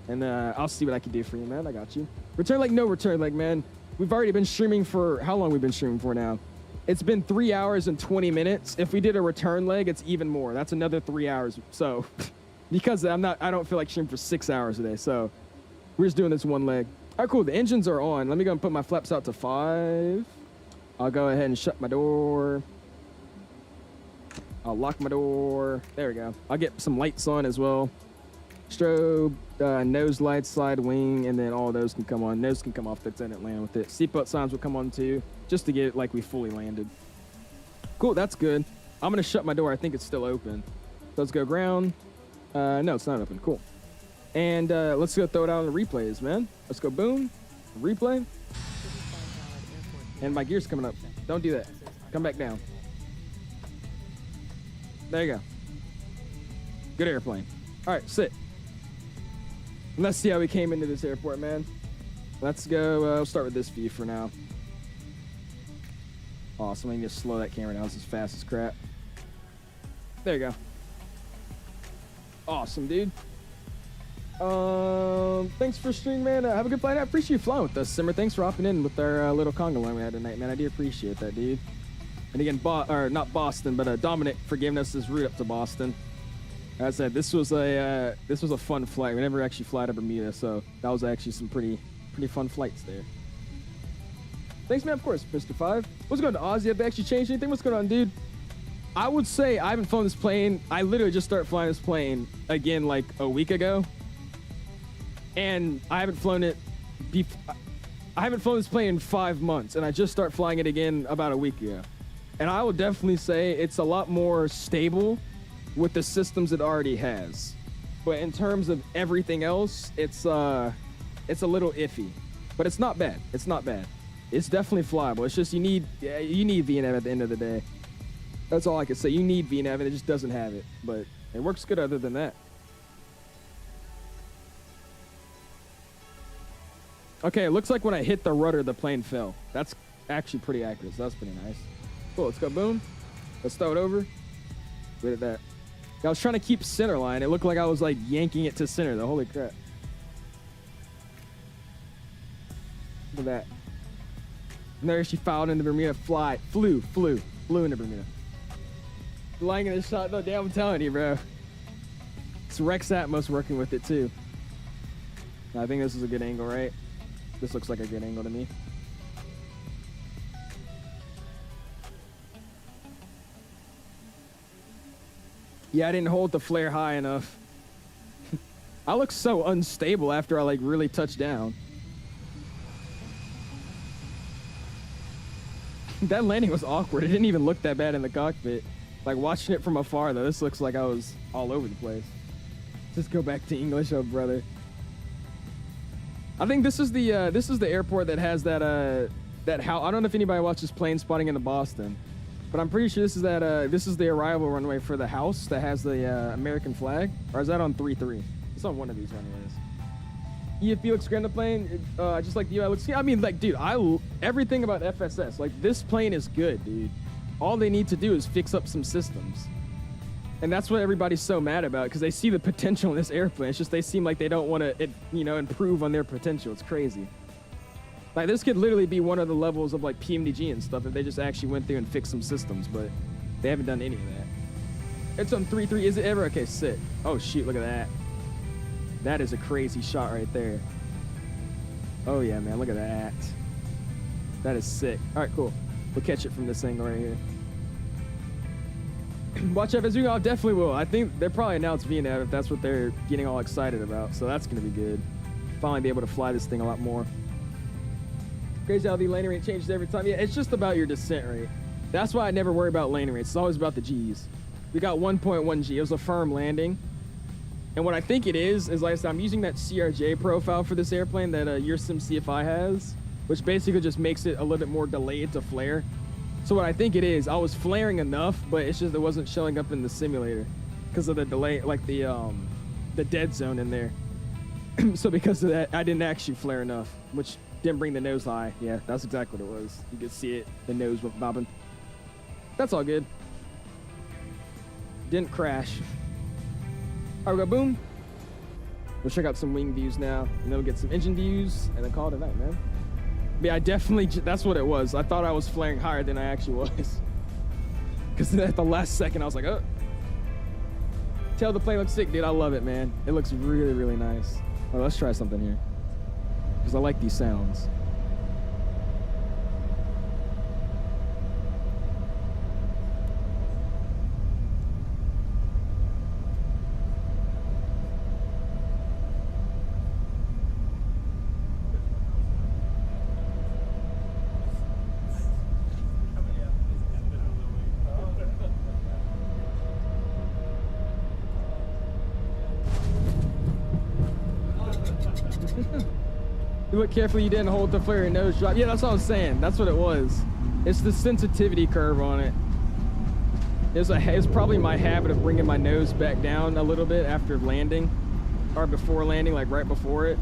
And I'll see what I can do for you, man. I got you. Return leg, no return leg, man. We've already been streaming for, how long we've been streaming for now? It's been 3 hours and 20 minutes. If we did a return leg, it's even more. That's another 3 hours. So, because I don't feel like streaming for 6 hours a day. So, we're just doing this one leg. All right, cool. The engines are on. Let me go and put my flaps out to 5. I'll go ahead and shut my door. I'll lock my door. There we go. I'll get some lights on as well. Strobe, nose lights, slide wing, and then all those can come on. Nose can come off. That's in it. Land with it. Seatbelt signs will come on too, just to get it like we fully landed. Cool. That's good. I'm gonna shut my door. I think it's still open. So let's go ground. No, it's not open. Cool. And let's go throw it out on the replays, man. Let's go boom. Replay. And my gear's coming up. Don't do that. Come back down. There you go. Good airplane. All right, sit. And let's see how we came into this airport, man. Let's go. We'll start with this view for now. Awesome. I need to slow that camera down. It's as fast as crap. There you go. Awesome, dude. Thanks for streaming, man. Have a good flight. I appreciate you flying with us, Simmer. Thanks for hopping in with our little conga line we had tonight, man. I do appreciate that, dude. And again, not Boston, but Dominic for giving us his route up to Boston. As I said, this was a fun flight. We never actually fly to Bermuda, so that was actually some pretty fun flights there. Thanks, man. Of course, Mr. 5. What's going on, Ozzy? Have they actually changed anything? What's going on, dude? I would say I haven't flown this plane. I literally just started flying this plane again like a week ago. And I haven't flown it. I haven't flown this plane in 5 months, and I just start flying it again about a week ago. And I would definitely say it's a lot more stable with the systems it already has. But in terms of everything else, it's a little iffy. But it's not bad. It's not bad. It's definitely flyable. It's just you need VNAV at the end of the day. That's all I can say. You need VNAV, and it just doesn't have it. But it works good other than that. Okay, it looks like when I hit the rudder, the plane fell. That's actually pretty accurate, so that's pretty nice. Cool, let's go boom. Let's throw it over. Look at that. I was trying to keep center line. It looked like I was like yanking it to center, though. Holy crap. Look at that. And there she filed into Bermuda. Flew into Bermuda. Flying in this shot, though. Damn, I'm telling you, bro. It's Rex Atmos working with it, too. I think this is a good angle, right? This looks like a good angle to me. Yeah, I didn't hold the flare high enough. I look so unstable after I like really touch down. That landing was awkward. It didn't even look that bad in the cockpit. Like watching it from afar though, this looks like I was all over the place. Just go back to English, oh brother. I think this is the airport that has that how I don't know if anybody watches Plane Spotting into Boston, but I'm pretty sure this is the arrival runway for the house that has the American flag, or is that on 3-3? It's on one of these runways. Felix Granda plane, just like the UI looks. I mean, like, dude, everything about FSS. Like, this plane is good, dude. All they need to do is fix up some systems. And that's what everybody's so mad about, because they see the potential in this airplane. It's just they seem like they don't want to, improve on their potential. It's crazy. Like, this could literally be one of the levels of, like, PMDG and stuff if they just actually went through and fixed some systems, but they haven't done any of that. It's on 3-3. Is it ever? Okay, sick. Oh, shoot. Look at that. That is a crazy shot right there. Oh, yeah, man. Look at that. That is sick. All right, cool. We'll catch it from this angle right here. Watch FSU. I definitely will. I think they'll probably announce VNAV if that's what they're getting all excited about. So that's going to be good. Finally be able to fly this thing a lot more. Crazy how the landing rate changes every time. Yeah, it's just about your descent rate. That's why I never worry about landing rates. It's always about the G's. We got 1.1 G. It was a firm landing. And what I think it is like I said, I'm using that CRJ profile for this airplane that your Sim CFI has, which basically just makes it a little bit more delayed to flare. So what I think it is, I was flaring enough, but it's just it wasn't showing up in the simulator because of the delay, like the dead zone in there. So because of that, I didn't actually flare enough, which didn't bring the nose high. Yeah, that's exactly what it was. You could see it, the nose was bobbing. That's all good. Didn't crash. All right, we go boom. We'll check out some wing views now, and then we'll get some engine views, and then call it a night, man. But yeah, I definitely, that's what it was. I thought I was flaring higher than I actually was. Because at the last second, I was like, oh. Tell the plane looks sick, dude. I love it, man. It looks really, really nice. Well, let's try something here. Because I like these sounds. You look carefully, you didn't hold the flare and nose drop. Yeah, that's what I was saying. That's what it was. It's the sensitivity curve on it. It's probably my habit of bringing my nose back down a little bit after landing, or before landing, like right before it.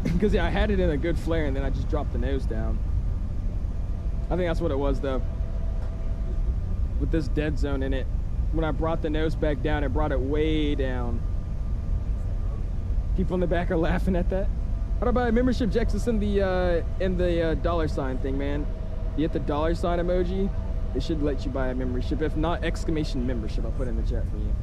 Because yeah, I had it in a good flare and then I just dropped the nose down. I think that's what it was though. With this dead zone in it, when I brought the nose back down, it brought it way down. People in the back are laughing at that. How to buy a membership, Jex? It's in the dollar sign thing, man. You hit the dollar sign emoji, it should let you buy a membership. If not, exclamation membership. I'll put it in the chat for you.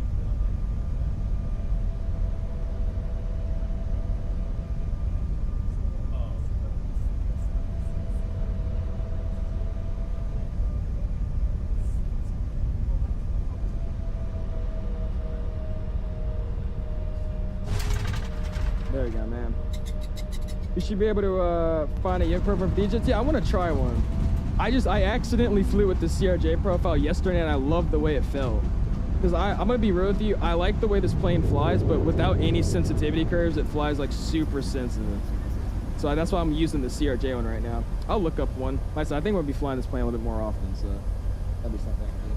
There we go, man. You should be able to find a young program for DJs. Yeah, I want to try one. I accidentally flew with the CRJ profile yesterday and I love the way it felt. Because I'm going to be real with you, I like the way this plane flies, but without any sensitivity curves, it flies like super sensitive. So that's why I'm using the CRJ one right now. I'll look up one. Like I said, I think we'll be flying this plane a little bit more often, so that'll be something I can do.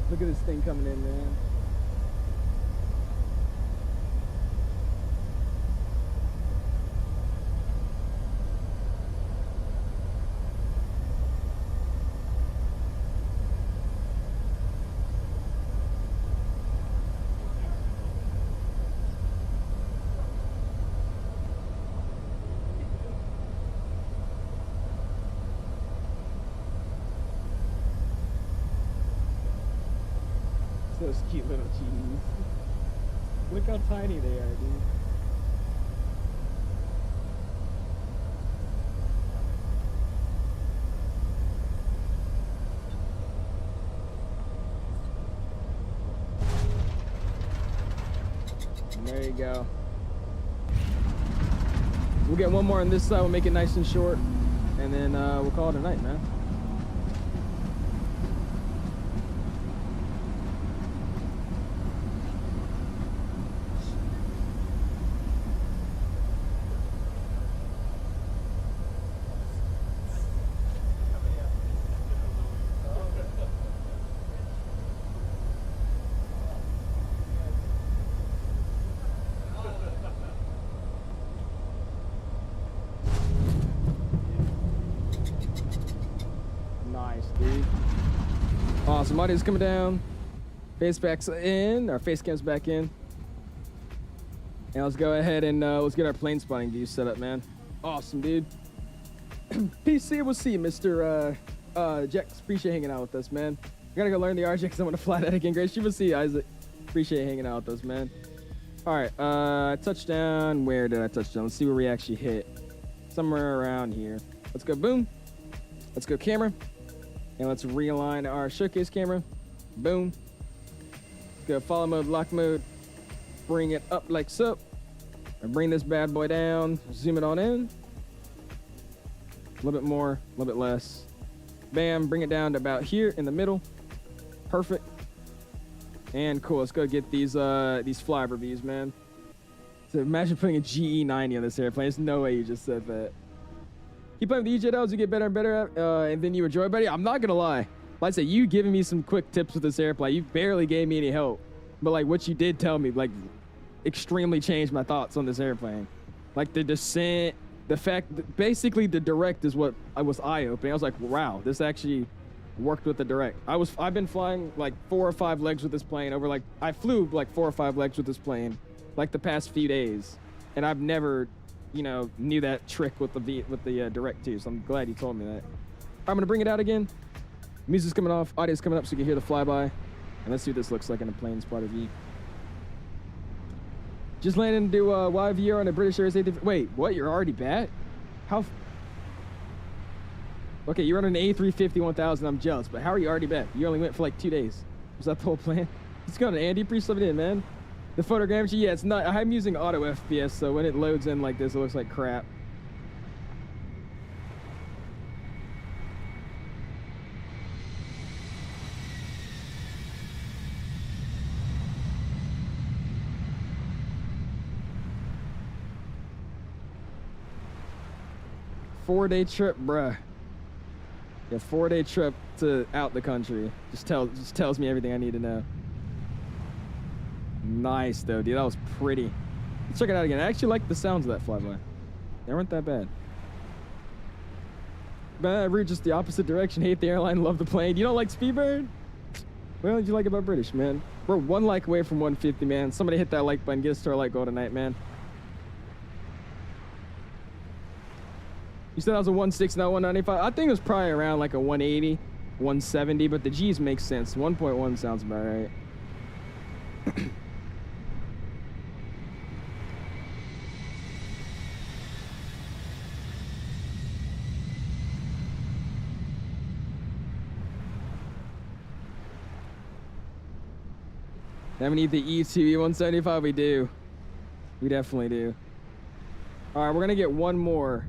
Look at this thing coming in, man. Those cute little G's. Look how tiny they are, dude. And there you go. We'll get one more on this side. We'll make it nice and short. And then we'll call it a night, man. Nice, dude. Awesome. Audio's coming down. Face back's in. Our face cam's back in. And let's go ahead and let's get our plane spotting view set up, man. Awesome, dude. PC, we'll see you, Mr. Jex. Appreciate hanging out with us, man. I gotta go learn the RJ because I want to fly that again. Great. We'll see you, Isaac. Appreciate hanging out with us, man. All right. Touchdown. Where did I touch down? Let's see where we actually hit. Somewhere around here. Let's go boom. Let's go camera. And let's realign our showcase camera. Boom. Let's go follow mode, lock mode. Bring it up like so. And bring this bad boy down. Zoom it on in. A little bit more, a little bit less. Bam, bring it down to about here in the middle. Perfect. And cool, let's go get these flyover views, man. So imagine putting a GE90 on this airplane. There's no way you just said that. Keep playing with the EJLs, you get better and better, and then you enjoy, buddy. I'm not gonna lie. Like I said, you giving me some quick tips with this airplane. You barely gave me any help. But like what you did tell me, like extremely changed my thoughts on this airplane. Like the descent, the fact that basically the direct is what I was eye-opening. I was like, wow, this actually worked with the direct. I've been flying like 4 or 5 legs with this plane over like, I flew like 4 or 5 legs with this plane like the past few days. And I've never, you know, knew that trick with the direct too. So I'm glad you told me that. I'm gonna bring it out again. Music's coming off, audio's coming up so you can hear the flyby. And let's see what this looks like in a plane spotter view. Just landed to do YVR on a British Airways 8. Wait, what? You're already back? How? Okay, you're on an A350 1000. I'm jealous, but how are you already back? You only went for like 2 days. Was that the whole plan? Let's go to Andy. Pre-sub it in, man. The photogrammetry, yeah, it's not. I'm using auto FPS, so when it loads in like this, it looks like crap. Four-day trip, bruh. Yeah, 4-day trip to out the country. Just tells me everything I need to know. Nice though, dude. That was pretty. Let's check it out again. I actually like the sounds of that flyby. They weren't that bad. But I route just the opposite direction. Hate the airline, love the plane. You don't like Speedbird? What did you like about British, man? We're 1 like away from 150, man. Somebody hit that like button. Get us to our like goal tonight, man. You said that was a 160, not 195. I think it was probably around like a 180, 170, but the G's make sense. 1.1 sounds about right. Now we need the E2, E175. We do. We definitely do. All right, we're gonna get one more.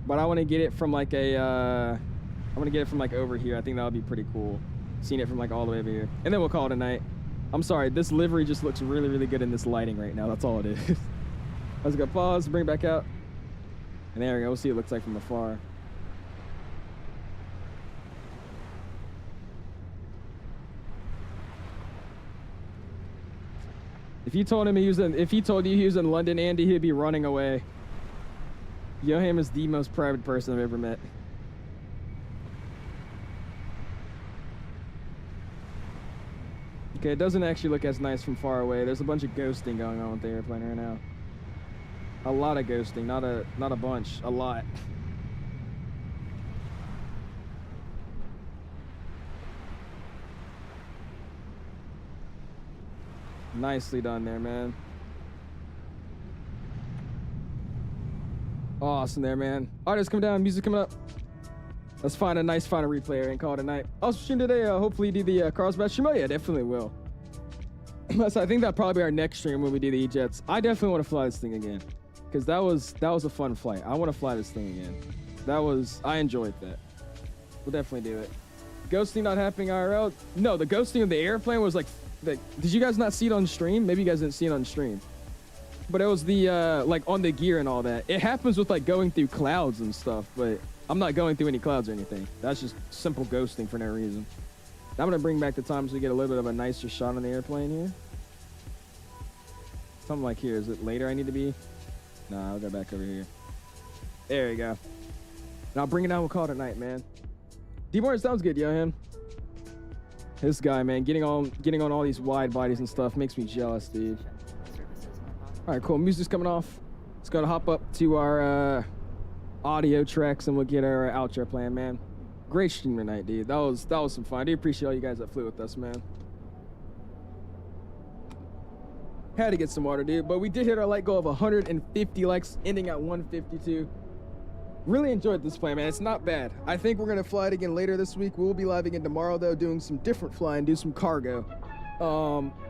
But I want to get it from like a, I want to get it from like over here. I think that would be pretty cool. Seeing it from like all the way over here. And then we'll call it a night. I'm sorry, this livery just looks really, really good in this lighting right now. That's all it is. Let's go pause, bring it back out. And there we go, we'll see what it looks like from afar. If you told him if he told you he was in London, Andy, he'd be running away. Johan is the most private person I've ever met. Okay, it doesn't actually look as nice from far away. There's a bunch of ghosting going on with the airplane right now. A lot of ghosting, not a bunch, a lot. Nicely done there, man. Awesome there, man. Artists come down, music coming up. Let's find a nice final replay and call it a night. Also stream today, hopefully do the Carlsbad stream. Oh yeah, definitely will. So I think that'll probably be our next stream when we do the E-Jets. I definitely want to fly this thing again. Because that was a fun flight. I want to fly this thing again. I enjoyed that. We'll definitely do it. Ghosting not happening IRL. No, the ghosting of the airplane was like, did you guys not see it on stream? Maybe you guys didn't see it on stream. But it was the, like, on the gear and all that. It happens with, like, going through clouds and stuff, but I'm not going through any clouds or anything. That's just simple ghosting for no reason. I'm going to bring back the time so we get a little bit of a nicer shot on the airplane here. Something like here. Is it later I need to be? Nah, I'll go back over here. There you go. And I'll bring it down. We'll call it a night, man. D-Morton sounds good, Johan. This guy, man, getting on all these wide bodies and stuff makes me jealous, dude. All right, cool. Music's coming off. Let's go to hop up to our audio tracks and we'll get our outro plan, man. Great stream tonight, dude. That was some fun. I do appreciate all you guys that flew with us, man. Had to get some water, dude. But we did hit our light goal of 150 likes, ending at 152. Really enjoyed this plane, man. It's not bad. I think we're gonna fly it again later this week. We'll be live again tomorrow, though, doing some different flying, do some cargo.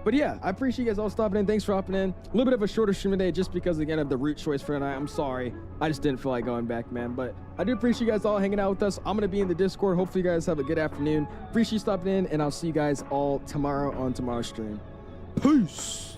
But yeah, I appreciate you guys all stopping in. Thanks for hopping in. A little bit of a shorter stream today just because, again, of the route choice for tonight. I'm sorry. I just didn't feel like going back, man. But I do appreciate you guys all hanging out with us. I'm going to be in the Discord. Hopefully you guys have a good afternoon. Appreciate you stopping in, and I'll see you guys all tomorrow on tomorrow's stream. Peace.